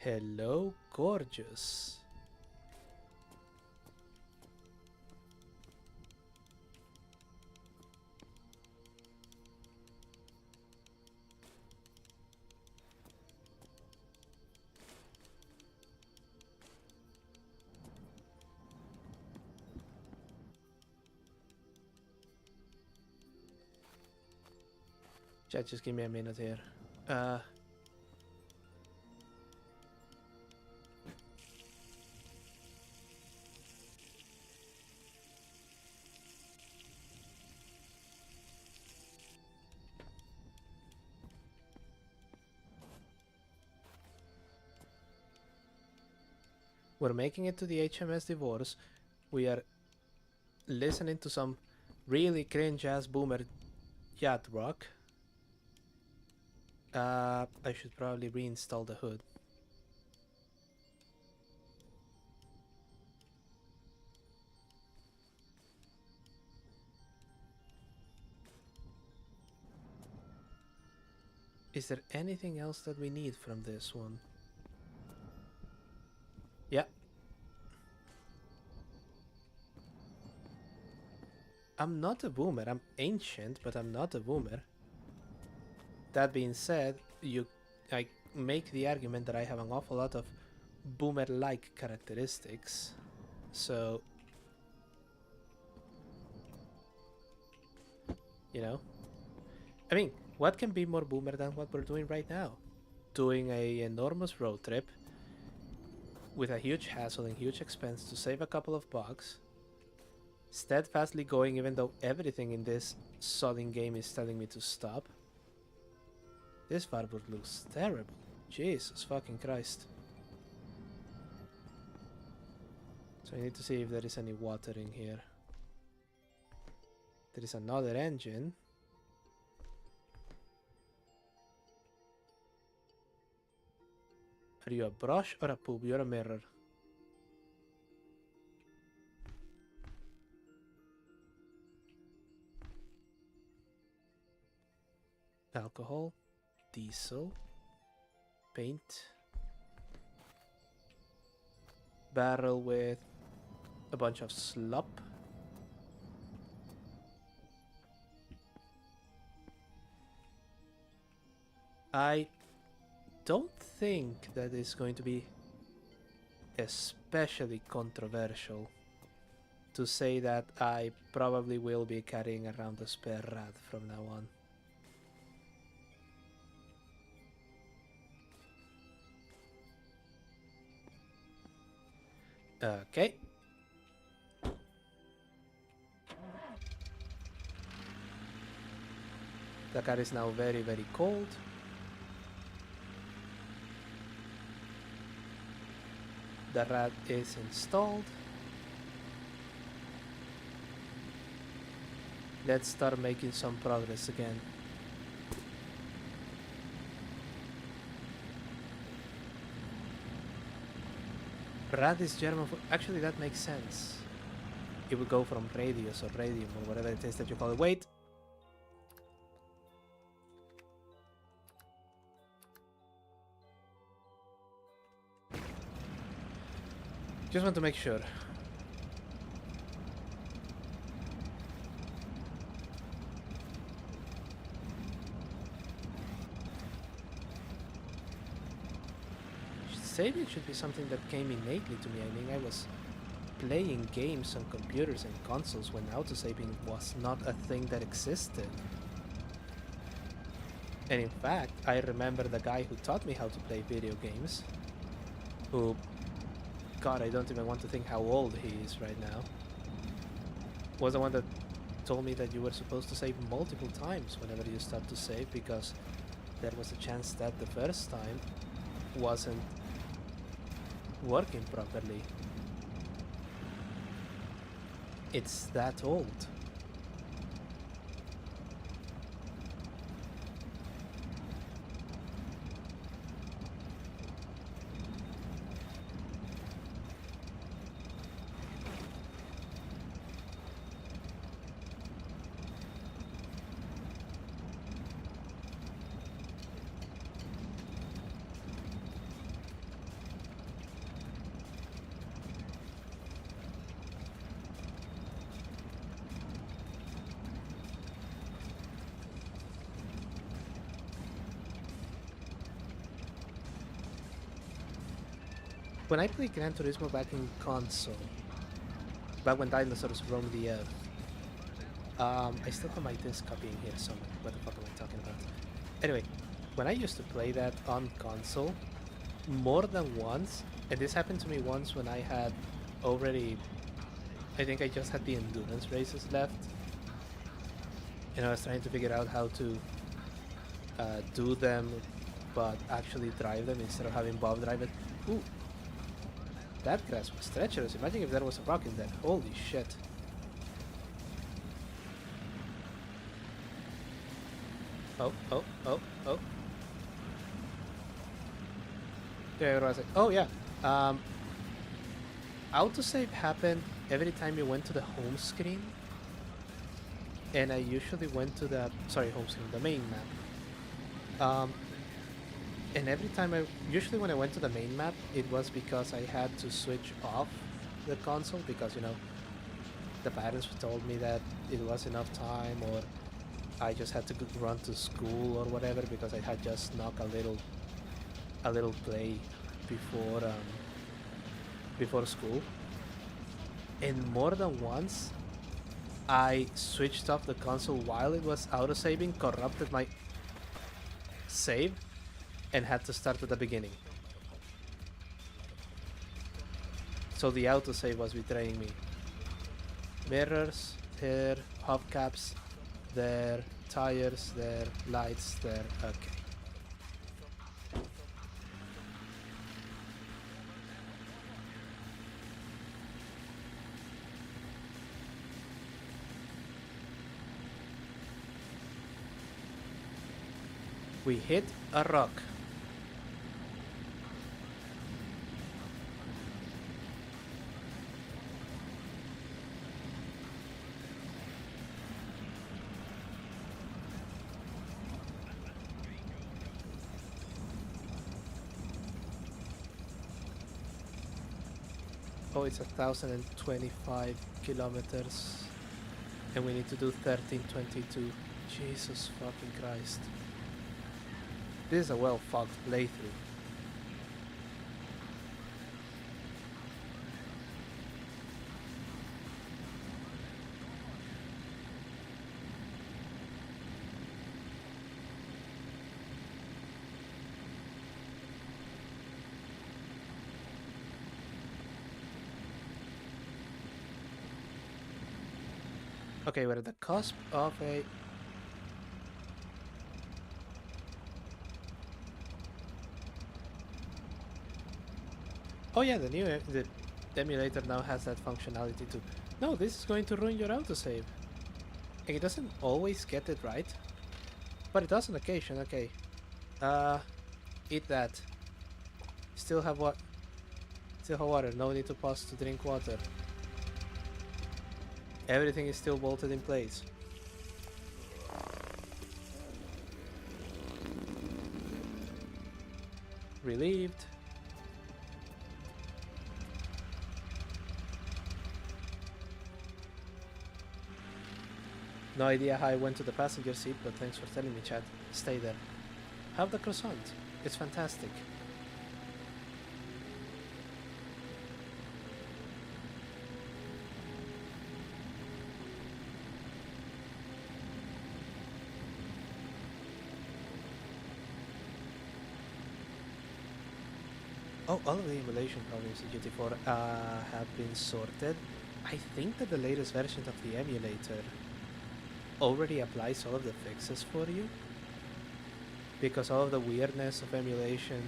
Hello, gorgeous. Chat, just give me a minute here. We're making it to the HMS Divorce. We are listening to some really cringe-ass boomer yacht rock. I should probably reinstall the hood. Is there anything else that we need from this one? Yeah. I'm not a boomer. I'm ancient, but I'm not a boomer. That being said, I make the argument that I have an awful lot of boomer-like characteristics. So, you know, I mean, what can be more boomer than what we're doing right now? Doing a enormous road trip with a huge hassle and huge expense to save a couple of bucks, steadfastly going even though everything in this sodding game is telling me to stop. This fireboard looks terrible. Jesus fucking Christ. So I need to see if there is any water in here. There is another engine. Are you a brush or a poop? You're a mirror. Alcohol, diesel, paint, barrel with a bunch of slop. I don't think that is going to be especially controversial to say that I probably will be carrying around a spare rat from now on. Okay. The car is now very, very cold. The rat is installed. Let's start making some progress again. Rat is German for... Actually, that makes sense. It would go from radius or radium or whatever it is that you call it. Wait! Just want to make sure. Saving should be something that came innately to me. I mean, I was playing games on computers and consoles when autosaving was not a thing that existed. And in fact, I remember the guy who taught me how to play video games, who, God, I don't even want to think how old he is right now, was the one that told me that you were supposed to save multiple times whenever you start to save, because there was a chance that the first time wasn't working properly. It's that old. When I played Gran Turismo back in console, back when dinosaurs roamed the earth, I still have my disc copy in here somewhere. What the fuck am I talking about? Anyway, when I used to play that on console, more than once, and this happened to me once when I had already, I think I just had the endurance races left, and I was trying to figure out how to do them, but actually drive them instead of having Bob drive it. Ooh, that grass was treacherous. Imagine if there was a rock in there. Holy shit. Oh, oh, oh, oh. Yeah, what was it? Oh, yeah. Um, Autosave happened every time you went to the home screen, and I usually went to the home screen, the main map. And every time usually when I went to the main map, it was because I had to switch off the console because the parents told me that it was enough time, or I just had to run to school or whatever because I had just knocked a little play before school. And more than once, I switched off the console while it was auto-saving, corrupted my save, and had to start at the beginning. So the autosave was betraying me. Mirrors, there, hubcaps, there, tires, there, lights, there, okay. We hit a rock. Oh, it's 1,025 kilometers. And we need to do 1322. Jesus fucking Christ. This is a well-fucked playthrough. Okay, we're at the cusp of a... Oh yeah, the emulator now has that functionality too. No, this is going to ruin your autosave. And it doesn't always get it right, but it does on occasion. Okay, eat that. Still have what? Still have water. No need to pause to drink water. Everything is still bolted in place. Relieved. No idea how I went to the passenger seat, but thanks for telling me, Chad. Stay there. Have the croissant. It's fantastic. Oh, all of the emulation problems in GT4 have been sorted. I think that the latest version of the emulator already applies all of the fixes for you, because all of the weirdness of emulation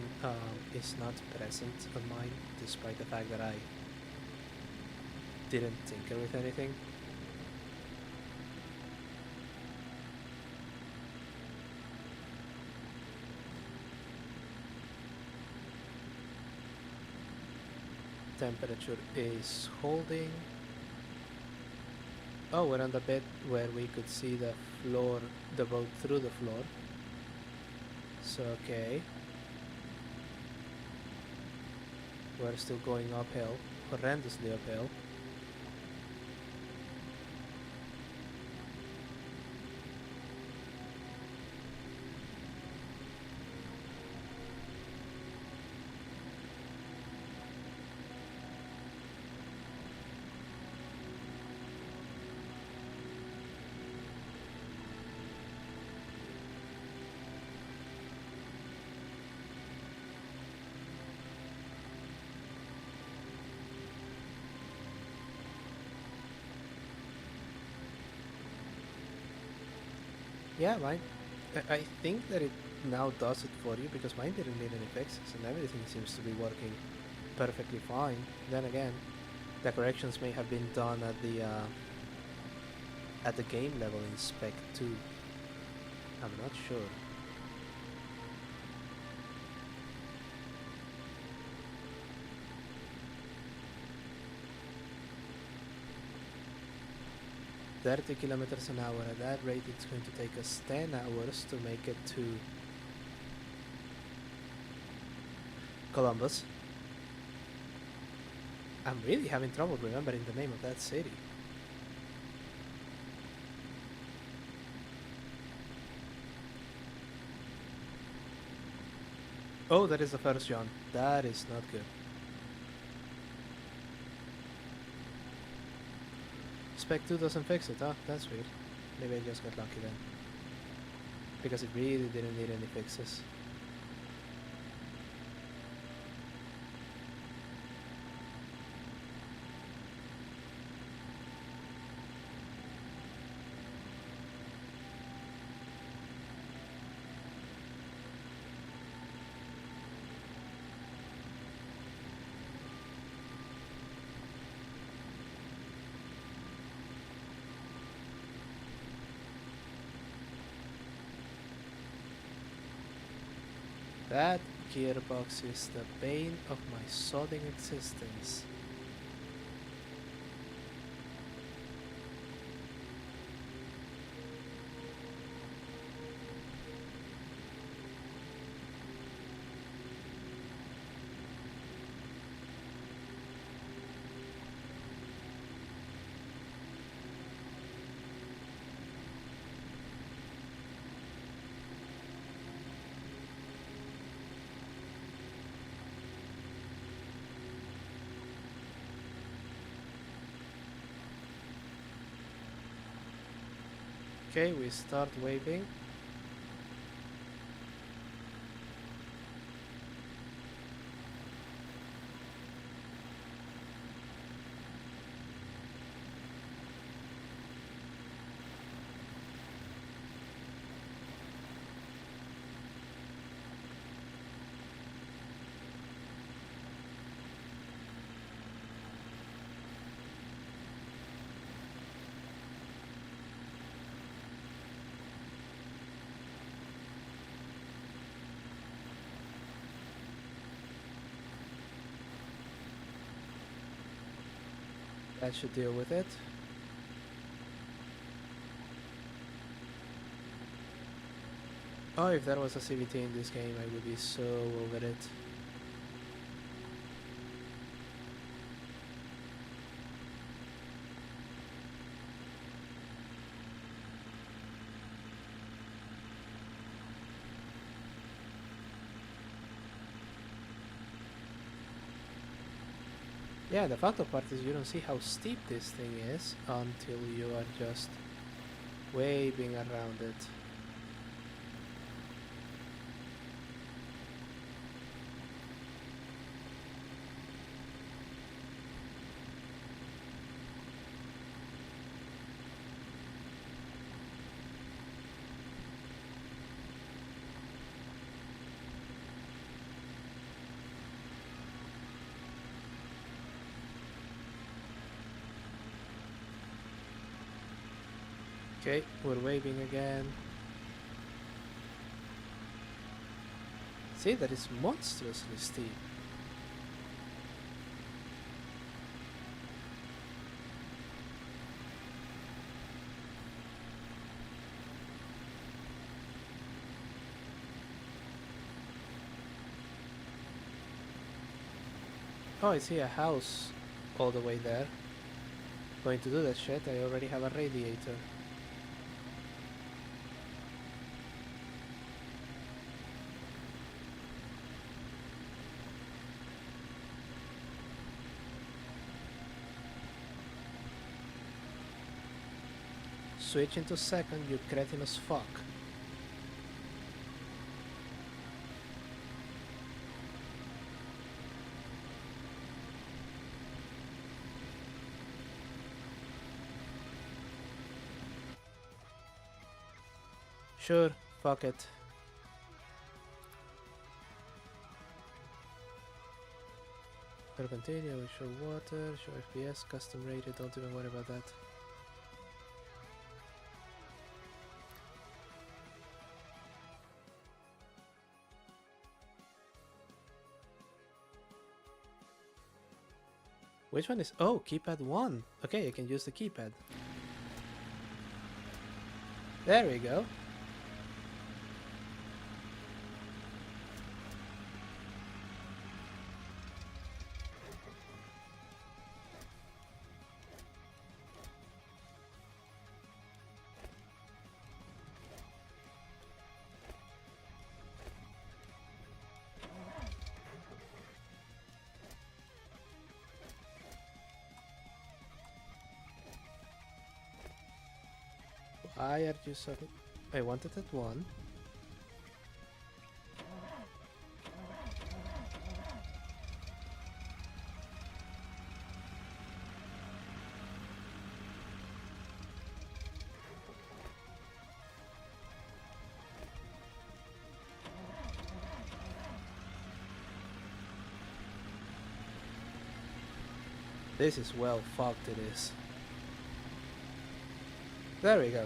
is not present on mine, despite the fact that I didn't tinker with anything. Temperature is holding. Oh, we're on the bit where we could see the floor, the road through the floor. So, okay. We're still going uphill, horrendously uphill. Yeah, mine. I think that it now does it for you because mine didn't need any fixes and everything seems to be working perfectly fine. Then again, the corrections may have been done at the game level in Spec 2. I'm not sure. 30 kilometers an hour. At that rate, it's going to take us 10 hours to make it to Columbus. I'm really having trouble remembering the name of that city. Oh, that is the first John. That is not good. Spec 2 doesn't fix it, huh? That's weird. Maybe I just got lucky then. Because it really didn't need any fixes. That gearbox is the bane of my sodding existence. Okay, we start waving. That should deal with it. Oh, if there was a CVT in this game, I would be so over it. Yeah, the fact of part is you don't see how steep this thing is until you are just waving around it. Okay, we're waving again. See, that is monstrously steep. Oh, I see a house all the way there. Going to do that shit, I already have a radiator. Switch into second, you cretinous fuck. Sure, fuck it. We'll continue, we show water, show FPS, custom rated, don't even worry about that. Which one is... Oh, keypad 1. Okay, I can use the keypad. There we go. Why are you so... I wanted that one. This is well fucked, it is. There we go.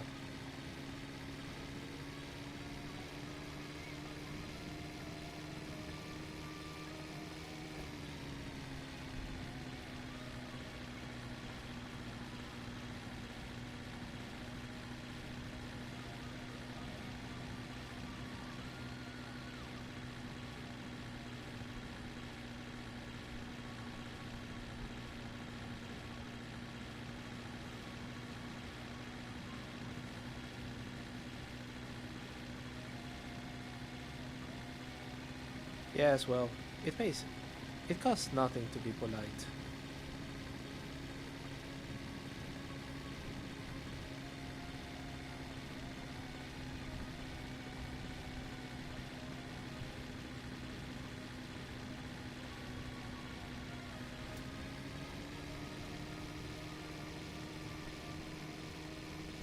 Yes, well, it costs nothing to be polite.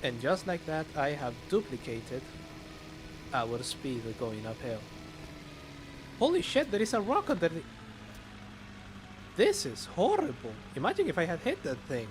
And just like that, I have duplicated our speed going uphill. Holy shit, there is a rock under the... This is horrible. Imagine if I had hit that thing.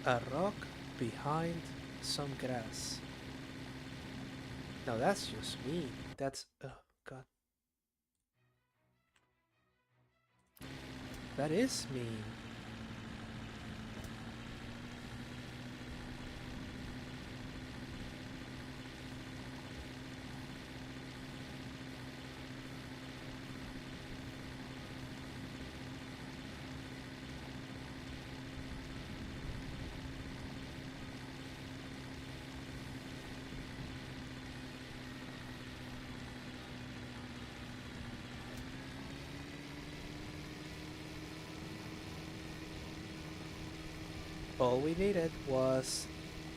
A rock behind some grass. Now that's just mean. That's... oh god. That is mean. All we needed was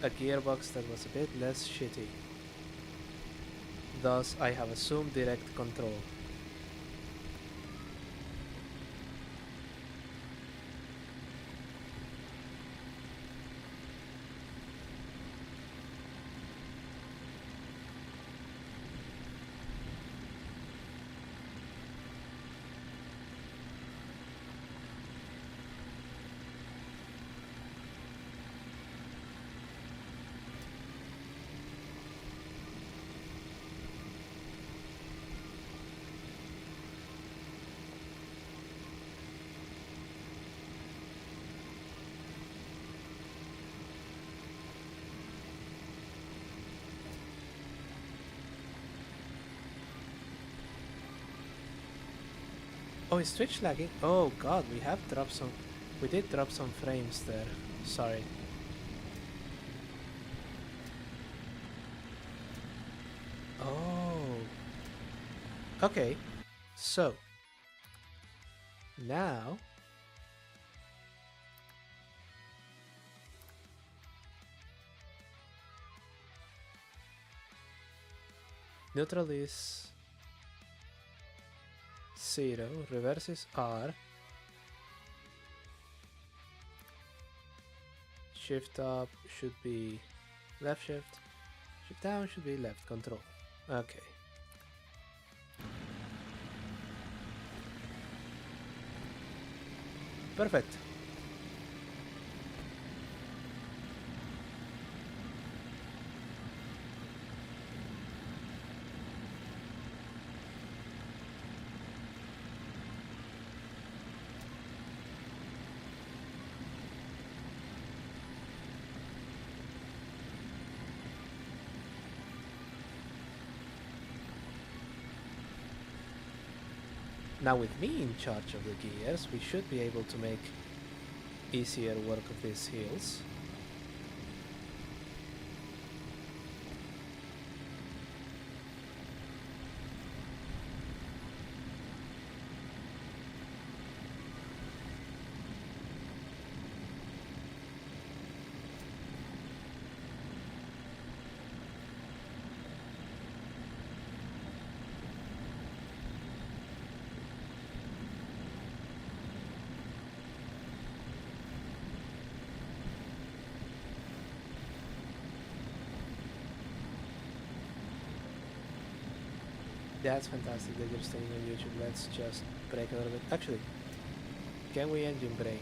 a gearbox that was a bit less shitty. Thus, I have assumed direct control. Oh, is Twitch lagging? Oh god, we have dropped some... We did drop some frames there. Sorry. Oh. Okay, so now neutral is 0, reverse is R, shift up should be left shift, shift down should be left control. Okay. Perfect. Now with me in charge of the gears, we should be able to make easier work of these hills. That's fantastic that you're staying on YouTube. Let's just brake a little bit. Actually, can we engine brake?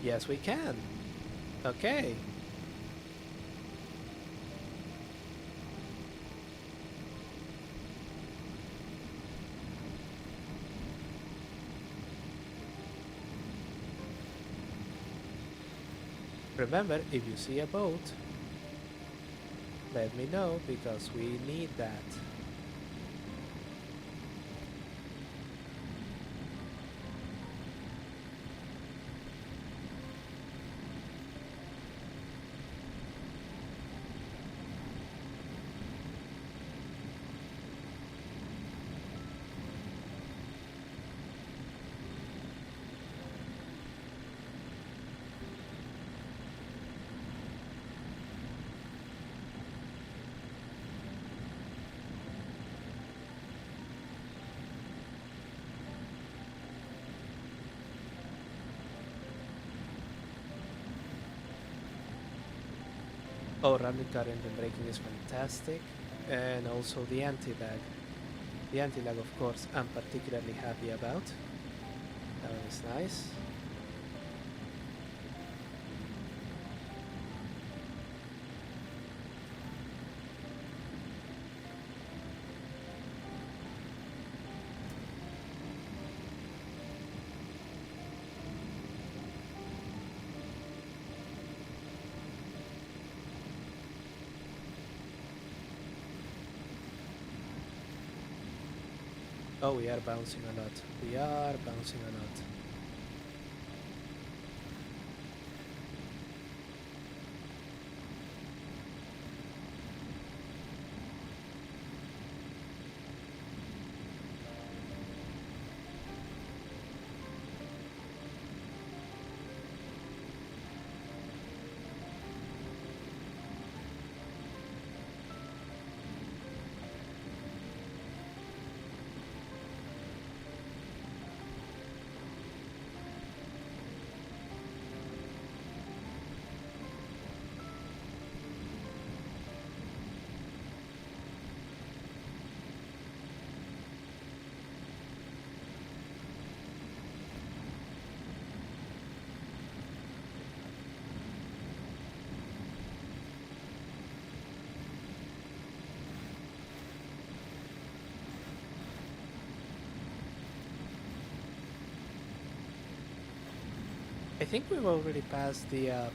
Yes, we can. Okay. Remember, if you see a boat, let me know because we need that. Oh, running current and braking is fantastic. And also the anti-lag. The anti-lag, of course, I'm particularly happy about. That one is nice. Oh, we are bouncing a lot. We are bouncing a lot. I think we've already passed the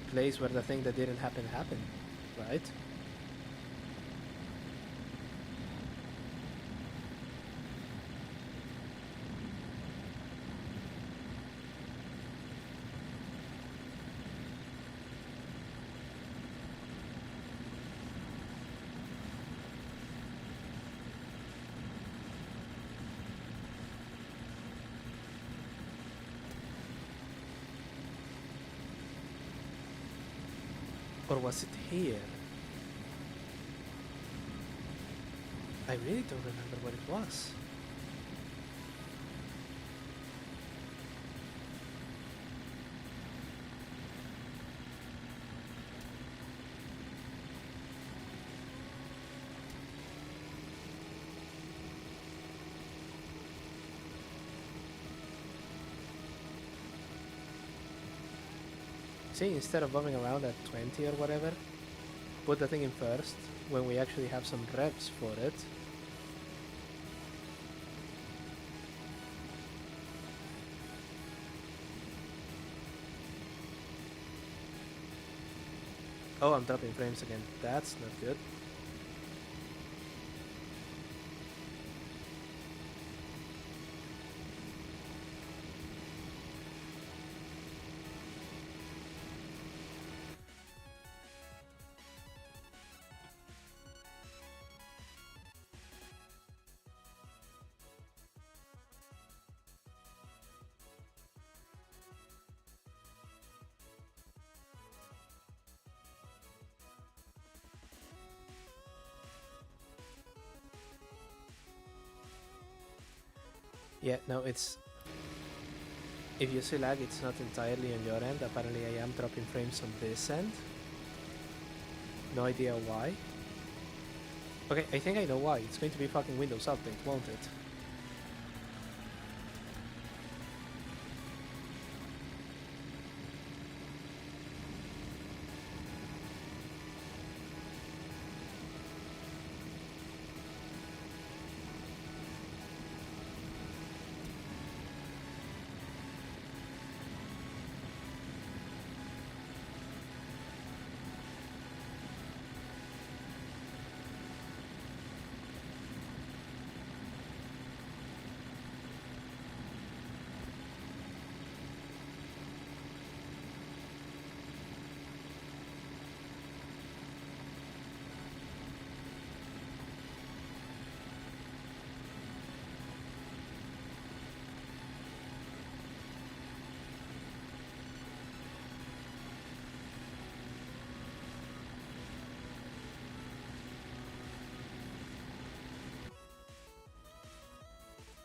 place where the thing that didn't happen happened, right? Or was it here? I really don't remember what it was. See, instead of bumming around at 20 or whatever, put the thing in first when we actually have some reps for it. Oh, I'm dropping frames again. That's not good. Yeah, no, it's... If you see lag, it's not entirely on your end. Apparently I am dropping frames on this end. No idea why. Okay, I think I know why. It's going to be fucking Windows Update, won't it?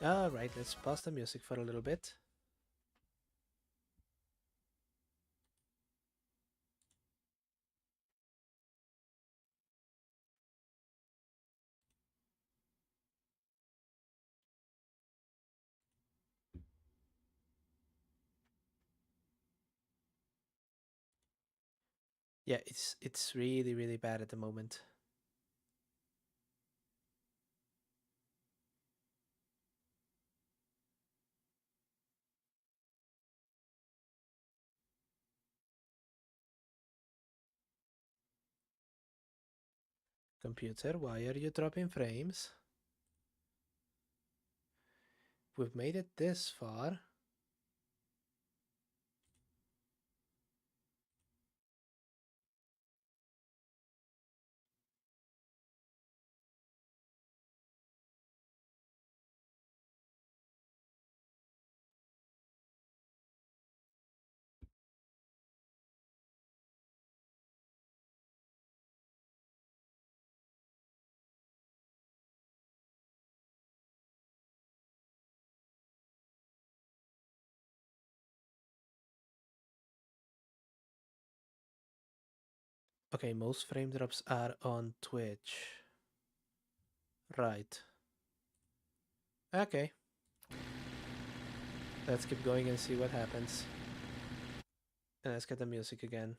Alright, let's pause the music for a little bit. Yeah, it's really, really bad at the moment. Computer, why are you dropping frames? We've made it this far. Okay, most frame drops are on Twitch. Right. Okay. Let's keep going and see what happens. And let's get the music again.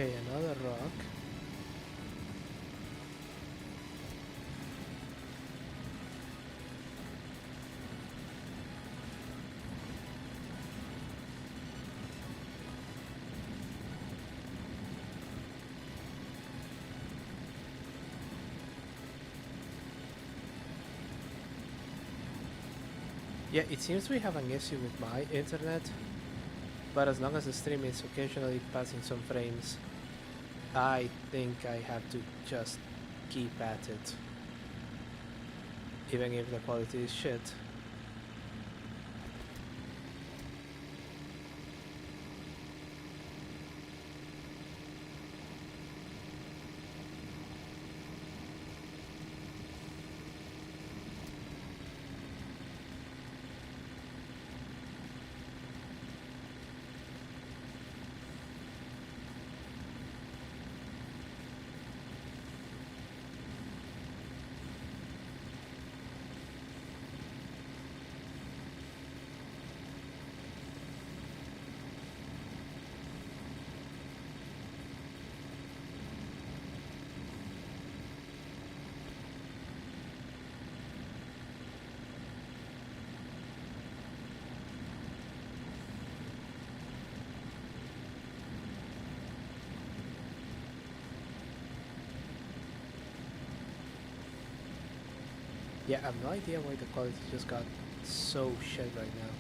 Okay, another rock. Yeah, it seems we have an issue with my internet, but as long as the stream is occasionally passing some frames, I think I have to just keep at it, even if the quality is shit. Yeah, I have no idea why the quality just got so shit right now.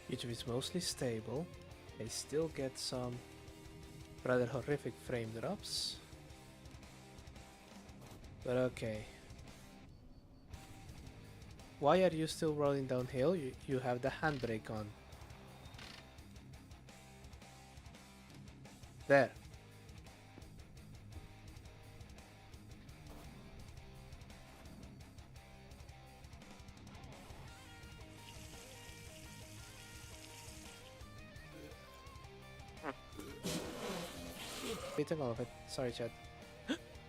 YouTube is mostly stable. I still get some rather horrific frame drops. But okay. Why are you still rolling downhill? You have the handbrake on. There. Beating all of it. Sorry, chat.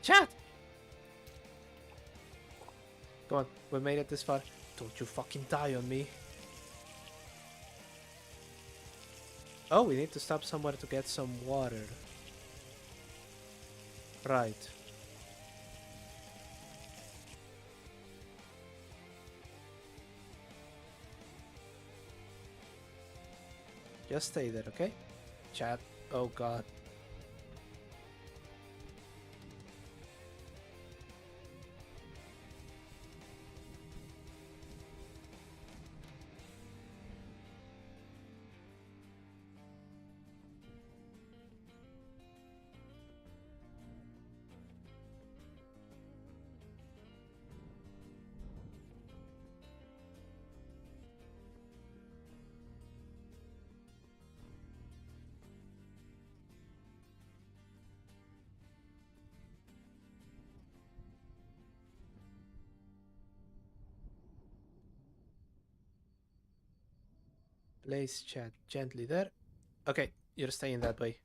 Chat! Come on, we made it this far. Don't you fucking die on me. Oh, we need to stop somewhere to get some water. Right. Just stay there, okay? Chat. Oh god. Place chat gently there. Okay, you're staying that way.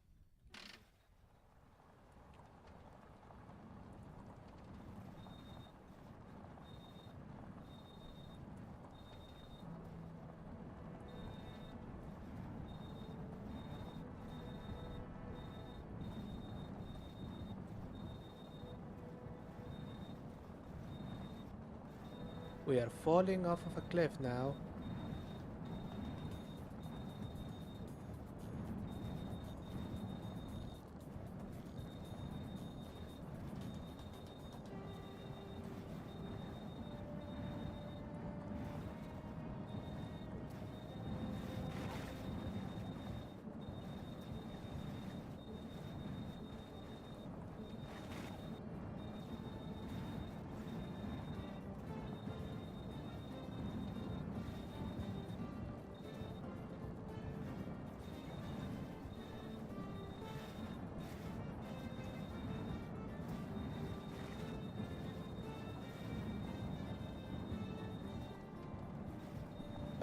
We are falling off of a cliff now.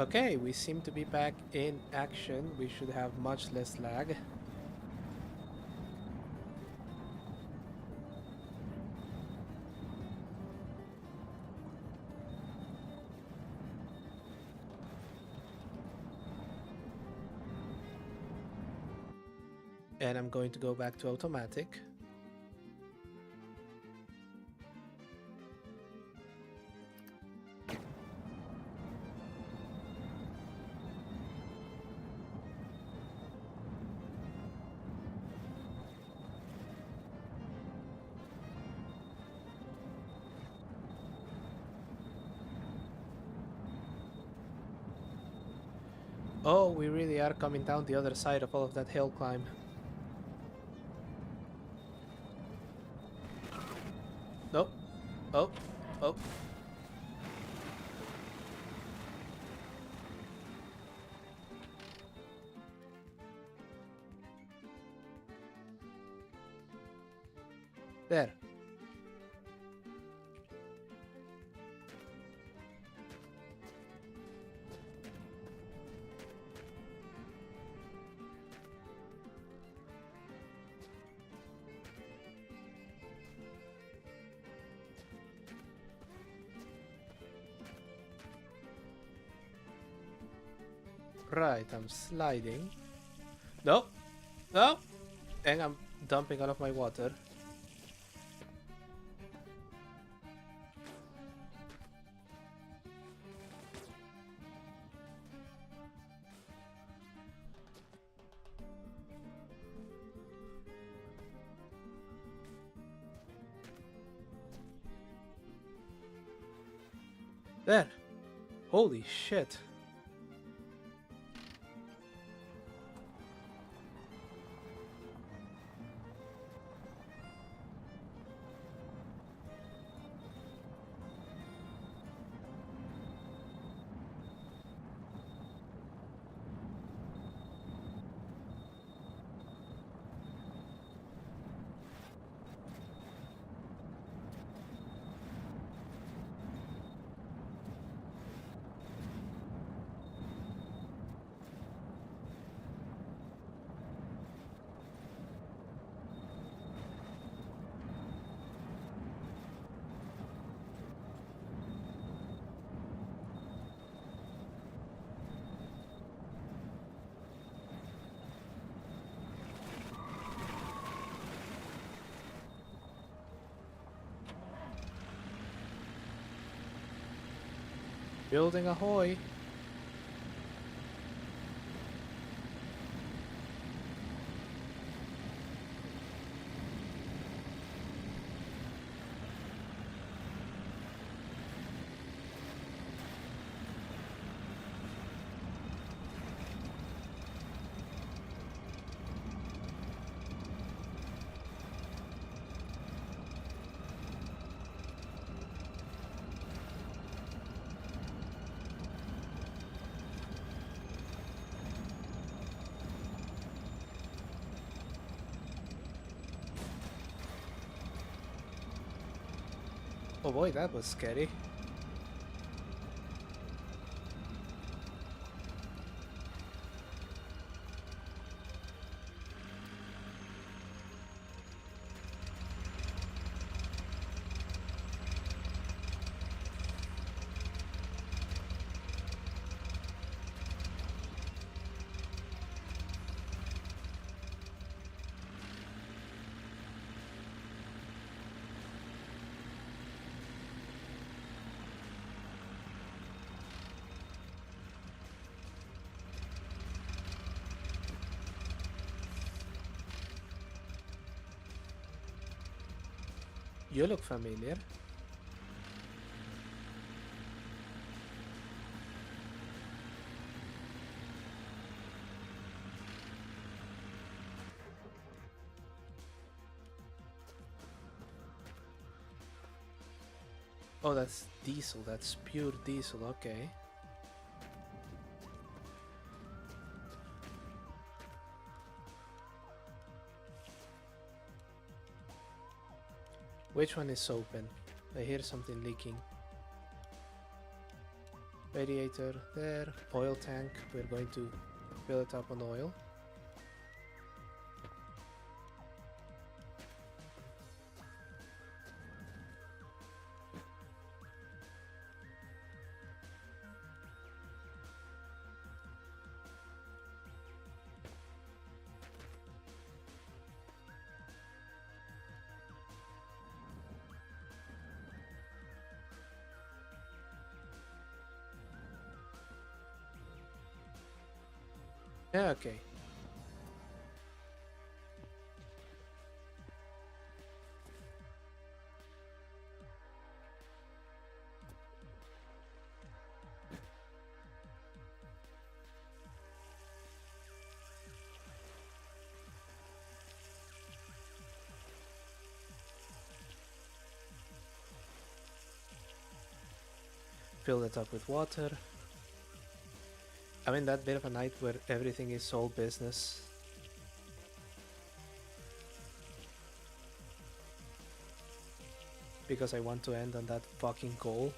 Okay, we seem to be back in action. We should have much less lag. And I'm going to go back to automatic. Oh, we really are coming down the other side of all of that hill climb. Nope. Oh. Oh. There. Right, I'm sliding. No. No. And I'm dumping all of my water. There. Holy shit. Building ahoy. Oh boy, that was scary. You look familiar. Oh, that's diesel. That's pure diesel. Okay. Which one is open? I hear something leaking. Radiator there. Oil tank. We're going to fill it up on oil. Yeah, okay. Fill it up with water. I'm in that bit of a night where everything is all business. Because I want to end on that fucking goal.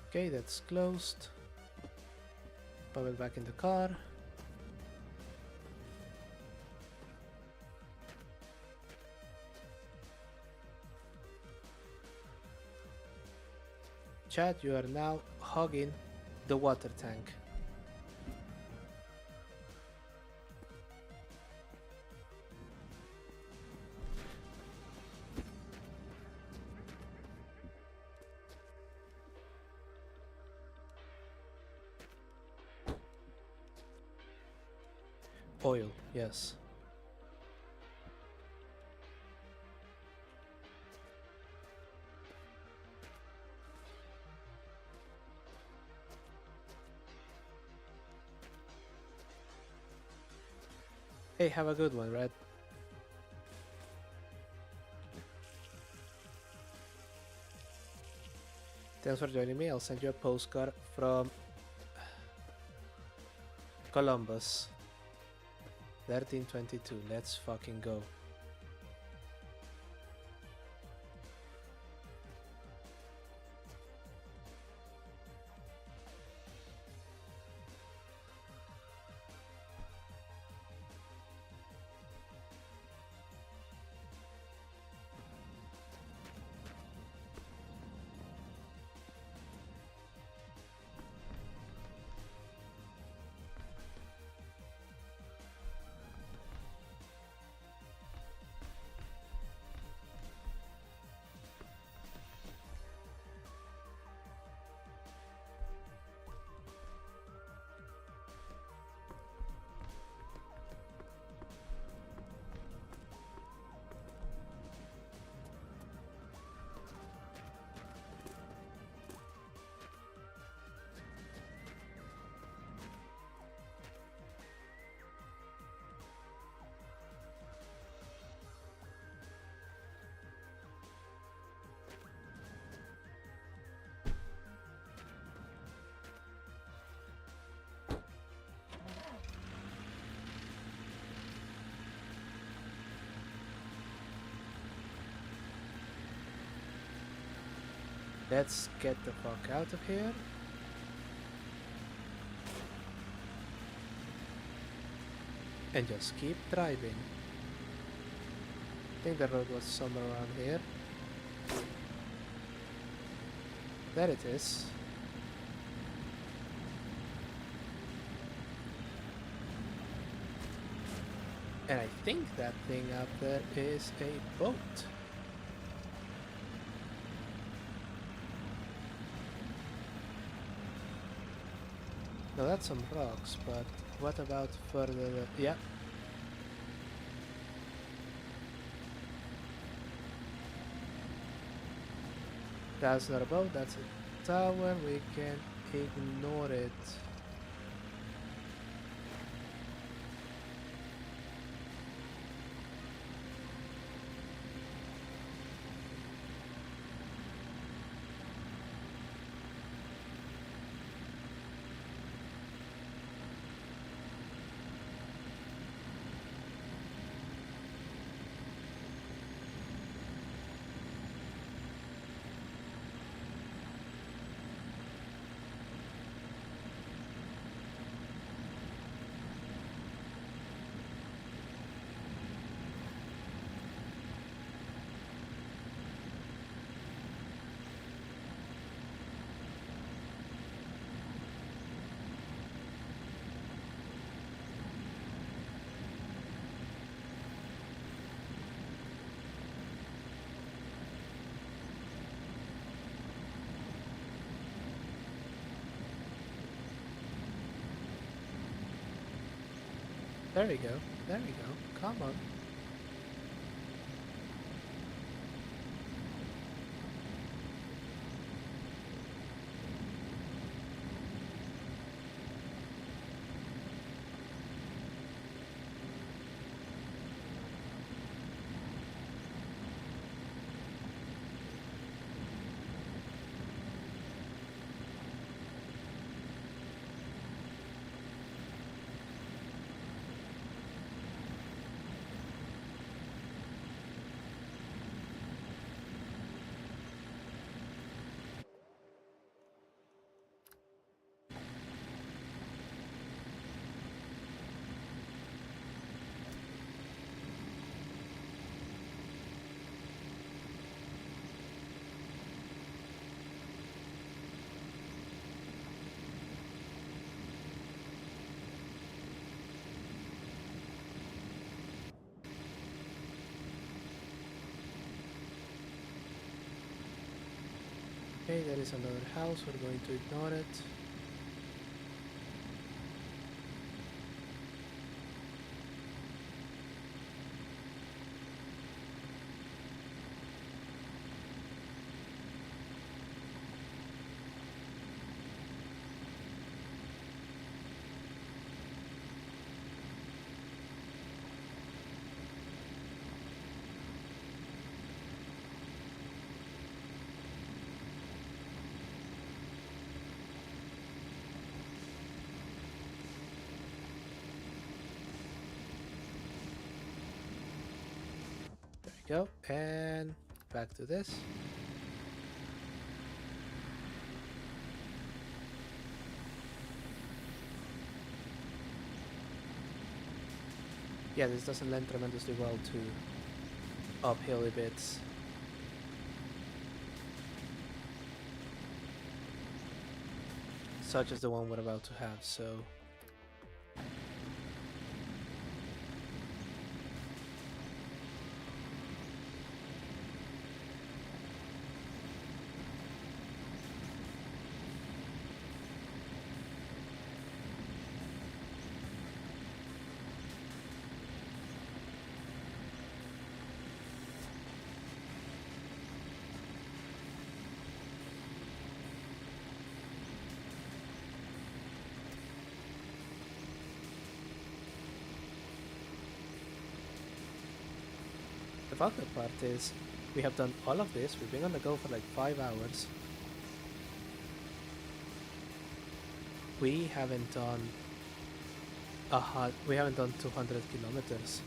Okay, that's closed. Put it back in the car. Chad, you are now hogging the water tank. Oil, yes. Hey, have a good one, Red. Thanks for joining me. I'll send you a postcard from Columbus. 1322. Let's fucking go. Let's get the fuck out of here. And just keep driving. I think the road was somewhere around here. There it is. And I think that thing up there is a boat. Now that's some rocks, but what about further? Yeah. That's not a boat, that's a tower. We can ignore it. There we go. There we go. Come on. Okay, there is another house. We're going to ignore it. There we go. And back to this. Yeah, this doesn't lend tremendously well to uphill bits. Such as the one we're about to have, so... The fucked up part is, we have done all of this, we've been on the go for like 5 hours. We haven't done we haven't done 200 kilometers.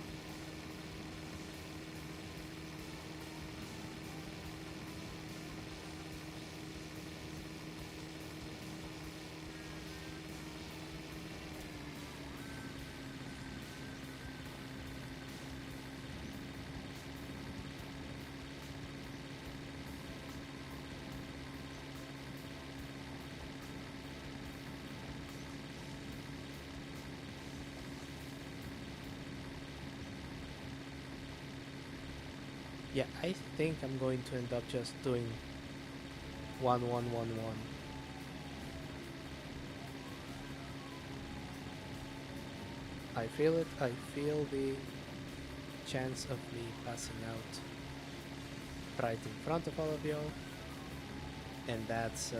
Yeah, I think I'm going to end up just doing 1111. I feel it, I feel the chance of me passing out right in front of all of y'all, and that's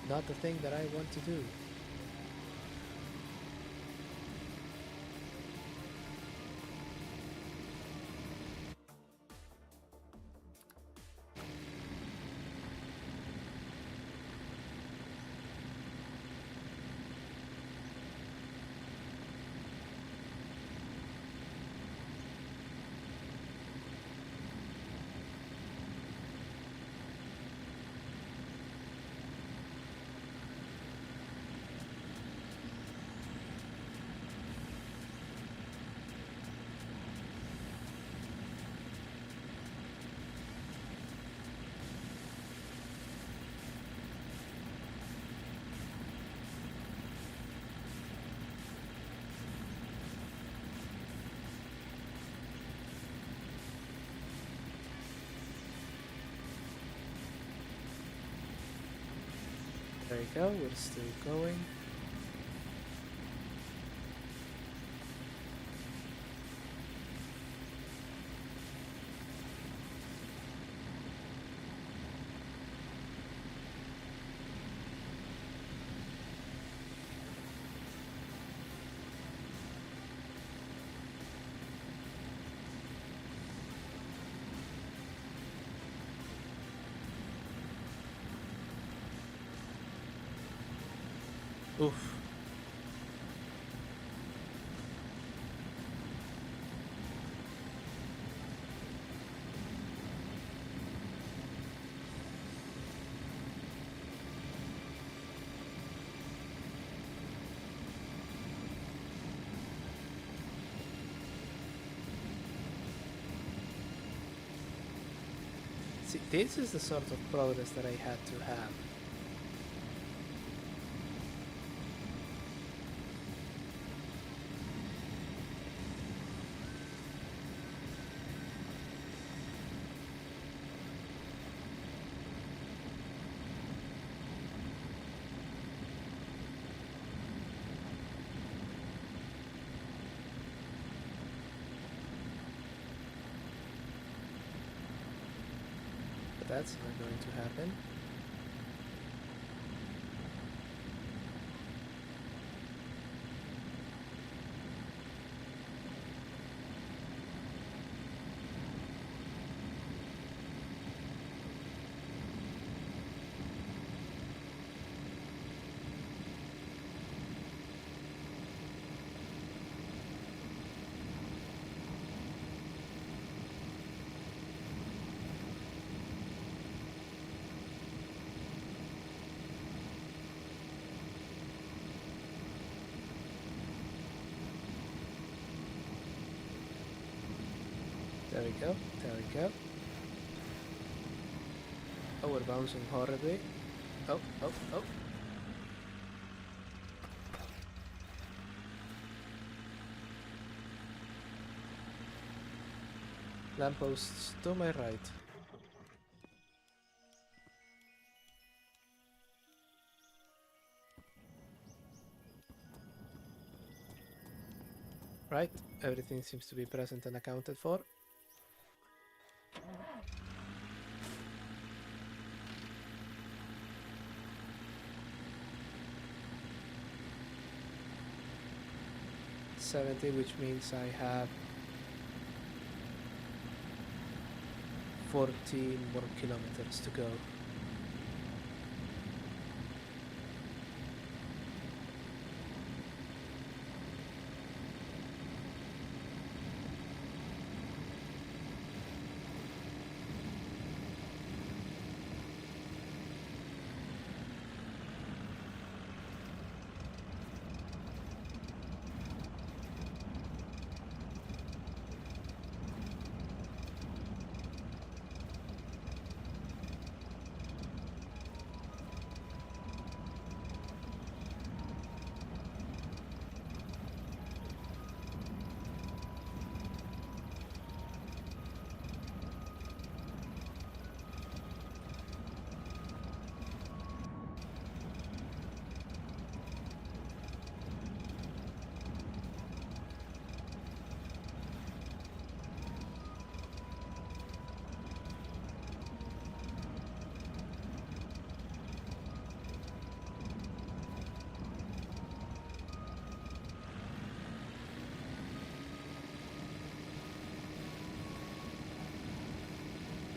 not the thing that I want to do. There you go, we're still going. Oof. See, this is the sort of progress that I had to have. But that's not going to happen. There we go, there we go. Oh, we're bouncing horribly. Oh, oh, oh. Lampposts to my right. Right, everything seems to be present and accounted for. $70, which means I have 40 more kilometers to go.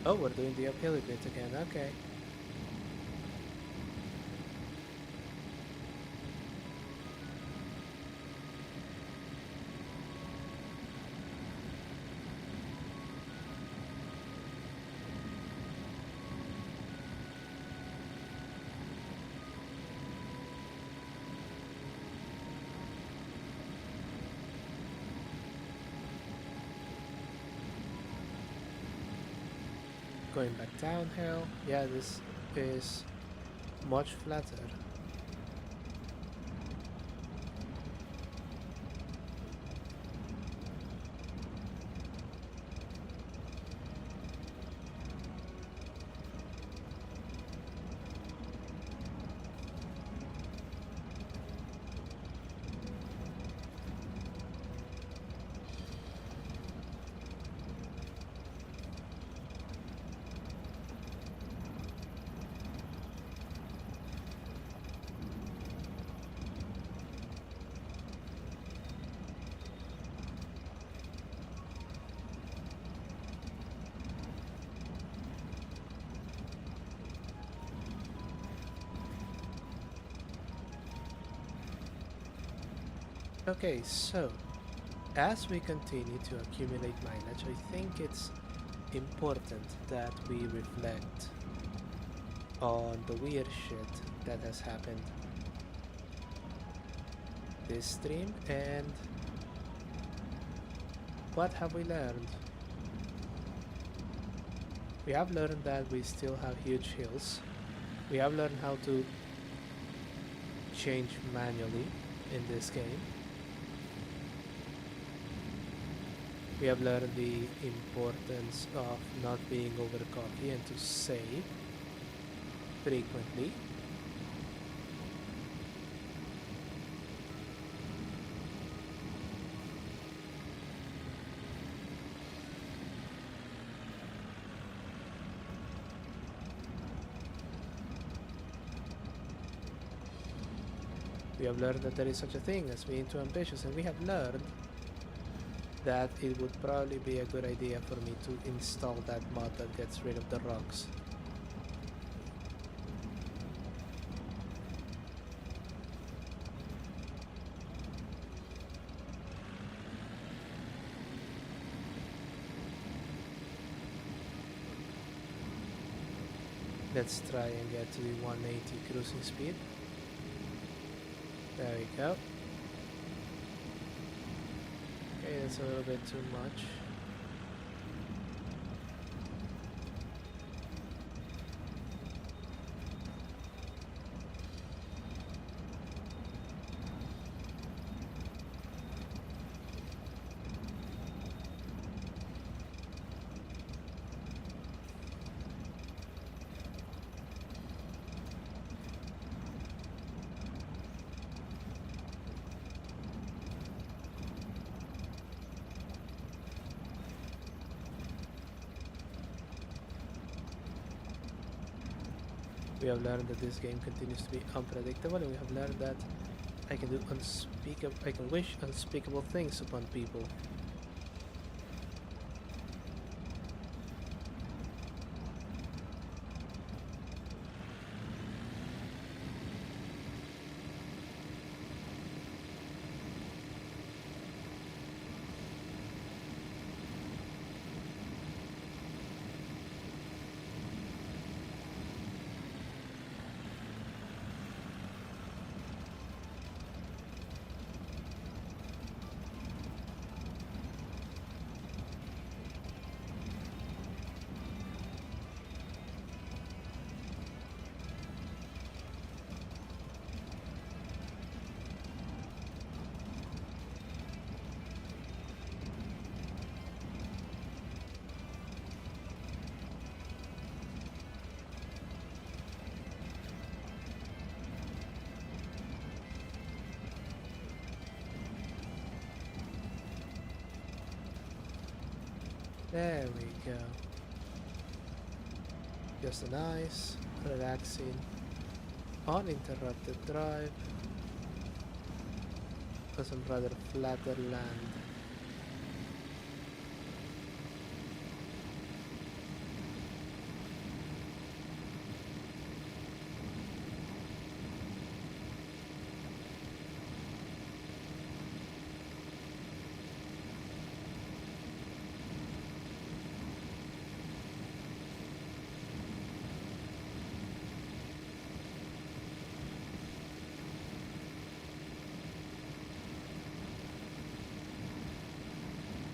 Oh, we're doing the uphill bit again, okay. Going back downhill. Yeah, this is much flatter. Okay, so as we continue to accumulate mileage, I think it's important that we reflect on the weird shit that has happened this stream and what have we learned? We have learned that we still have huge hills. We have learned how to change manually in this game. We have learned the importance of not being over cocky and to save frequently. We have learned that there is such a thing as being too ambitious, and we have learned that it would probably be a good idea for me to install that mod that gets rid of the rocks. Let's try and get to the 180 cruising speed. There we go. Okay, that's a little bit too much. We have learned that this game continues to be unpredictable, and we have learned that I can wish unspeakable things upon people. There we go. Just a nice, relaxing, uninterrupted drive on some rather flatter land.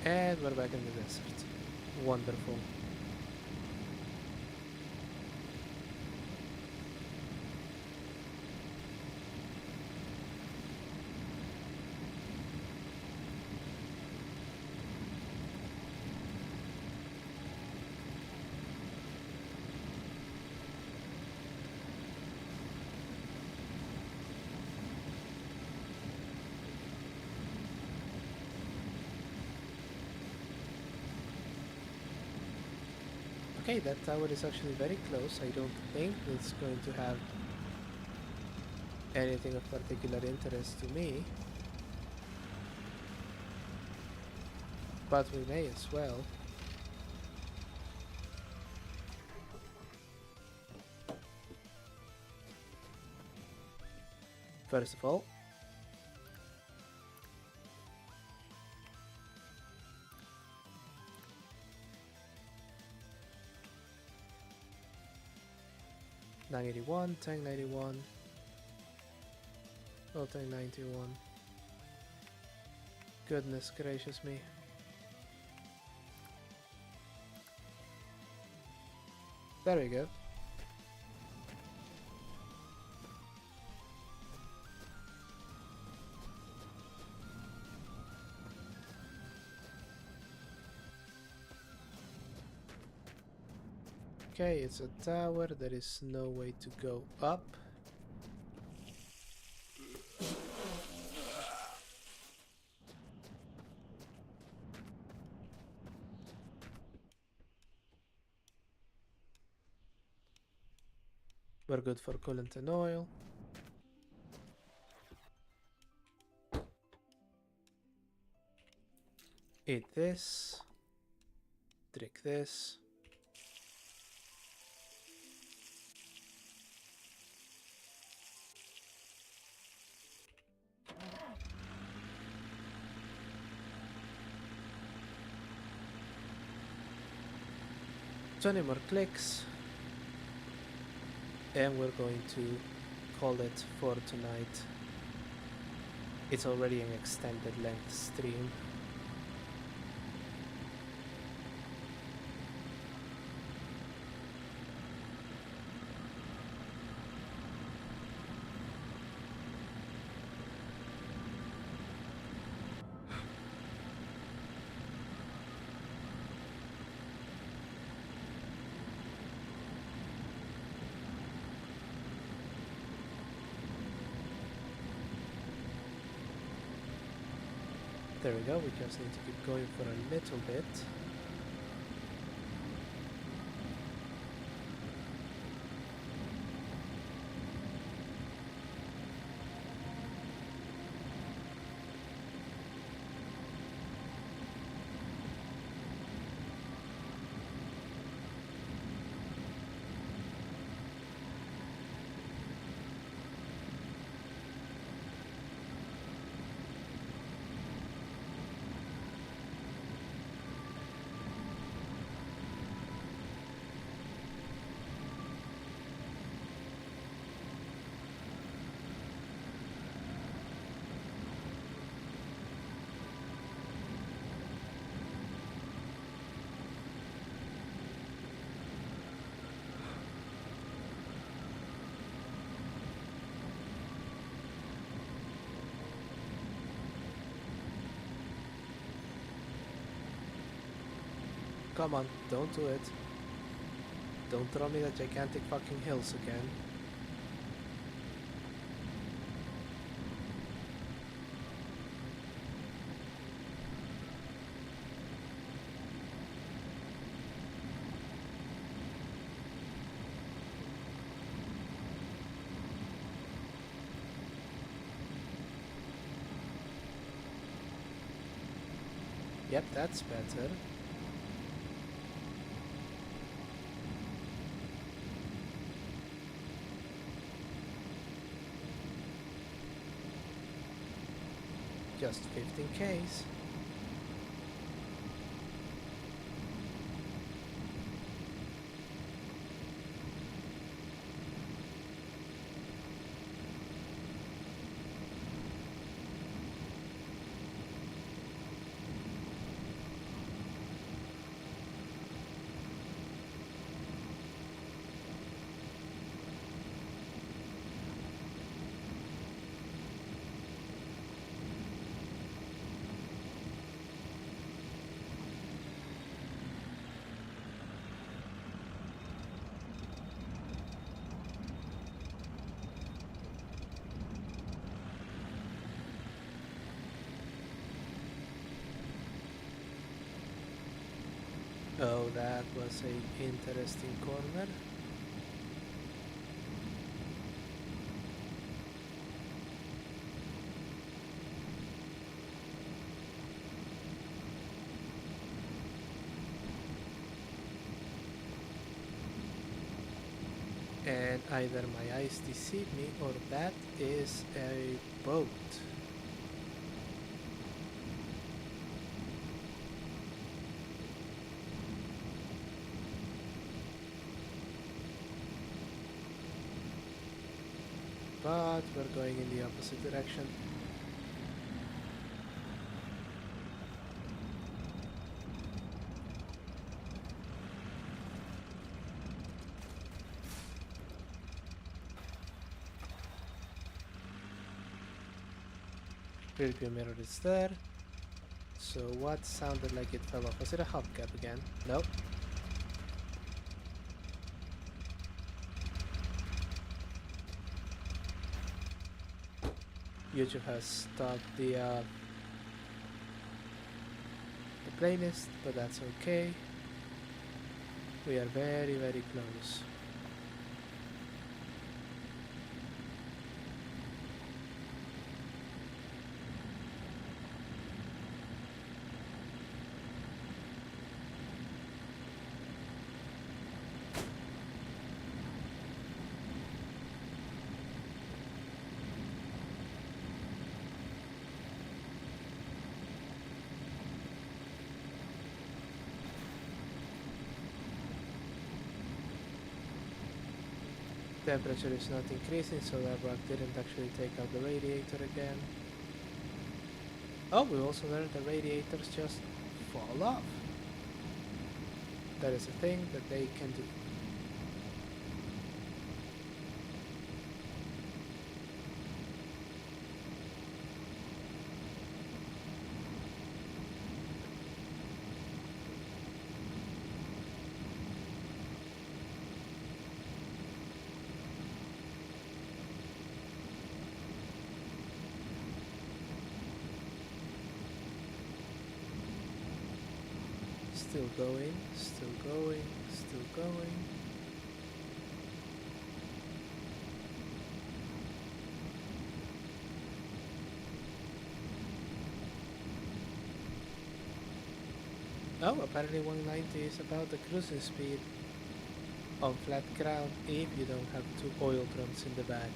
And we're back in the desert. Wonderful. Okay, that tower is actually very close. I don't think it's going to have anything of particular interest to me, but we may as well. First of all, 981, tank 91. Oh, tank 91. Goodness gracious me. There we go. Okay, it's a tower. There is no way to go up. We're good for coolant and oil. Eat this. Drink this. Twenty more clicks. And we're going to call it for tonight. It's already an extended length stream. There we go, we just need to keep going for a little bit. Come on, don't do it. Don't throw me the gigantic fucking hills again. Yep, that's better. Just 15Ks. Oh, that was a interesting corner. And either my eyes deceive me or that is a boat. but we're going in the opposite direction. Rear view mirror is there. So what sounded like it fell off? Was it a hubcap again? Nope. YouTube has stopped the playlist, but that's okay. We are very, very close. Temperature is not increasing, so that rock didn't actually take out the radiator again. Oh, we also learned the radiators just fall off. That is a thing that they can do. Still going, still going, still going. Oh, apparently 190 is about the cruising speed on flat ground if you don't have two oil drums in the back.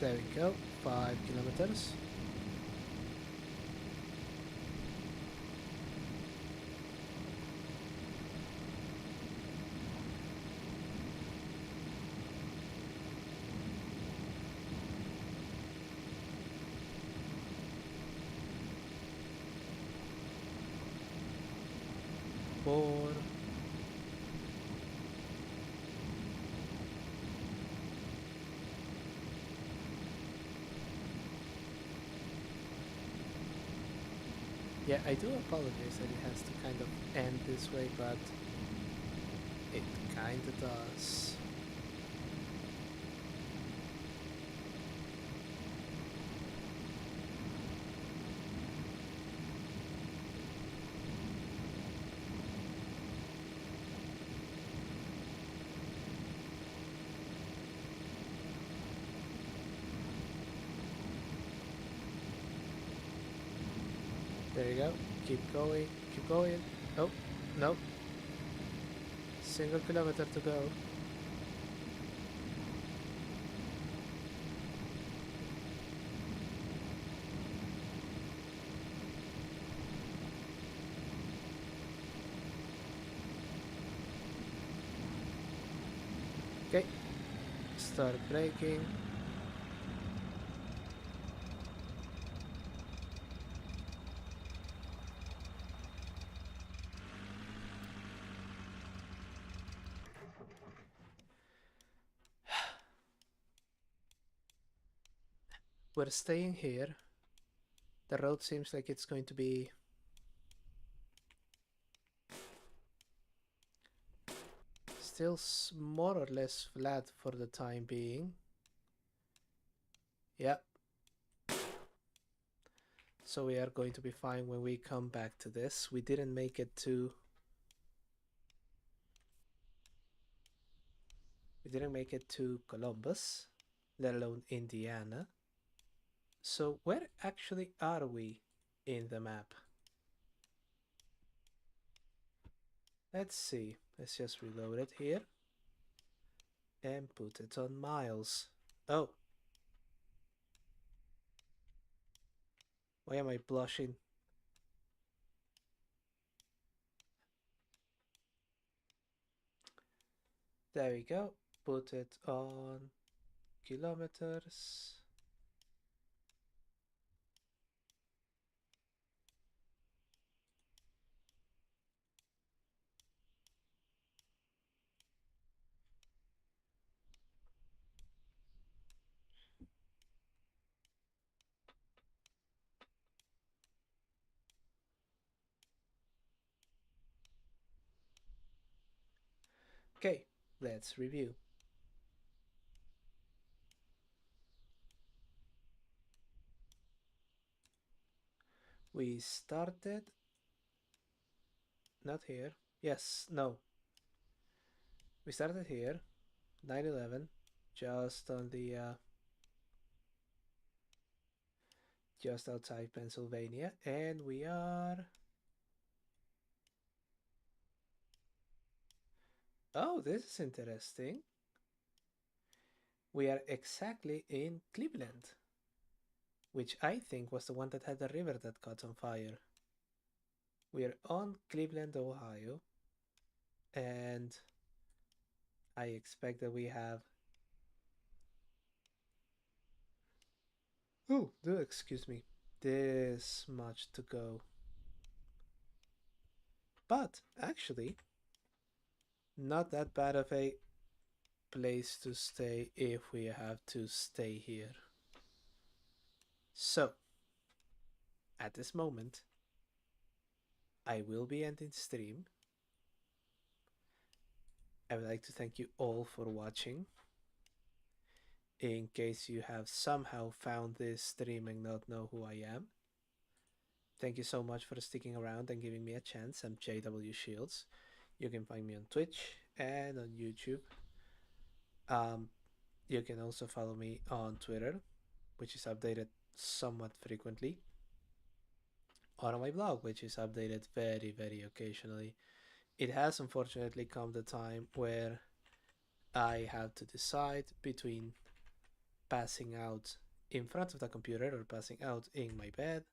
There we go, 5 kilometers. Four. Yeah, I do apologize that it has to kind of end this way, but it kind of does. There you go. Keep going. Keep going. Oh, no. Single kilometer to go. Okay. Start braking. We're staying here. The road seems like it's going to be still more or less flat for the time being. Yep. So we are going to be fine when we come back to this. We didn't make it to Columbus, let alone Indiana. So where actually are we in the map? Let's see. Let's just reload it here and put it on miles. Oh, why am I blushing? There we go. Put it on kilometers. Okay, let's review. We started, not here. Yes, no. We started here, 9/11, just on the just outside Pennsylvania, and we are. Oh, this is interesting. We are exactly in Cleveland, which I think was the one that had the river that caught on fire. We are on Cleveland, Ohio, and I expect that we have. Oh, do excuse me. This much to go. But actually, not that bad of a place to stay if we have to stay here. So, at this moment, I will be ending stream. I would like to thank you all for watching. In case you have somehow found this stream and not know who I am, thank you so much for sticking around and giving me a chance. I'm JW Shields. You can find me on Twitch and on YouTube. Um, you can also follow me on Twitter, which is updated somewhat frequently, or on my blog, which is updated very, very occasionally. It has unfortunately come the time where I have to decide between passing out in front of the computer or passing out in my bed,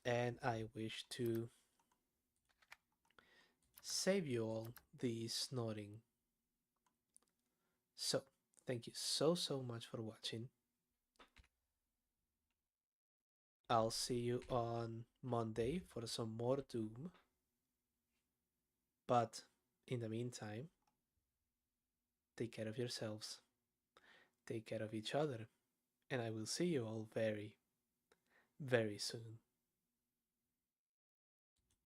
and I wish to save you all the snoring. So, thank you so much for watching. I'll see you on Monday for some more Doom. But in the meantime, take care of yourselves, take care of each other, and I will see you all very, very soon.